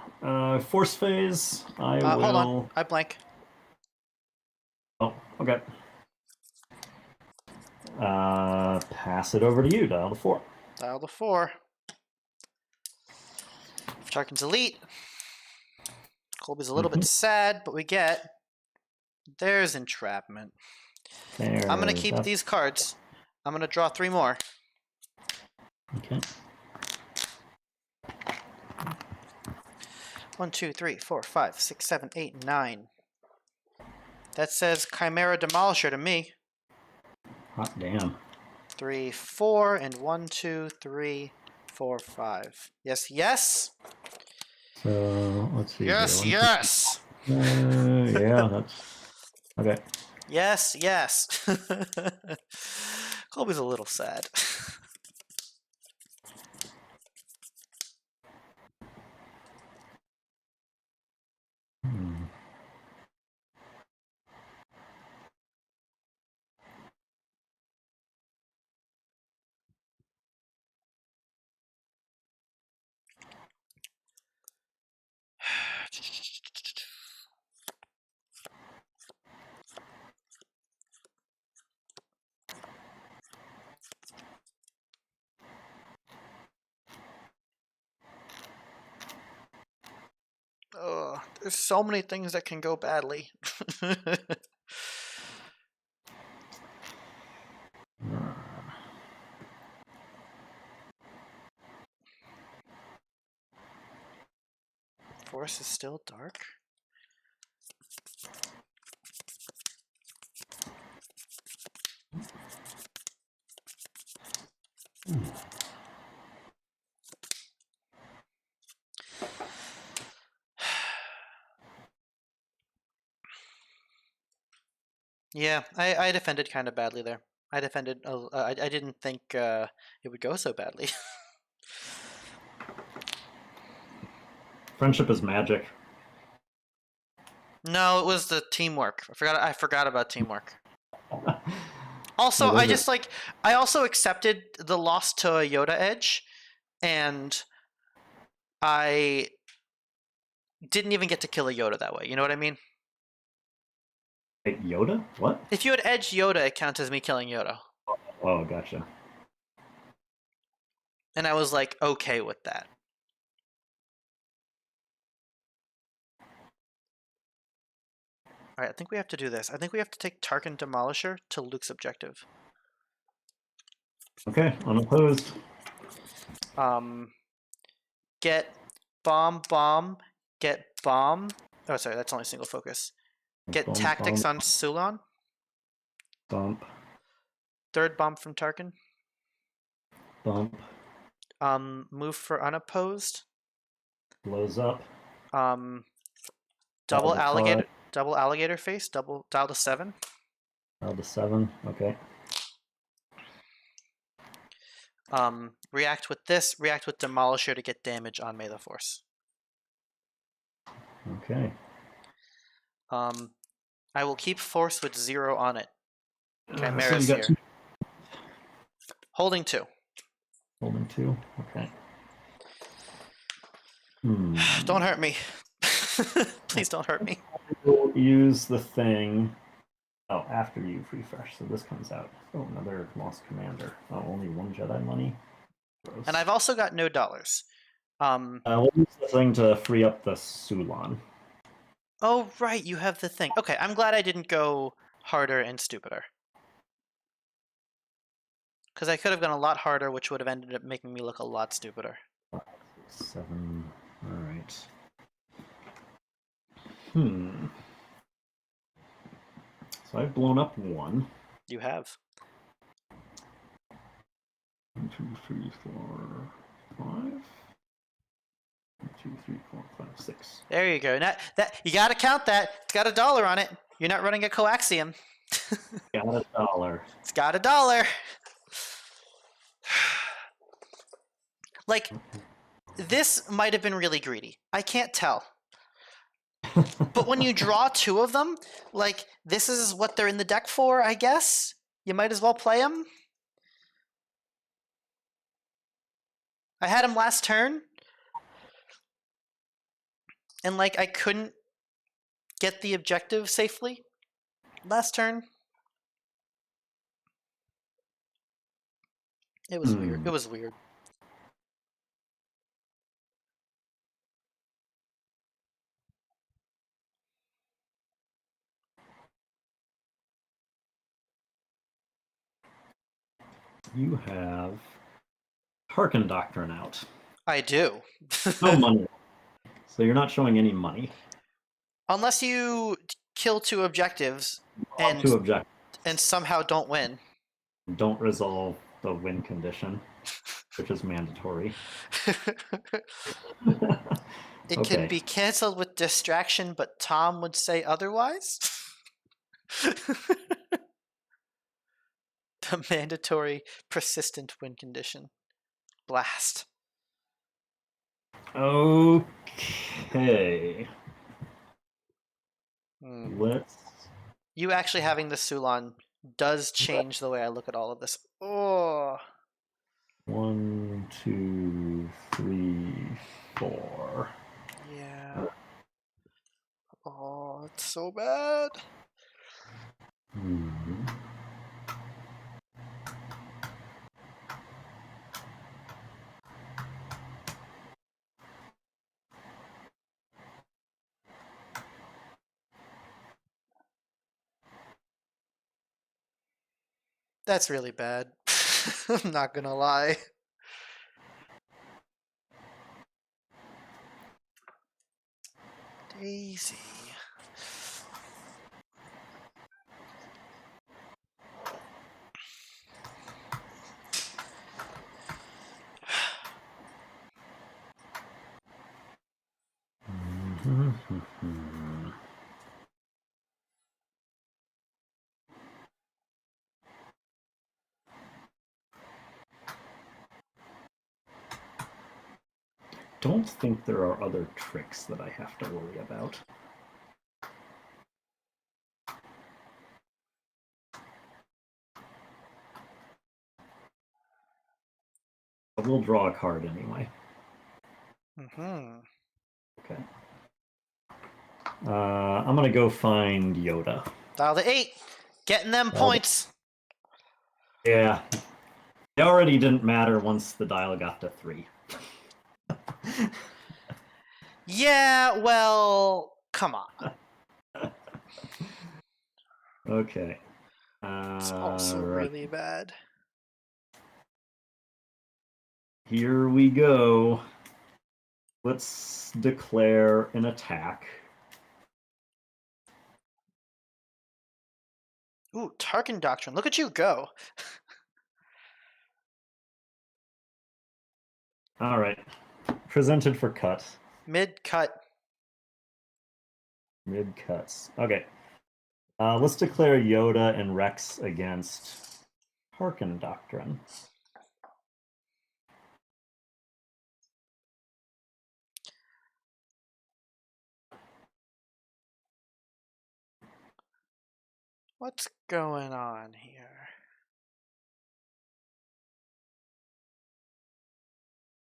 Force phase. I will. Hold on. I blank. Oh, okay. Pass it over to you, dial to 4. Dial to 4. Tarkin's elite. Colby's a little bit sad, but we get. There's entrapment. There. I'm gonna keep these cards. I'm gonna draw 3 more. Okay. 1, 2, 3, 4, 5, 6, 7, 8, 9. That says Chimera Demolisher to me. Hot damn. 3, 4, and 1, 2, 3, 4, 5. Yes, yes. So let's see. Yes, here. yes. Yeah, that's okay. Yes, yes. Colby's a little sad. Oh, there's so many things that can go badly. Forest is still dark. Yeah, I defended kind of badly there. I defended. I didn't think it would go so badly. Friendship is magic. No, it was the teamwork. I forgot about teamwork. Also, Yeah, I just like I also accepted the loss to a Yoda Edge, and I didn't even get to kill a Yoda that way. You know what I mean? Wait, Yoda? What? If you had edged Yoda, it counts as me killing Yoda. Oh, gotcha. And I was like, okay with that. Alright, I think we have to do this. I think we have to take Tarkin Demolisher to Luke's objective. Okay, unopposed. Get bomb, get bomb. Oh, sorry, that's only single focus. Get Bomb, tactics bomb, on Sulan. bump, 3rd bomb from Tarkin. bump, Move for unopposed. blows up. Double to alligator, 5. double alligator face. Double dial to 7. Dial to 7. Okay. React with this. React with Demolisher to get damage on May the Force. Okay. I will keep Force with 0 on it. Chimera's so you got here. Holding 2. Holding 2. Okay. Don't hurt me. Please don't hurt me. We'll use the thing. Oh, after you've refreshed, so this comes out. Oh, another lost commander. Oh, only 1 Jedi money. Gross. And I've also got no dollars. We'll use the thing to free up the Sulan. Oh, right, you have the thing. Okay, I'm glad I didn't go harder and stupider. Because I could have gone a lot harder, which would have ended up making me look a lot stupider. 7. Hmm. So I've blown up one. You have. 1, 2, 3, 4, 5. 1, 2, 3, 4, 5, 6. There you go. That you got to count that. It's got $1 on it. You're not running a coaxium. Got $1. It's got $1. Like, this might have been really greedy. I can't tell. But when you draw 2 of them, like, this is what they're in the deck for, I guess. You might as well play them. I had him last turn. And, like, I couldn't get the objective safely last turn. It was weird. It was weird. You have Harken Doctrine out. I do. No money. So you're not showing any money. Unless you kill 2 objectives and 2 objectives. And somehow don't win. Don't resolve the win condition, which is mandatory. It can be canceled with distraction, but Tom would say otherwise. The mandatory persistent win condition. Blast. Okay. Let's. You actually having the Sulon does change the way I look at all of this. Oh. 1, 2, 3, 4. Yeah. Oh, it's so bad. That's really bad. I'm not gonna lie. Daisy. Don't think there are other tricks that I have to worry about. But we'll draw a card anyway. Okay. I'm gonna go find Yoda. Dial to 8. Getting them points. Yeah. It already didn't matter once the dial got to 3. Yeah, well, come on. Okay. It's also really bad. Here we go. Let's declare an attack. Ooh, Tarkin Doctrine. Look at you go. All right. Presented for cut. Mid-cut. Mid-cuts. Okay. Let's declare Yoda and Rex against Harken Doctrine. What's going on here?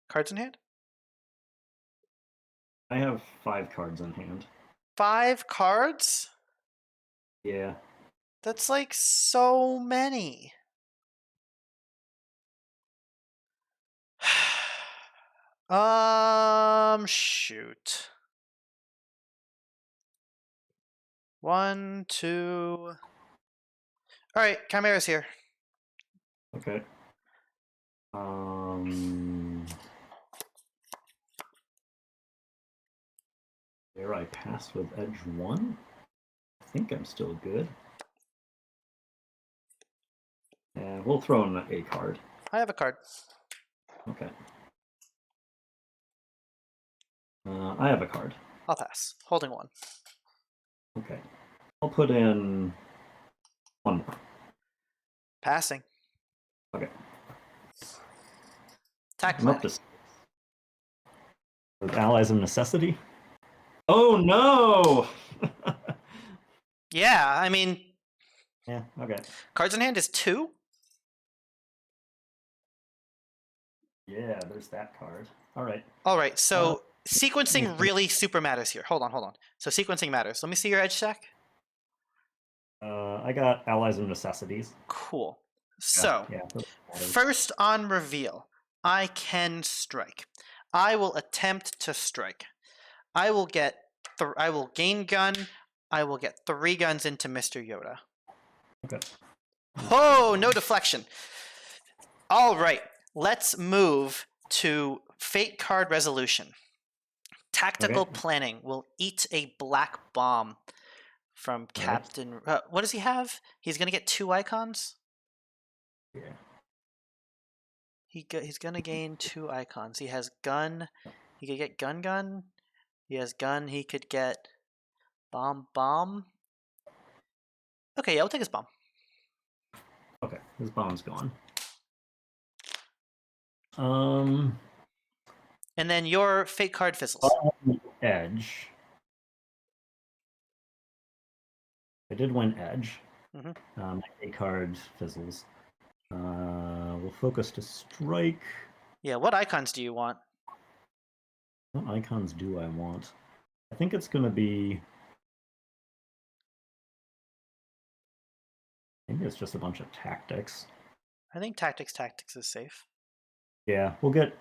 Cards in hand? I have 5 cards in hand. 5 cards? Yeah. That's like so many. Shoot. 1, 2. All right, Chimera's here. Okay. There I pass with edge 1. I think I'm still good. And we'll throw in a card. I have a card. Okay. I have a card. I'll pass. Holding 1. Okay. I'll put in 1 more. Passing. Okay. Attack I'm up planning. to 6. With allies of necessity. Oh no! Yeah, I mean, Yeah, okay. cards in hand is 2? Yeah, there's that card. All right. All right, so sequencing really super matters here. Hold on. So sequencing matters. Let me see your edge stack. I got allies of necessities. Cool. So, yeah, first on reveal, I can strike. I will attempt to strike. I will gain gun. I will get 3 guns into Mr. Yoda. Okay. Oh, no deflection. All right, let's move to Fate card resolution. Tactical planning will eat a black bomb from Captain. What does he have? He's gonna get 2 icons. Yeah. He's gonna gain 2 icons. He has gun. He could get gun. He has gun. He could get bomb. Okay, yeah, I'll take his bomb. Okay, his bomb's gone. And then your Fate card fizzles. Edge. I did win edge. My Fate card fizzles. We'll focus to strike. Yeah, what icons do you want? What icons do I want? I think it's going to be... Maybe it's just a bunch of tactics. I think tactics is safe. Yeah, we'll get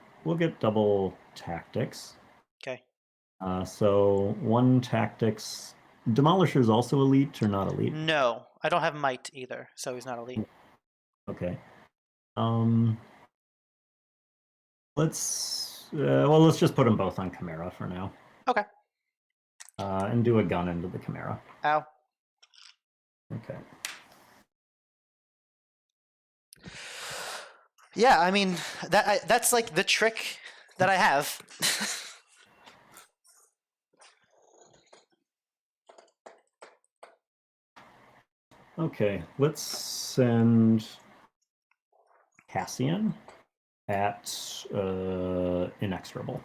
double tactics. Okay. So 1 tactics. Demolisher is also elite or not elite? No, I don't have might either, so he's not elite. Okay. Let's just put them both on Chimera for now. Okay. And do a gun into the Chimera. Ow. Okay. Yeah, I mean that's like the trick that I have. Okay, let's send Cassian at Inexorable.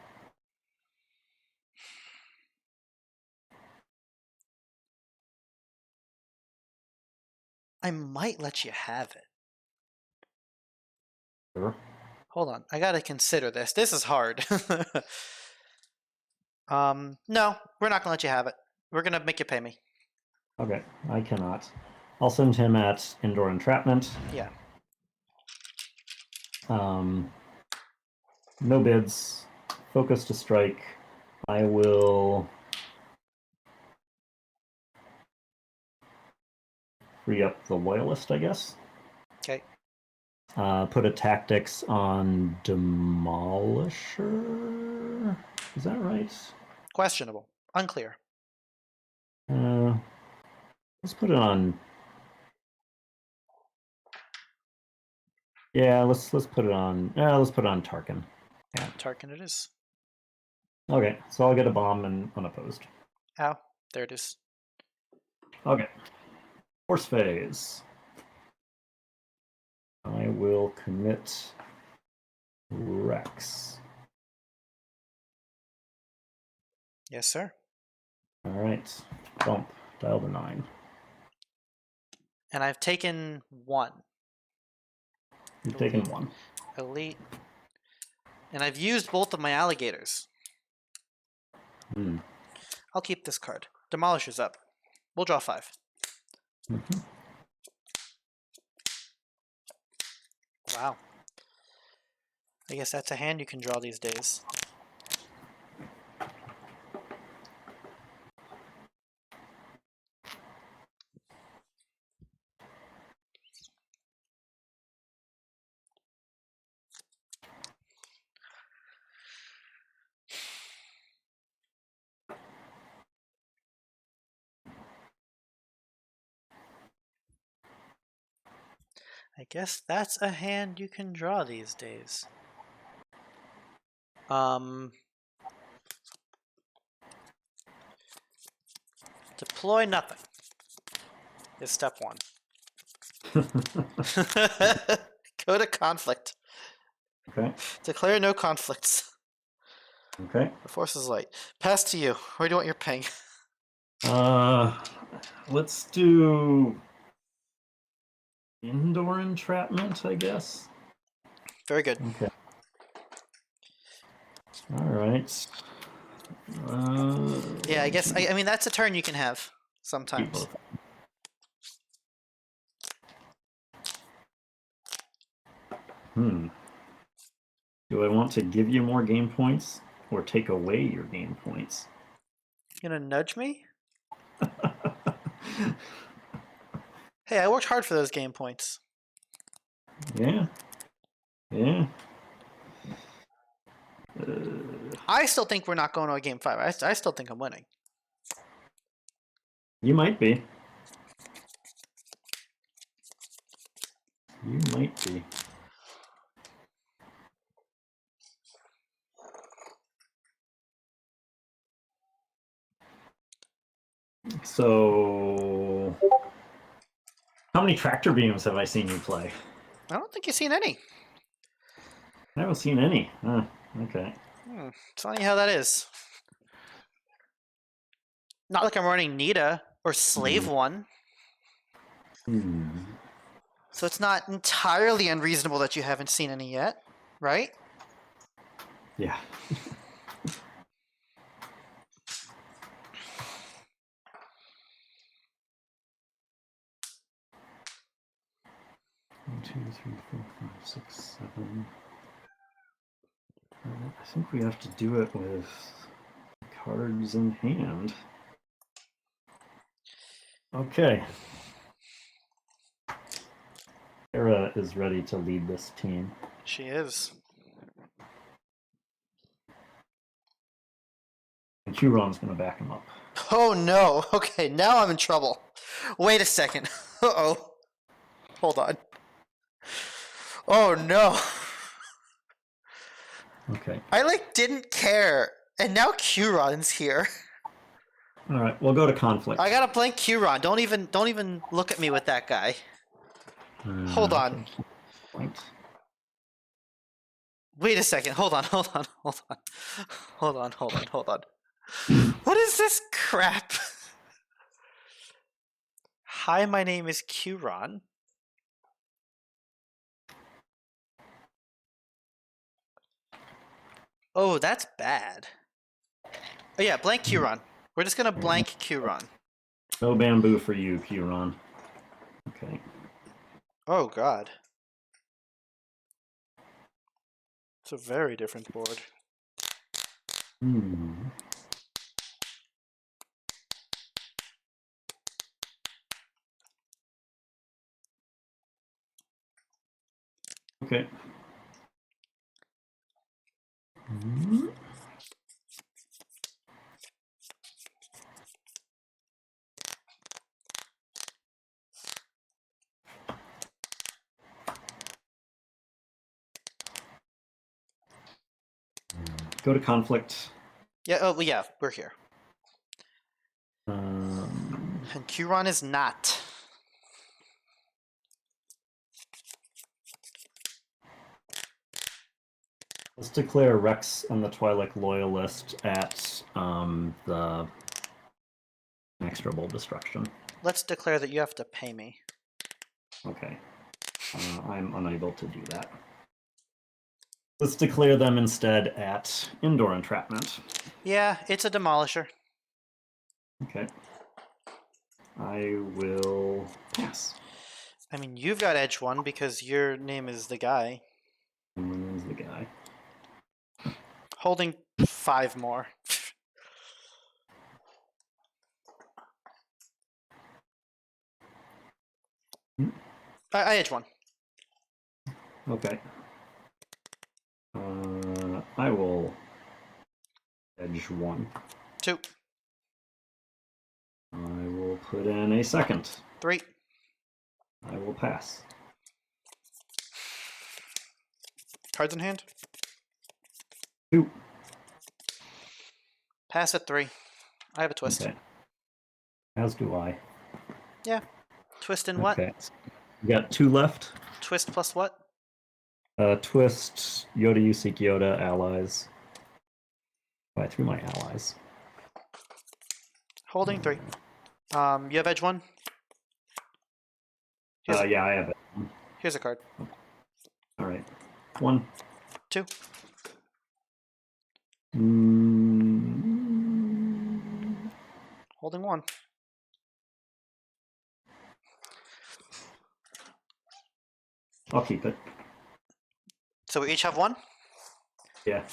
I might let you have it. Sure. Hold on, I gotta consider this. This is hard. No, we're not gonna let you have it. We're gonna make you pay me. Okay, I cannot. I'll send him at Indoor Entrapment. Yeah. No bids. Focus to strike. I will free up the Loyalist, I guess. Okay. Put a tactics on Demolisher. Is that right? Questionable. Unclear. Let's put it on. Yeah, let's put it on. Let's put it on Tarkin. Yeah. Tarkin it is. Okay, so I'll get a bomb and unopposed. Ow. There it is. Okay. Force phase. I will commit Rex. Yes, sir. All right. Bump. Dial to 9. And I've taken 1. You've taken 1. Elite. And I've used both of my alligators. I'll keep this card. Demolisher's up. We'll draw 5. Wow. I guess that's a hand you can draw these days. I guess that's a hand you can draw these days. Deploy nothing is step 1. Go to conflict. Okay. Declare no conflicts. Okay. The force is light. Pass to you. Where do you want your ping? Let's do indoor entrapment, I guess. Very good. Okay. All right. Yeah, I guess. I mean, that's a turn you can have sometimes. both. Do I want to give you more game points or take away your game points? You gonna nudge me? Hey, I worked hard for those game points. Yeah. Yeah. I still think we're not going to a game 5. I still think I'm winning. You might be. You might be. So, how many tractor beams have I seen you play? I don't think you've seen any. I haven't seen any. Okay. It's funny how that is. Not like I'm running Nita or Slave One. So it's not entirely unreasonable that you haven't seen any yet, right? Yeah. One, 2, 3, 4, 5, 6, 7. I think we have to do it with cards in hand. Okay. Sarah is ready to lead this team. She is. And Huron's going to back him up. Oh no. Okay, now I'm in trouble. Wait a second. Uh-oh. Hold on. Oh no. Okay. I didn't care. And now Curon's here. All right, we'll go to conflict. I got a blank Curon. Don't even look at me with that guy. Hold on. Okay. Wait a second. Hold on. What is this crap? Hi, my name is Curon. Oh, that's bad. Oh yeah, blank Curon. We're just gonna blank Curon. No bamboo for you, Huron. Okay. Oh god. It's a very different board. Okay. Go to conflict. Yeah, oh yeah, we're here. Um, And Curon is not. Let's declare Rex and the Twi'lek Loyalist at the inexorable destruction. Let's declare that you have to pay me. Okay. I'm unable to do that. Let's declare them instead at indoor entrapment. Yeah, it's a demolisher. Okay. I will pass. I mean, you've got edge 1 because your name is the guy. And the guy. Holding 5 more. I edge 1. Okay. I will edge 1. 2. I will put in a second. 3. I will pass. Cards in hand. 2. Pass at 3. I have a twist. Okay. As do I. Yeah. Twist in what? Okay. We got 2 left. Twist plus what? Twist, Yoda, you seek Yoda, allies. Oh, I threw my allies. Holding 3. You have edge 1? Yeah, I have it. Here's a card. All right. 1. 2. Holding 1. I'll keep it. So we each have 1? Yeah.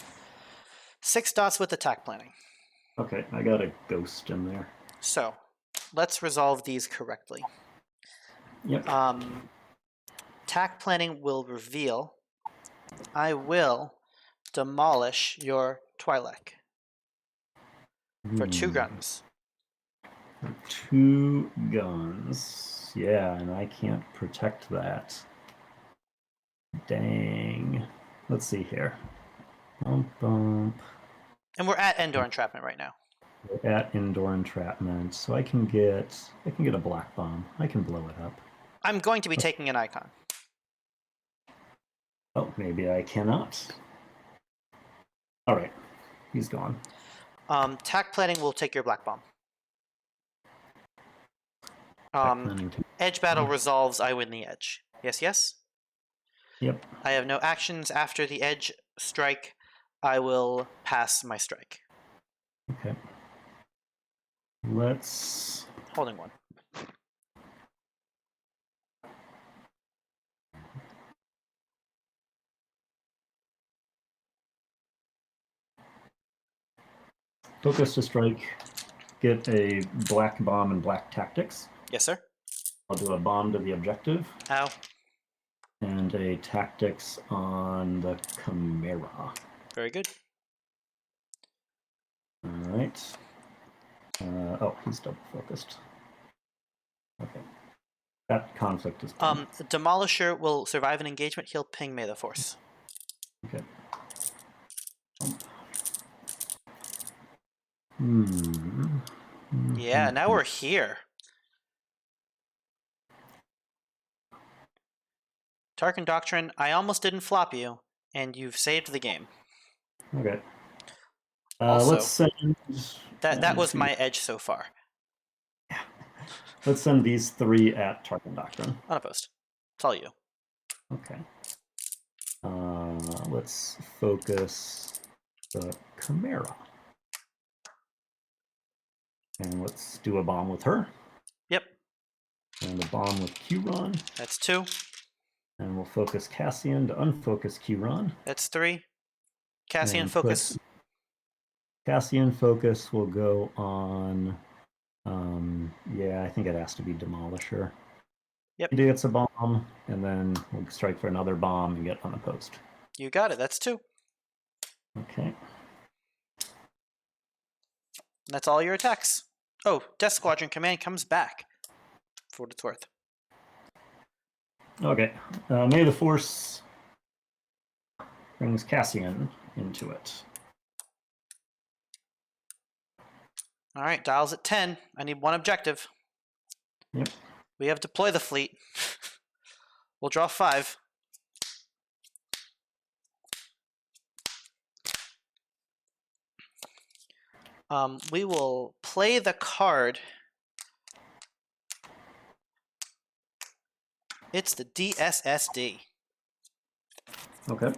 6 dots with attack planning. Okay, I got a ghost in there. So let's resolve these correctly. Yep. Attack planning will reveal I will demolish your Twi'lek for 2 guns. 2 guns. Yeah, and I can't protect that. Dang. Let's see here. Bump, bump. And we're at Endor entrapment right now. We're at indoor entrapment, so I can get a black bomb. I can blow it up. I'm going to be taking an icon. Oh, maybe I cannot. All right, he's gone. Attack planning will take your black bomb. Edge battle resolves. I win the edge. Yes, yes. Yep. I have no actions after the edge strike. I will pass my strike. Okay. Let's... Holding 1. Focus to strike. Get a black bomb and black tactics. Yes, sir. I'll do a bomb to the objective. Ow. And a tactics on the Chimera. Very good. All right. Oh, he's double focused. Okay. That conflict is gone. The Demolisher will survive an engagement. He'll ping May the Force. Okay. Yeah, now we're here. Tarkin Doctrine, I almost didn't flop you, and you've saved the game. Okay. Also, let's send... That was my edge so far. Let's send these 3 at Tarkin Doctrine. Unopposed. It's all you. Okay. Let's focus the Chimera. And let's do a bomb with her. Yep. And a bomb with Q-Ron. That's 2. And we'll focus Cassian to unfocus Q-Ron. That's 3. Cassian focus. Cassian focus will go on... yeah, I think it has to be Demolisher. Yep. He gets a bomb, and then we'll strike for another bomb and get unopposed. You got it. That's 2. Okay. That's all your attacks. Oh, Death Squadron Command comes back. For what it's worth. Okay. May the Force brings Cassian into it. All right, dials at 10. I need 1 objective. Yep. We have deploy the fleet. We'll draw 5. We will play the card. It's the DSSD. Okay.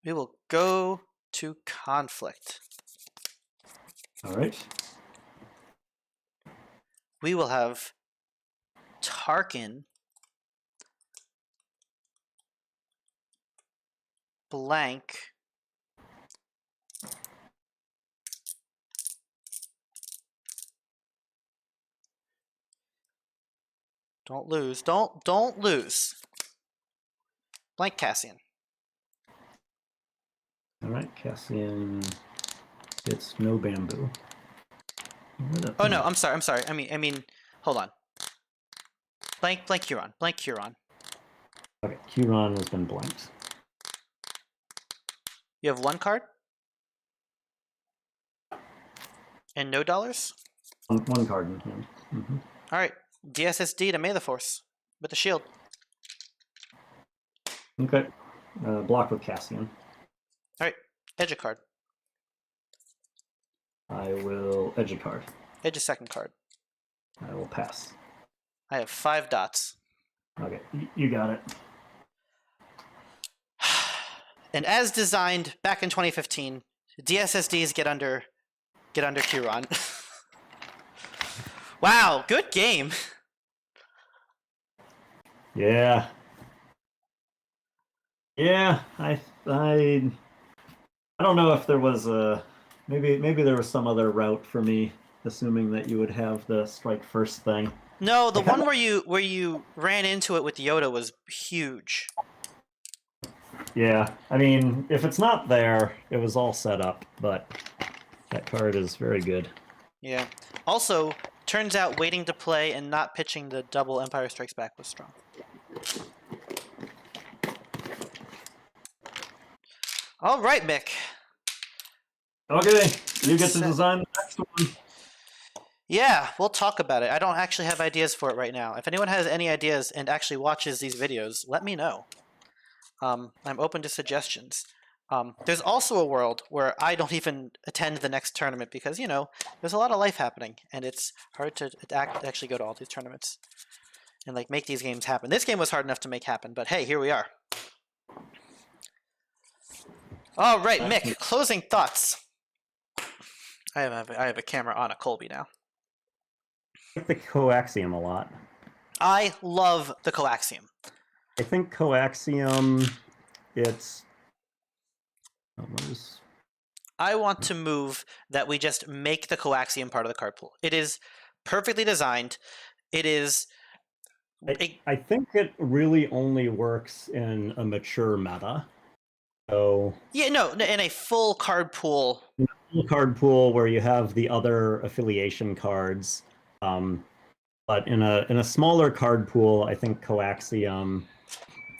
We will go to conflict. All right. We will have Tarkin blank Don't lose. Don't lose. Blank Cassian. All right, Cassian gets no bamboo. Oh no, I'm sorry. I mean, hold on. Blank Huron. Blank Huron. Okay, Q-Ron has been blanked. You have 1 card? And no dollars? One card in hand. Mm-hmm. All right. DSSD to May the Force with the shield. Okay. Block with Cassian. All right. Edge a card. I will edge a card. Edge a second card. I will pass. I have 5 dots. Okay, you got it. And as designed back in 2015, DSSDs get under Q-Ron. Wow, good game. Yeah. Yeah, I don't know if there was a maybe there was some other route for me, assuming that you would have the strike first thing. No, the one where you ran into it with Yoda was huge. Yeah, I mean, if it's not there, it was all set up, but that card is very good. Yeah. Also, turns out waiting to play and not pitching the double Empire Strikes Back was strong. All right, Mick. Okay, you get to design the next one. Yeah, we'll talk about it. I don't actually have ideas for it right now. If anyone has any ideas and actually watches these videos, let me know. I'm open to suggestions. There's also a world where I don't even attend the next tournament because, you know, there's a lot of life happening, and it's hard to actually go to all these tournaments and like make these games happen. This game was hard enough to make happen, but hey, here we are. All right, Mick, closing thoughts. I have a camera on a Colby now. I like the coaxium a lot. I love the coaxium. I think coaxium, it's... I want to move that we just make the coaxium part of the card pool. It is perfectly designed. It is... I think it really only works in a mature meta. So yeah, no, in a full card pool. In a full card pool where you have the other affiliation cards, but in a smaller card pool, I think coaxium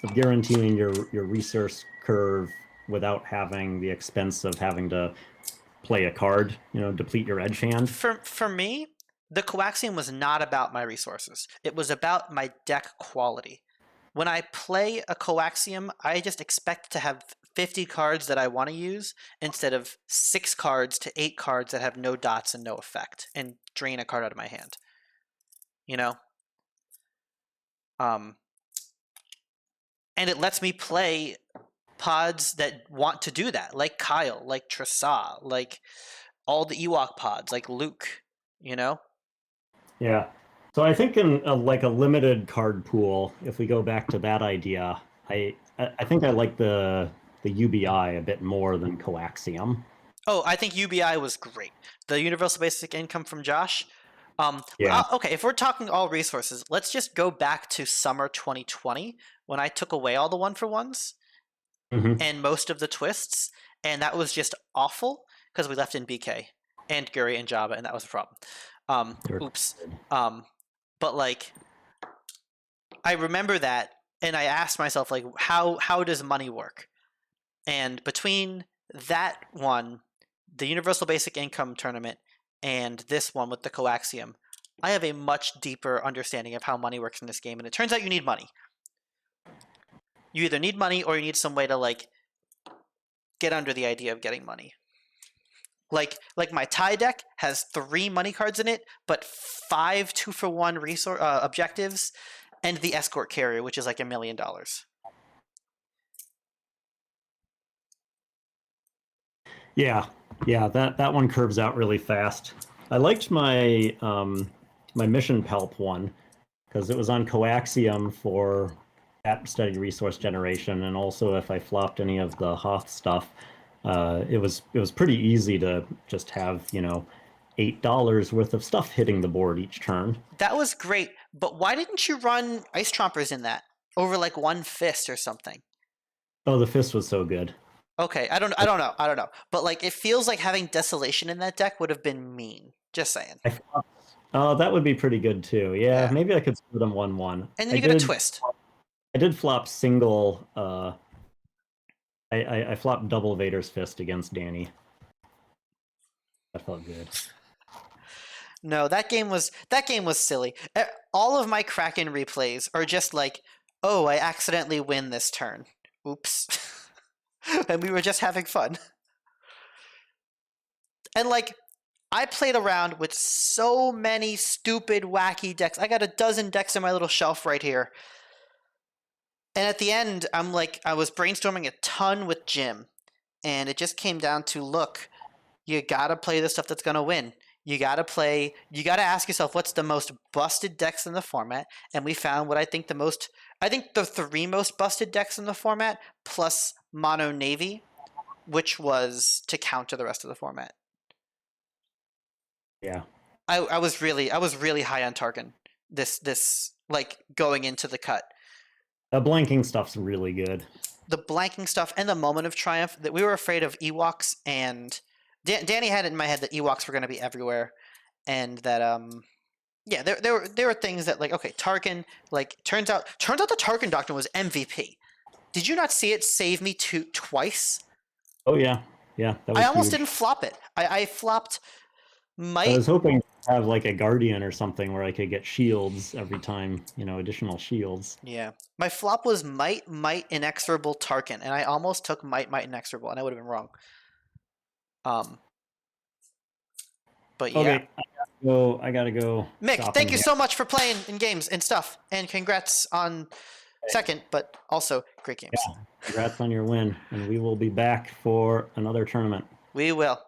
of guaranteeing your resource curve without having the expense of having to play a card, you know, deplete your edge hand. For me, the coaxium was not about my resources. It was about my deck quality. When I play a coaxium, I just expect to have 50 cards that I want to use instead of 6 cards to 8 cards that have no dots and no effect and drain a card out of my hand. You know? And it lets me play pods that want to do that, like Kyle, like Tressa, like all the Ewok pods, like Luke, you know? Yeah. So I think in a limited card pool, if we go back to that idea, I think I like the UBI a bit more than coaxium. Oh, I think UBI was great. The Universal Basic Income from Josh. Yeah. Okay, if we're talking all resources, let's just go back to summer 2020 when I took away all the 1-for-1s and most of the twists, and that was just awful because we left in BK and Guri and Jabba, and that was a problem. Oops. But like, I remember that, and I asked myself, like, how does money work? And between that one, the Universal Basic Income tournament, and this one with the coaxium, I have a much deeper understanding of how money works in this game, and it turns out you need money. You either need money or you need some way to like get under the idea of getting money. Like my tie deck has 3 money cards in it, but 5 2-for-1 resource objectives, and the escort carrier, which is like $1 million. Yeah, that one curves out really fast. I liked my my mission Pelp one because it was on coaxium for that steady resource generation, and also if I flopped any of the Hoth stuff, it was pretty easy to just have, you know, $8 worth of stuff hitting the board each turn. That was great, but why didn't you run Ice Trompers in that over like one fist or something? Oh, the fist was so good. Okay, I don't know. But like, it feels like having Desolation in that deck would have been mean. Just saying. Oh, that would be pretty good too. Yeah, maybe I could split them 1-1. And then you get a twist. I did flop single. I flopped double Vader's Fist against Danny. That felt good. No, that game was silly. All of my Kraken replays are just like, oh, I accidentally win this turn. Oops. And we were just having fun. And like, I played around with so many stupid, wacky decks. I got a dozen decks in my little shelf right here. And at the end, I'm like, I was brainstorming a ton with Jim. And it just came down to, look, you gotta play the stuff that's gonna win. You gotta ask yourself what's the most busted decks in the format. And we found what I think the three most busted decks in the format, plus Mono Navy, which was to counter the rest of the format. Yeah. I was really high on Tarkin this like going into the cut. The blanking stuff's really good. The blanking stuff and the moment of triumph, that we were afraid of Ewoks, and Danny had it in my head that Ewoks were going to be everywhere, and that yeah, there were things that, like, okay, Tarkin, like, turns out the Tarkin Doctrine was MVP. Did you not see it save me twice? Oh yeah, that was I almost huge. didn't flop it. I flopped I was hoping to have like a Guardian or something where I could get shields every time, additional shields. Yeah. My flop was Might, Inexorable, Tarkin, and I almost took Might, Inexorable, and I would have been wrong. But yeah. Okay, I gotta go. Mick, thank you so much for playing in games and stuff, and congrats on second, but also great games. Yeah, congrats on your win, and we will be back for another tournament. We will.